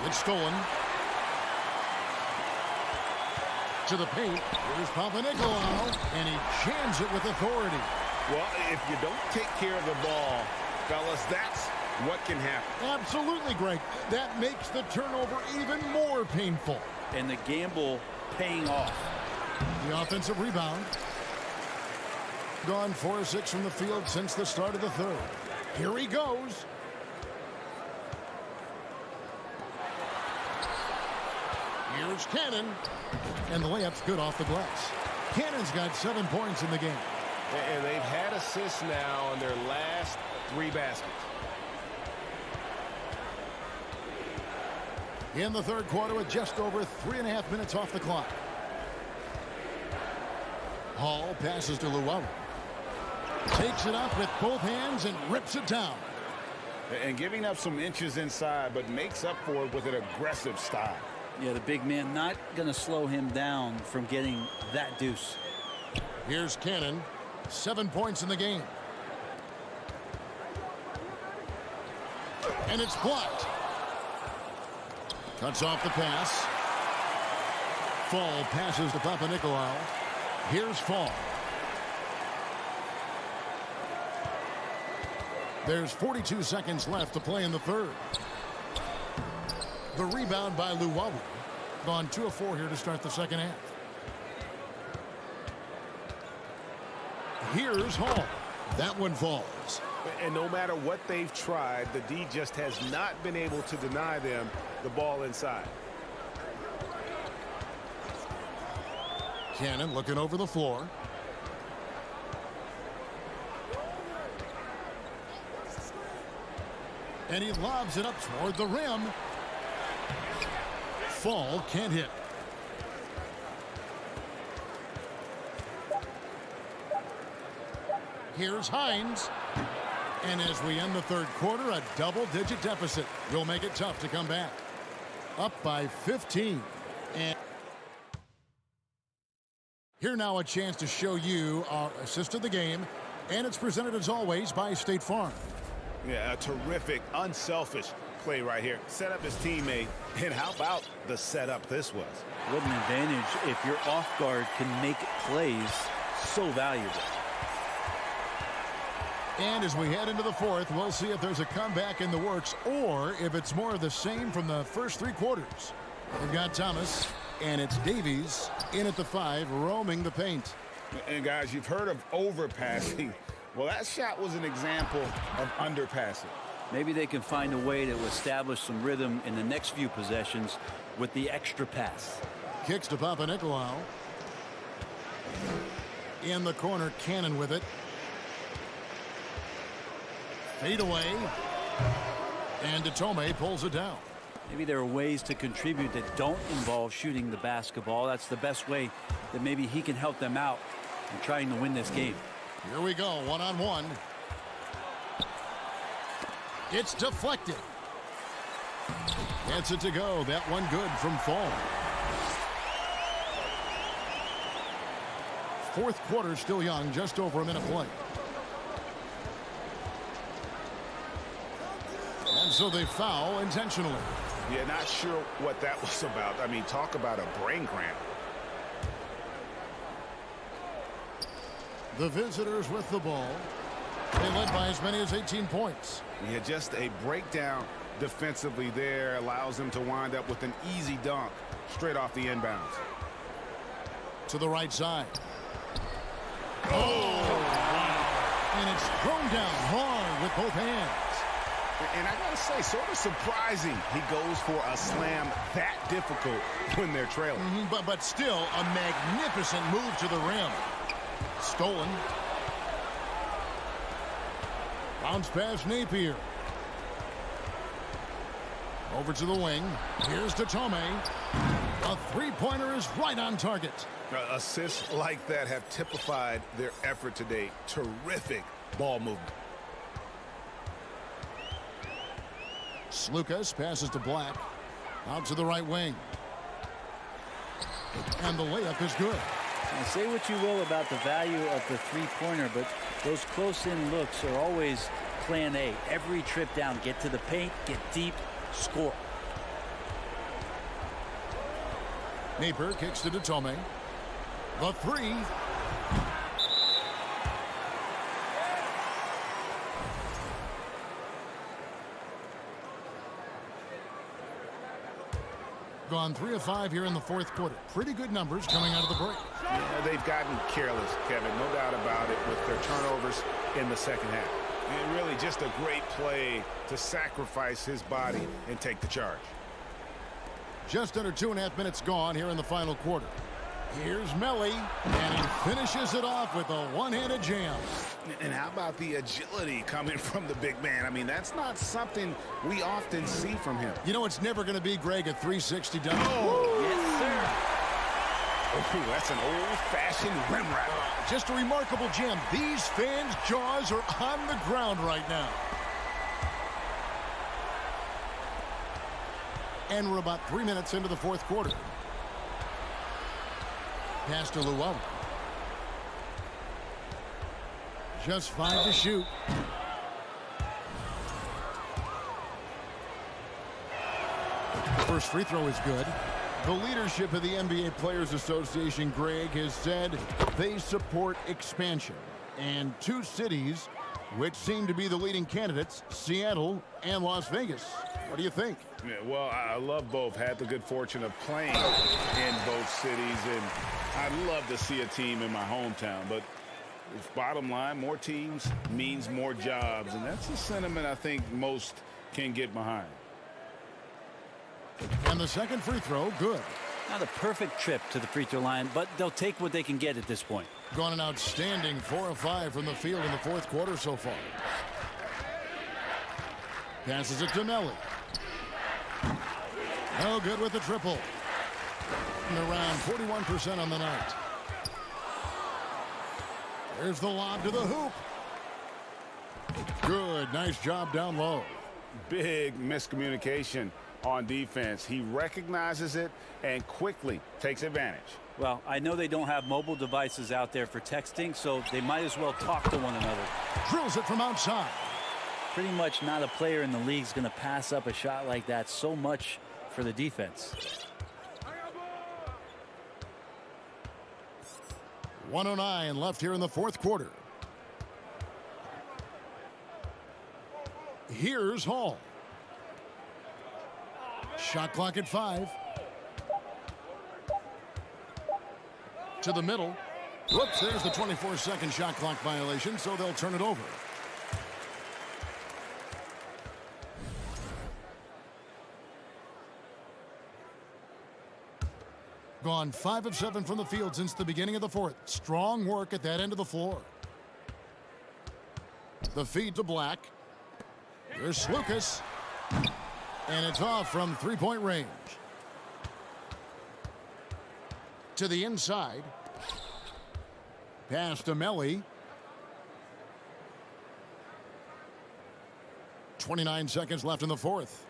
It's stolen. To the paint. Here's Papanikolaou, and he jams it with authority. Well, if you don't take care of the ball, fellas, that's what can happen. Absolutely, Greg. That makes the turnover even more painful. And the gamble paying off. The offensive rebound. Gone 4 of 6 from the field since the start of the third. Here he goes. Here's Cannon. And the layup's good off the glass. Cannon's got 7 points in the game. And they've had assists now on their last 3 baskets. In the third quarter with just over 3.5 minutes off the clock. Hall passes to Luwawu. Takes it up with both hands and rips it down. And giving up some inches inside, but makes up for it with an aggressive style. Yeah, the big man not going to slow him down from getting that deuce. Here's Cannon. 7 points in the game. And it's blocked. Cuts off the pass. Fall passes to Papanikolaou. Here's Fall. There's 42 seconds left to play in the third. The rebound by Luwawu. Gone 2 of 4 here to start the second half. Here's Hall. That one falls. And no matter what they've tried, the D just has not been able to deny them the ball inside. Cannon looking over the floor. And he lobs it up toward the rim. Fall can't hit. Here's Hines. And as we end the third quarter, a double-digit deficit will make it tough to come back. Up by 15. And here now a chance to show you our assist of the game. And it's presented as always by State Farm. Yeah, a terrific, unselfish play right here. Set up his teammate. And how about the setup this was? What an advantage if your off guard can make plays so valuable. And as we head into the fourth, we'll see if there's a comeback in the works or if it's more of the same from the first three quarters. We've got Thomas, and it's Davies in at the 5, roaming the paint. And guys, you've heard of overpassing. Well, that shot was an example of underpassing. Maybe they can find a way to establish some rhythm in the next few possessions with the extra pass. Kicks to Papanikolaou. In the corner, Cannon with it. Fade away. And Datome pulls it down. Maybe there are ways to contribute that don't involve shooting the basketball. That's the best way that maybe he can help them out in trying to win this game. Here we go, one-on-one. It's deflected. Gets it to go. That one good from Fall. Fourth quarter still young, just over a minute play. And so they foul intentionally. Yeah, not sure what that was about. I mean, talk about a brain cramp. The visitors with the ball. They led by as many as 18 points. Yeah, just a breakdown defensively there allows them to wind up with an easy dunk straight off the inbounds. To the right side. Oh! And it's thrown down hard with both hands. And I gotta say, sort of surprising he goes for a slam that difficult when they're trailing. But still a magnificent move to the rim. Stolen. Bounce pass Napier. Over to the wing. Here's Datome. A three-pointer is right on target. Assists like that have typified their effort today. Terrific ball movement. Slukas passes to Black. Out to the right wing. And the layup is good. Now, say what you will about the value of the three-pointer, but those close-in looks are always plan A. Every trip down, get to the paint, get deep, score. Napier kicks to Datome. The three. Gone 3 of 5 here in the fourth quarter. Pretty good numbers coming out of the break. Yeah, they've gotten careless, Kevin, no doubt about it, with their turnovers in the second half. And really just a great play to sacrifice his body and take the charge. Just under 2.5 minutes gone here in the final quarter. Here's Melly, and he finishes it off with a one-handed jam. And how about the agility coming from the big man? I mean, that's not something we often see from him. You know, it's never going to be, Greg, a 360 dunk. Oh, yes, sir. Oh, that's an old-fashioned rim wrap. Just a remarkable jam. These fans' jaws are on the ground right now. And we're about 3 minutes into the fourth quarter. Pass to Luau. Just 5 to shoot. First free throw is good. The leadership of the NBA Players Association, Greg, has said they support expansion. And 2 cities which seem to be the leading candidates, Seattle and Las Vegas. What do you think? Yeah, well, I love both. Had the good fortune of playing in both cities, and I'd love to see a team in my hometown. But bottom line, more teams means more jobs, and that's a sentiment I think most can get behind. And the second free throw, good. Not a perfect trip to the free throw line, but they'll take what they can get at this point. Gone an outstanding 4 of 5 from the field in the fourth quarter so far. Passes it to Melli. No good with the triple. And around 41% on the night. There's the lob to the hoop. Good. Nice job down low. Big miscommunication on defense. He recognizes it and quickly takes advantage. Well, I know they don't have mobile devices out there for texting, so they might as well talk to one another. Drills it from outside. Pretty much not a player in the league is going to pass up a shot like that so much for the defense. 1:09 left here in the fourth quarter. Here's Hall. Shot clock at 5. To the middle. Whoops, there's the 24-second shot clock violation, so they'll turn it over. Gone 5 of 7 from the field since the beginning of the fourth. Strong work at that end of the floor. The feed to Black. Here's Lucas. And it's off from three-point range. To the inside. Pass to Melli. 29 seconds left in the fourth.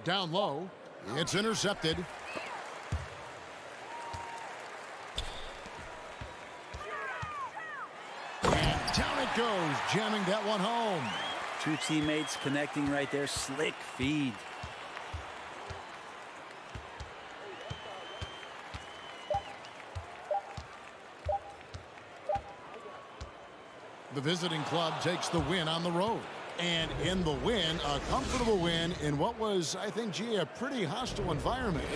Down low. It's intercepted. And down it goes, jamming that one home. Two teammates connecting right there. Slick feed. The visiting club takes the win on the road. And in the win, a comfortable win in what was, I think, gee, a pretty hostile environment.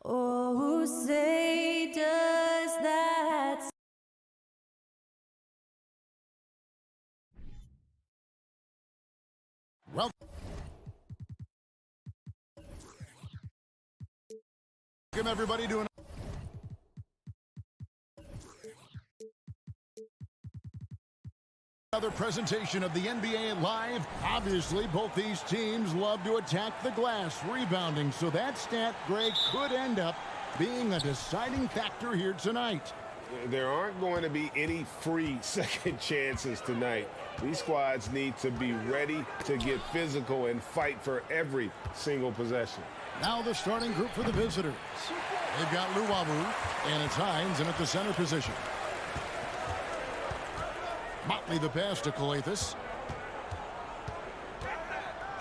Oh, say does that... Well, welcome everybody to another presentation of the NBA Live. Obviously, both these teams love to attack the glass, rebounding, so that stat, Greg, could end up being a deciding factor here tonight. There aren't going to be any free second chances tonight. These squads need to be ready to get physical and fight for every single possession. Now the starting group for the visitors. They've got Luwawu, and it's Hines in at the center position. Motley the pass to Coathis.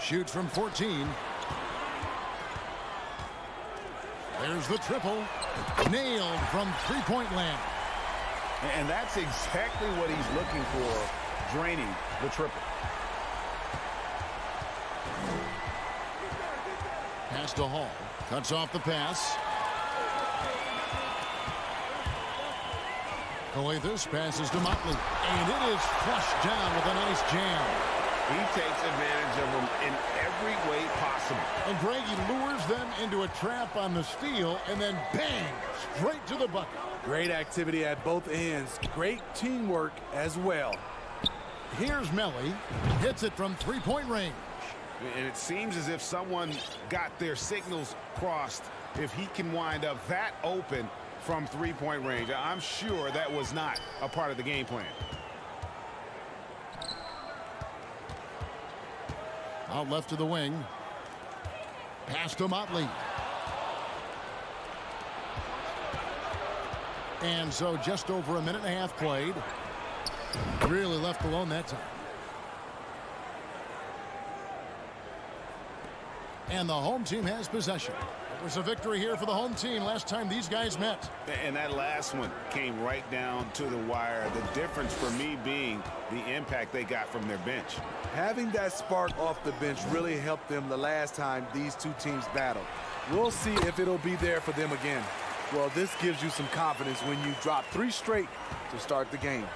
Shoots from 14. There's the triple. Nailed from three-point land. And that's exactly what he's looking for, draining the triple. Pass to Hall. Cuts off the pass. Coathis passes to Motley. And it is flushed down with a nice jam. He takes advantage of them in every way possible. And Greg, he lures them into a trap on the steal, and then bang, straight to the bucket. Great activity at both ends. Great teamwork as well. Here's Melly. Hits it from three-point range. And it seems as if someone got their signals crossed. If he can wind up that open from three-point range, I'm sure that was not a part of the game plan. Out left to the wing. Pass to Motley. And so just over a minute and a half played. Really left alone that time. And the home team has possession. It was a victory here for the home team last time these guys met. And that last one came right down to the wire. The difference for me being the impact they got from their bench. Having that spark off the bench really helped them the last time these two teams battled. We'll see if it'll be there for them again. Well, this gives you some confidence when you drop 3 straight to start the game.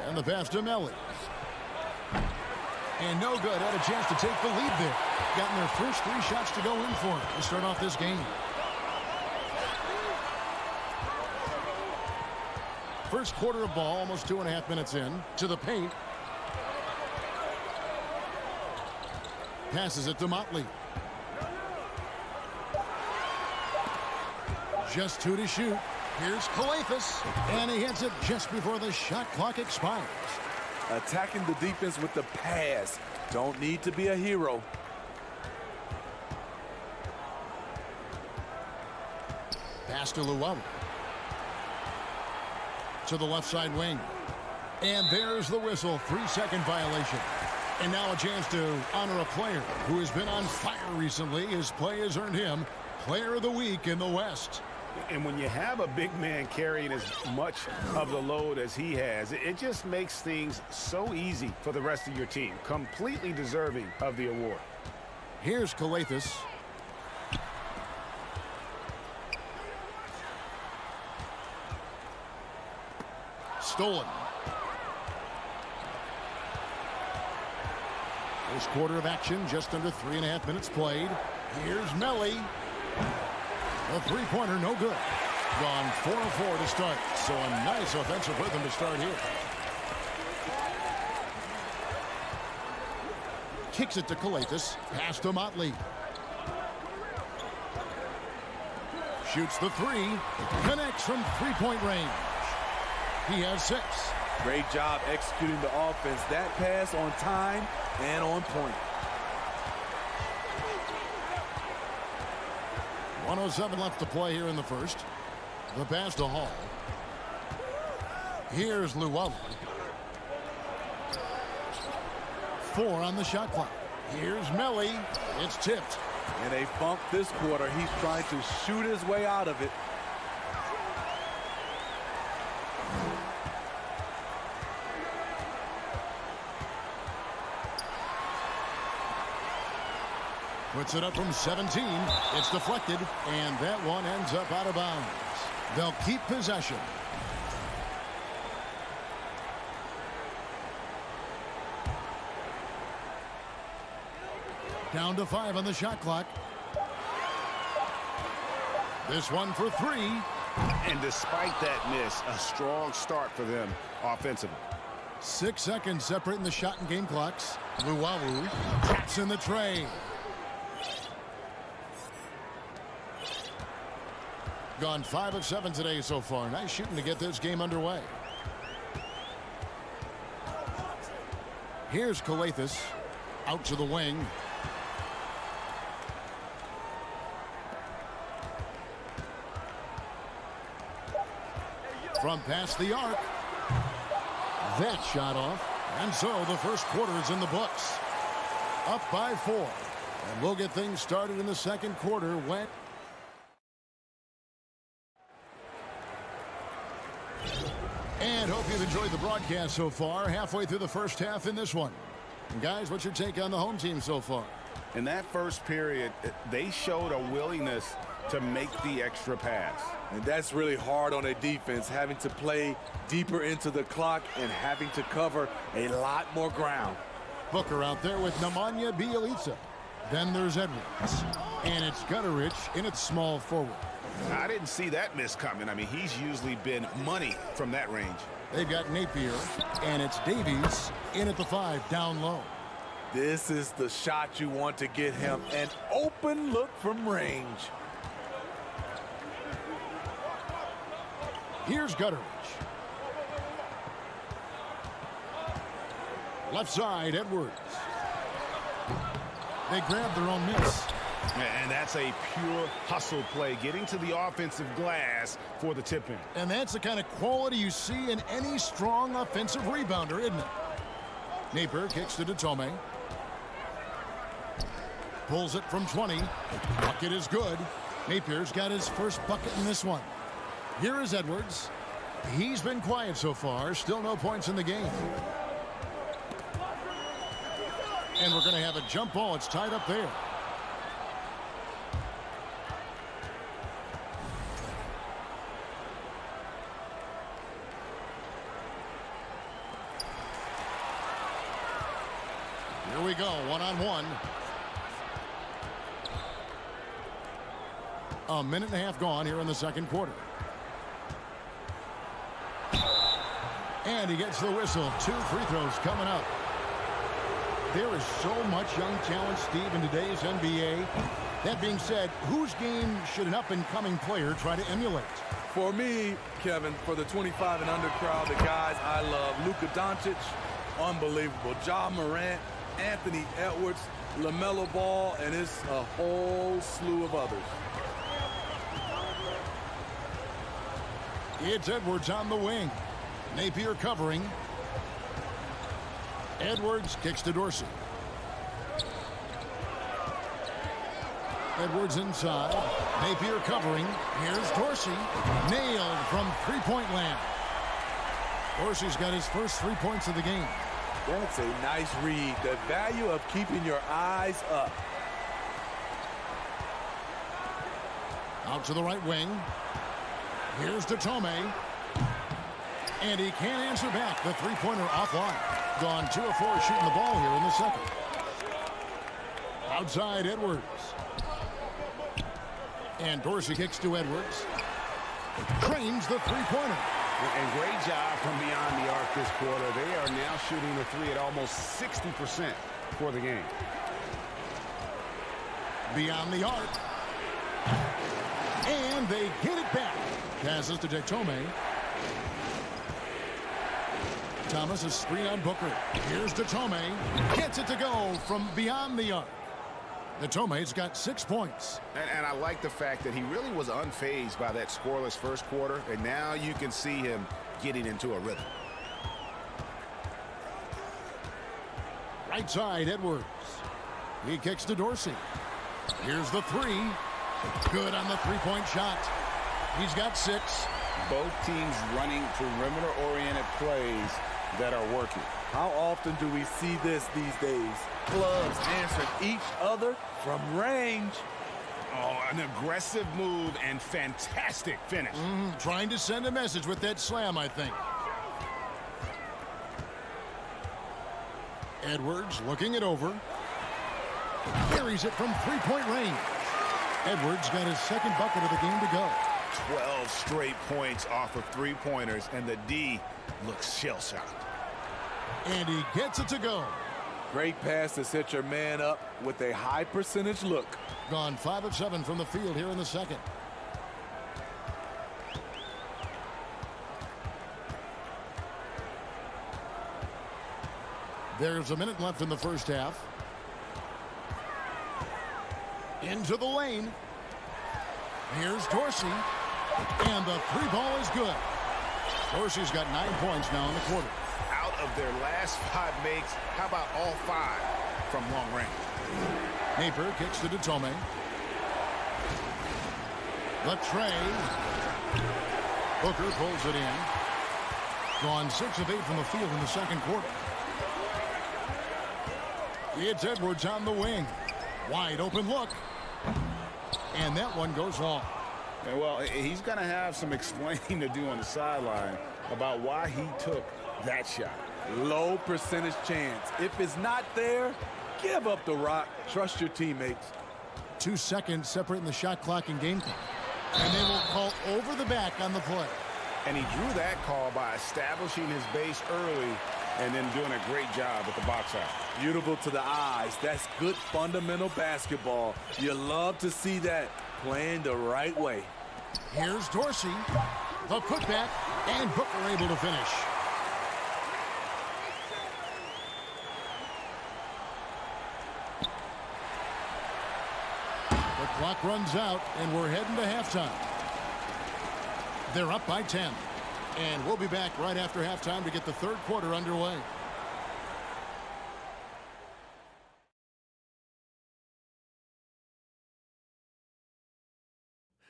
And the pass to Melly. And no good. Had a chance to take the lead there. Gotten their first 3 shots to go in for it to start off this game. First quarter of ball, almost 2.5 minutes in. To the paint. Passes it to Motley. Just 2 to shoot. Here's Calathis, and he hits it just before the shot clock expires. Attacking the defense with the pass. Don't need to be a hero. Pass to Luau. To the left side wing. And there's the whistle. 3-second violation. And now a chance to honor a player who has been on fire recently. His play has earned him Player of the Week in the West. And when you have a big man carrying as much of the load as he has, it just makes things so easy for the rest of your team. Completely deserving of the award. Here's Calathis. Stolen. First quarter of action, just under 3.5 minutes played. Here's Melly. A three-pointer, no good. Gone 4 of 4 to start. So a nice offensive rhythm to start here. Kicks it to Calathis. Pass to Motley. Shoots the 3. Connects from three-point range. He has 6. Great job executing the offense. That pass on time and on point. 1:07 left to play here in the first. The pass to Hall. Here's Luau. 4 on the shot clock. Here's Melly. It's tipped. And they bumped this quarter. He's trying to shoot his way out of it. Puts it up from 17. It's deflected, and that one ends up out of bounds. They'll keep possession. Down to 5 on the shot clock. This one for 3. And despite that miss, a strong start for them offensively. 6 seconds separating the shot and game clocks. Luau taps in the tray. Gone 5 of 7 today so far. Nice shooting to get this game underway. Here's Calathis. Out to the wing. From past the arc. That shot off. And so the first quarter is in the books. Up by 4. And we'll get things started in the second quarter when... And hope you've enjoyed the broadcast so far. Halfway through the first half in this one. And guys, what's your take on the home team so far? In that first period, they showed a willingness to make the extra pass. And that's really hard on a defense, having to play deeper into the clock and having to cover a lot more ground. Booker out there with Nemanja Bjelica. Then there's Edwards. And it's Gutterich in its small forward. I didn't see that miss coming. I mean, he's usually been money from that range. They've got Napier, and it's Davies in at the 5, down low. This is the shot you want to get him. An open look from range. Here's Gutterich. Left side, Edwards. They grab their own miss. And that's a pure hustle play, getting to the offensive glass for the tip-in. And that's the kind of quality you see in any strong offensive rebounder, isn't it? Napier kicks to Tome. Pulls it from 20. Bucket is good. Napier's got his first bucket in this one. Here is Edwards. He's been quiet so far. Still no points in the game. And we're going to have a jump ball. It's tied up there. Here we go, one-on-one. A minute and a half gone here in the second quarter. And he gets the whistle. 2 free throws coming up. there is so much young talent, Steve, in today's NBA. That being said, whose game should an up-and-coming player try to emulate? For me, Kevin, for the 25 and under crowd, the guys I love, Luka Doncic, unbelievable. Ja Morant, Anthony Edwards, LaMelo Ball, and it's a whole slew of others. It's Edwards on the wing. Napier covering. Edwards kicks to Dorsey. Edwards inside. Napier covering. Here's Dorsey. Nailed from three-point land. Dorsey's got his first 3 points of the game. That's a nice read. The value of keeping your eyes up. Out to the right wing. Here's Datome. And he can't answer back. The three-pointer offline. Gone 2 of 4 shooting the ball here in the second. Outside Edwards. And Dorsey kicks to Edwards. Trains the three-pointer. And great job from beyond the arc this quarter. They are now shooting the three at almost 60% for the game. Beyond the arc. And they get it back. Passes to Datome. Thomas is screen on Booker. Here's Datome. Gets it to go from beyond the arc. Datome's got 6 points. And I like the fact that he really was unfazed by that scoreless first quarter, and now you can see him getting into a rhythm. Right side, Edwards. He kicks to Dorsey. Here's the three. Good on the three-point shot. He's got 6. Both teams running perimeter-oriented plays that are working. How often do we see this these days? Clubs answering each other from range. Oh, an aggressive move and fantastic finish. Trying to send a message with that slam, I think. Edwards looking it over. Carries it from three-point range. Edwards got his second bucket of the game to go. 12 straight points off of three-pointers, and the D looks shell-shocked. And he gets it to go. Great pass to set your man up with a high percentage look. Gone 5 of 7 from the field here in the second. There's a minute left in the first half. Into the lane. Here's Dorsey. And the three ball is good. Dorsey's got 9 points now in the quarter. Out of their last 5 makes, how about all 5 from long range? Napier kicks to Datome. The tray. Booker pulls it in. Gone 6 of 8 from the field in the second quarter. It's Edwards on the wing. Wide open look. And that one goes long. And well, he's going to have some explaining to do on the sideline about why he took that shot. Low percentage chance. If it's not there, give up the rock. Trust your teammates. 2 seconds separating the shot clock and game clock. And they will call over the back on the play. And he drew that call by establishing his base early and then doing a great job at the box out. Beautiful to the eyes. That's good fundamental basketball. You love to see that playing the right way. Here's Dorsey. The putback, and Booker able to finish. The clock runs out, and we're heading to halftime. They're up by 10. And we'll be back right after halftime to get the third quarter underway.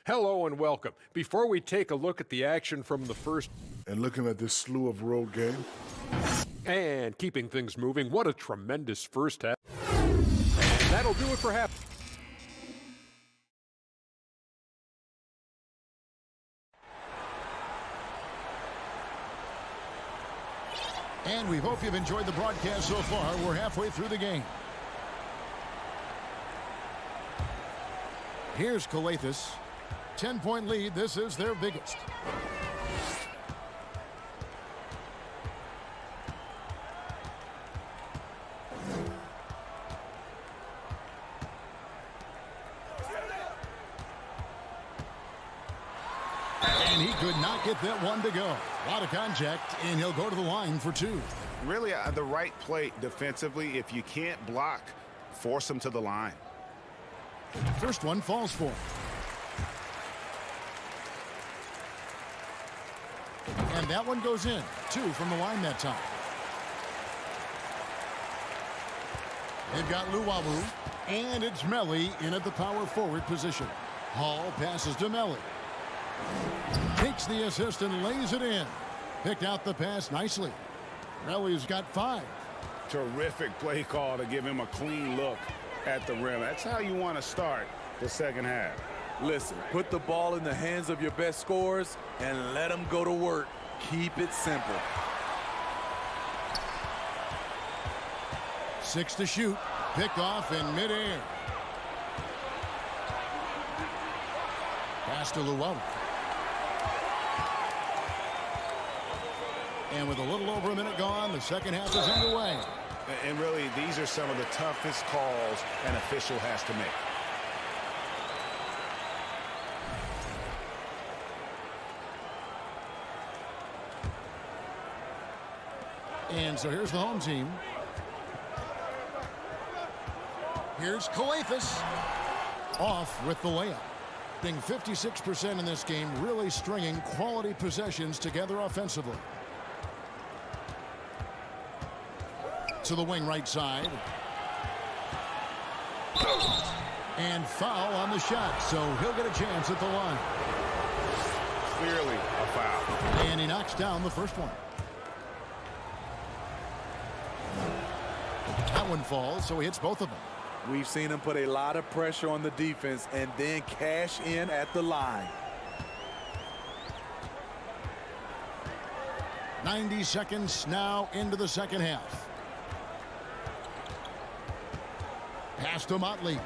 Hello and welcome. Before we take a look at the action from the first... And looking at this slew of road games. And keeping things moving, what a tremendous first half. And that'll do it for half. And we hope you've enjoyed the broadcast so far. We're halfway through the game. Here's Calathis. 10-point lead. This is their biggest. he could not get that one to go. A lot of contact, and he'll go to the line for two. Really the right play defensively. If you can't block, force him to the line. First one falls for him. And that one goes in. 2 from the line that time. They've got Luwawu, and it's Melli in at the power forward position. Hall passes to Melli. Takes the assist and lays it in. Picked out the pass nicely. Melli's got 5. Terrific play call to give him a clean look at the rim. That's how you want to start the second half. Listen, put the ball in the hands of your best scorers and let them go to work. Keep it simple. 6 to shoot. Picked off in midair. Pass to Luwawu. And with a little over a minute gone, the second half is underway. And really, these are some of the toughest calls an official has to make. And so here's the home team. Here's Calathes. Off with the layup. Being 56% in this game, really stringing quality possessions together offensively. To the wing right side. And foul on the shot, so he'll get a chance at the line. Clearly a foul. And he knocks down the first one. That one falls, so he hits both of them. We've seen him put a lot of pressure on the defense and then cash in at the line. 90 seconds now into the second half. Pass to Motley.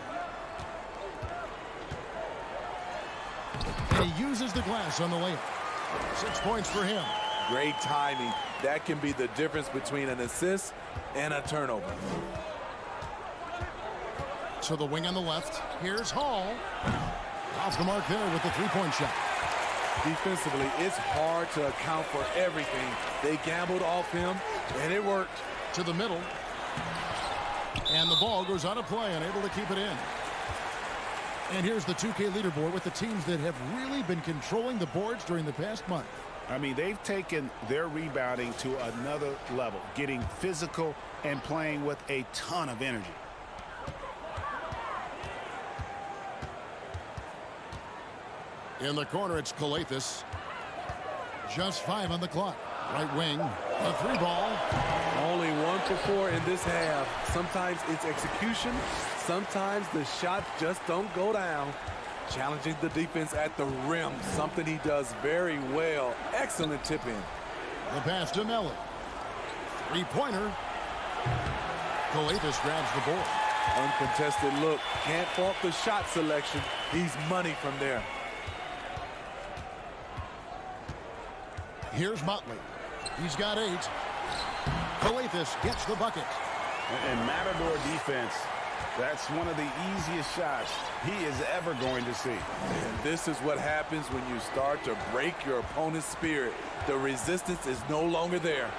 And he uses the glass on the layup. 6 points for him. Great timing. That can be the difference between an assist and a turnover. To the wing on the left. Here's Hall. Off the mark there with the three-point shot. Defensively, it's hard to account for everything. They gambled off him, and it worked. To the middle. And the ball goes out of play, unable to keep it in. And here's the 2K leaderboard with the teams that have really been controlling the boards during the past month. I mean, they've taken their rebounding to another level, getting physical and playing with a ton of energy. In the corner, it's Calathes. Just 5 on the clock. Right wing, a 3 ball. Only 1 for 4 in this half. Sometimes it's execution. Sometimes the shots just don't go down. Challenging the defense at the rim, something he does very well. Excellent tip in. The pass to Melli. 3-pointer. Calathes grabs the board. Uncontested look. Can't fault the shot selection. He's money from there. Here's Motley. He's got 8. Calathes gets the bucket. And Matador defense, that's one of the easiest shots he is ever going to see. And this is what happens when you start to break your opponent's spirit. The resistance is no longer there.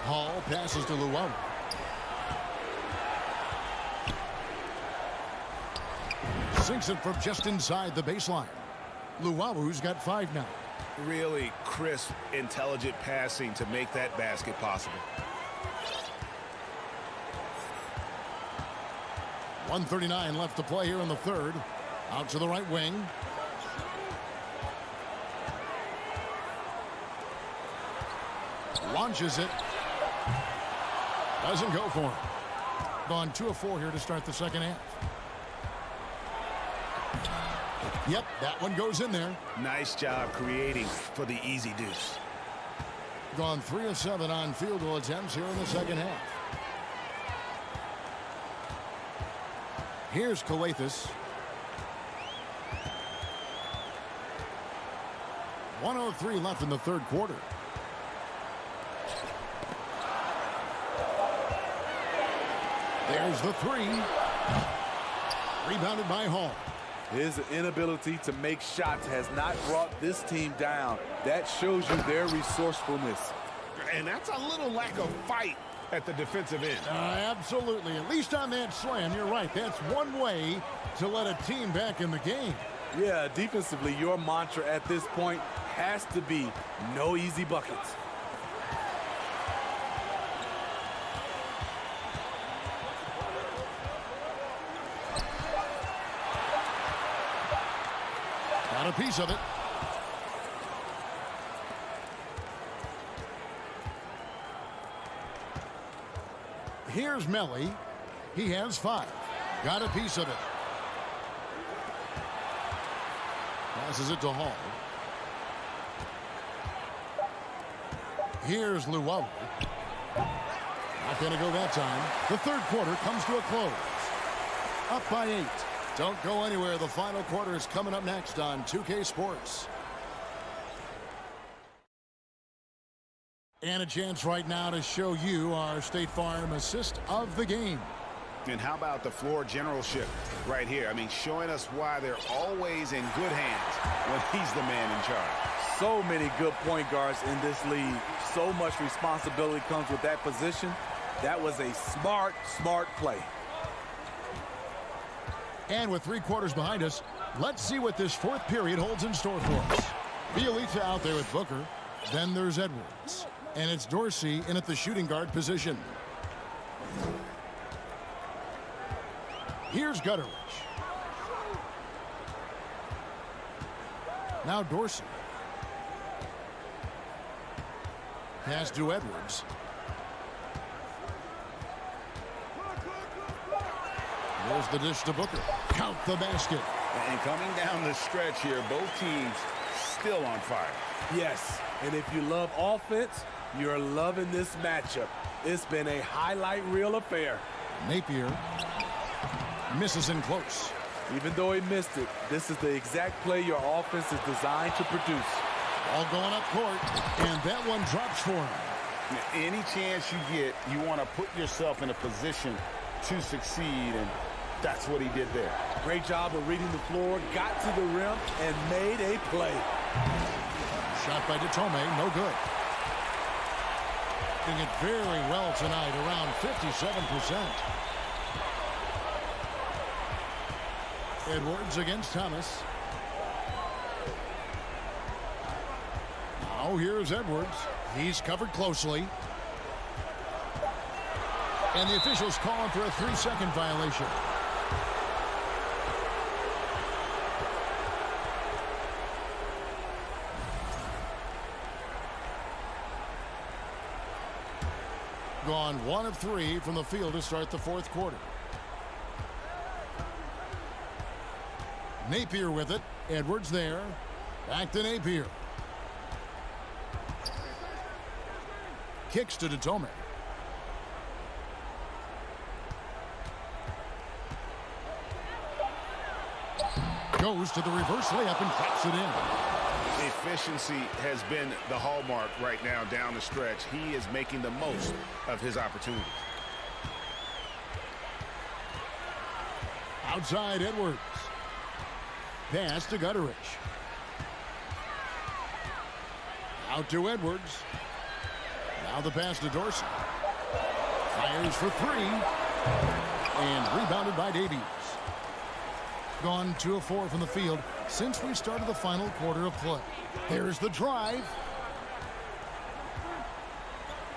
Hall passes to Luwawu. Sinks it from just inside the baseline. Luwawu's got 5 now. Really crisp, intelligent passing to make that basket possible. 1:39 left to play here in the third. Out to the right wing. Launches it. Doesn't go for him. Gone 2 of 4 here to start the second half. Yep, that one goes in there. Nice job creating for the easy deuce. Gone 3 of 7 on field goal attempts here in the second half. Here's Calathes. 1:03 left in the third quarter. There's the 3. Rebounded by Hall. His inability to make shots has not brought this team down. That shows you their resourcefulness. And that's a little lack of fight at the defensive end. Absolutely. At least on that slam, you're right. That's one way to let a team back in the game. Yeah, defensively, your mantra at this point has to be no easy buckets. Got a piece of it. Here's Melly. He has 5. Got a piece of it. Passes it to Hall. Here's Luau. Not going to go that time. The third quarter comes to a close. Up by 8. Don't go anywhere. The final quarter is coming up next on 2K Sports. And a chance right now to show you our State Farm assist of the game. And how about the floor generalship right here? I mean, showing us why they're always in good hands when he's the man in charge. So many good point guards in this league. So much responsibility comes with that position. That was a smart play. And with 3 quarters behind us, let's see what this fourth period holds in store for us. Bielitsa out there with Booker. Then there's Edwards. And it's Dorsey in at the shooting guard position. Here's Gutteridge. Now Dorsey. Pass to Edwards. There's the dish to Booker. Count the basket. And coming down the stretch here, both teams still on fire. Yes, and if you love offense, you're loving this matchup. It's been a highlight reel affair. Napier misses in close. Even though he missed it, this is the exact play your offense is designed to produce. All going up court, and that one drops for him. Any chance you get, you want to put yourself in a position to succeed, and that's what he did there. Great job of reading the floor, got to the rim, and made a play. Shot by Detome, no good. Doing it very well tonight, around 57%. Edwards against Thomas. Now here's Edwards. He's covered closely. And the officials calling for a 3-second violation. Gone 1 of 3 from the field to start the fourth quarter. Napier with it. Edwards there. Back to Napier. Kicks to Detome. Goes to the reverse layup and drops it in. Efficiency has been the hallmark right now down the stretch. He is making the most of his opportunities. Outside Edwards. Pass to Gutteridge. Out to Edwards. Now the pass to Dorsey. Fires for 3. And rebounded by Davies. Gone 2 of 4 from the field since we started the final quarter of play. Here's the drive.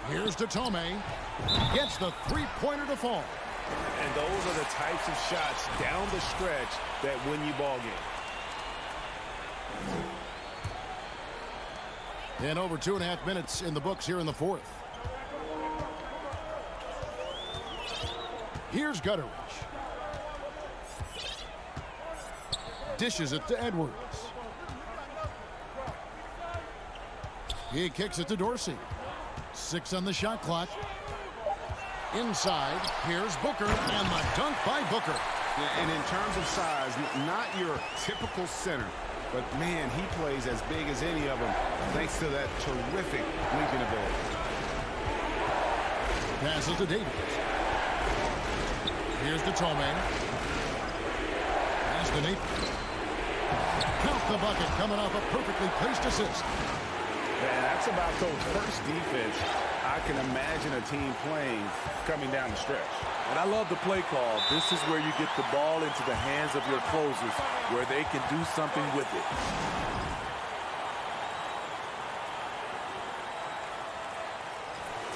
Here's Detome. Gets the 3-pointer to fall. And those are the types of shots down the stretch that win you ball games. And over 2.5 minutes in the books here in the fourth. Here's Gutteridge. Dishes it to Edwards. He kicks it to Dorsey. 6 on the shot clock. Inside, here's Booker, and the dunk by Booker. And in terms of size, not your typical center, but man, he plays as big as any of them thanks to that terrific leaping ability. Passes to Davies. Here's Detome. Pass to to Nathan. Count the bucket coming off a perfectly placed assist. Man, that's about the worst defense I can imagine a team playing coming down the stretch. And I love the play call. This is where you get the ball into the hands of your closers, where they can do something with it.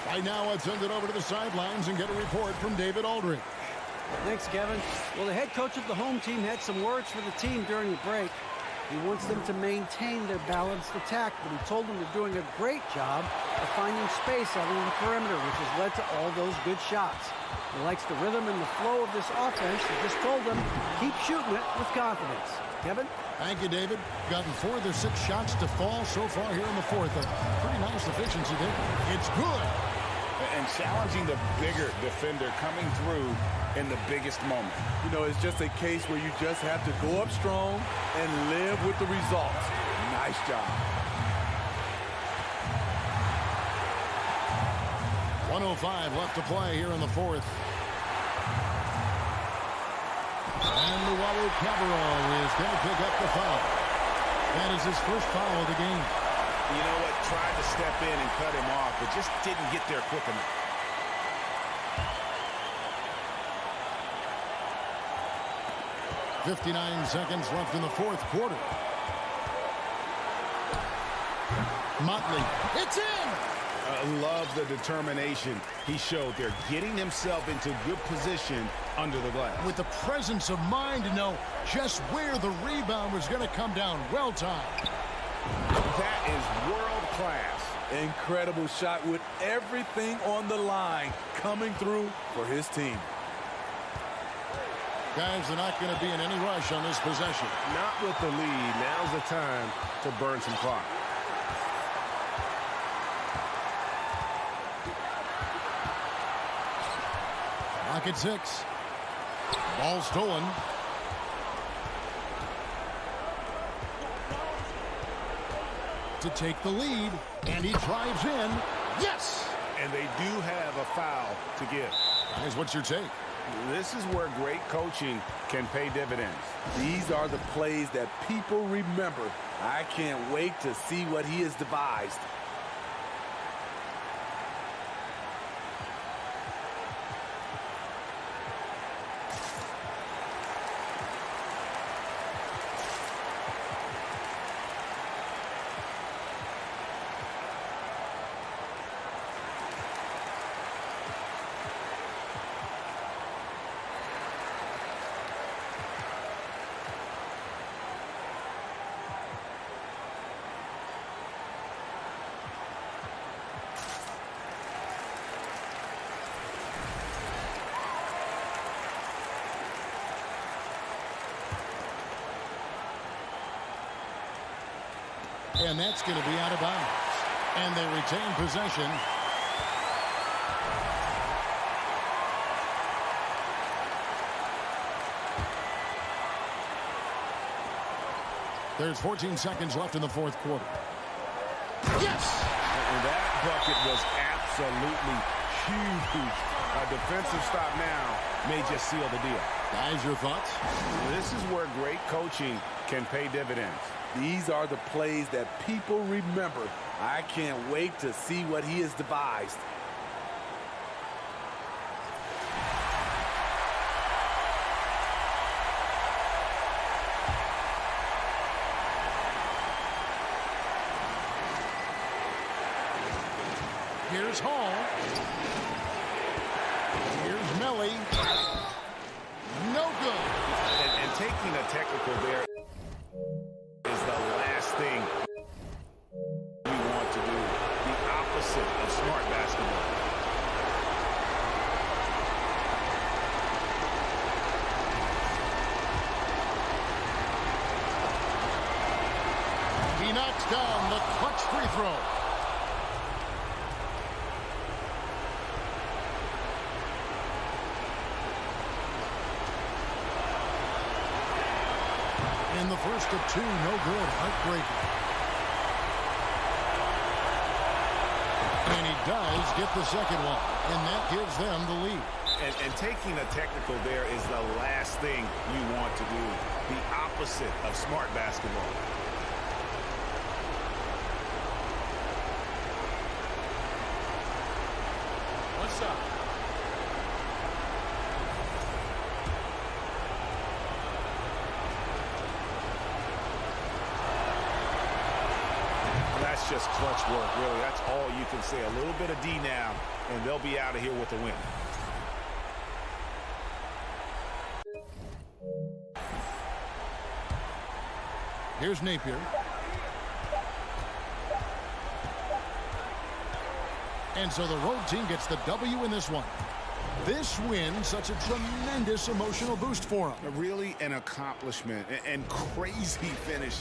Right now, let's send it over to the sidelines and get a report from David Aldridge. Thanks, Kevin. Well, the head coach of the home team had some words for the team during the break. He wants them to maintain their balanced attack, but he told them they're doing a great job of finding space out on the perimeter, which has led to all those good shots. He likes the rhythm and the flow of this offense. He just told them, keep shooting it with confidence. Kevin? Thank you, David. Gotten 4 of their 6 shots to fall so far here in the fourth. A pretty nice efficiency there. It's good. And challenging the bigger defender coming through in the biggest moment. You know, it's just a case where you just have to go up strong and live with the results. Nice job. 1:05 left to play here in the fourth. And Luau Cabarro is going to pick up the foul. That is his first foul of the game. You know what? Tried to step in and cut him off, but just didn't get there quick enough. .59 seconds left in the fourth quarter. Motley, it's in! I love the determination he showed there, getting himself into good position under the glass. With the presence of mind to know just where the rebound was going to come down. Well timed. That is world class. Incredible shot with everything on the line coming through for his team. Guys are not going to be in any rush on this possession. Not with the lead. Now's the time to burn some clock. Clock at 6. Ball stolen. To take the lead, and he drives in. Yes! And they do have a foul to give. Guys, what's your take? This is where great coaching can pay dividends. These are the plays that people remember. I can't wait to see what he has devised. And that's going to be out of bounds. And they retain possession. There's 14 seconds left in the fourth quarter. Yes! And that bucket was absolutely huge. A defensive stop now may just seal the deal. Guys, your thoughts? This is where great coaching can pay dividends. These are the plays that people remember. I can't wait to see what he has devised. Here's Hall. Here's Melly. No good. And taking a technical there is the last thing you want to do. The opposite of smart basketball. He knocks down the clutch free throw. In the first of 2, no good. Heartbreaking. And he does get the second one, and that gives them the lead. And taking a technical there is the last thing you want to do. The opposite of smart basketball. What's up? That's just clutch work, really. That's all you can say. A little bit of D now, and they'll be out of here with a win. Here's Napier. And so the road team gets the W in this one. This win, such a tremendous emotional boost for them. Really an accomplishment and crazy finish.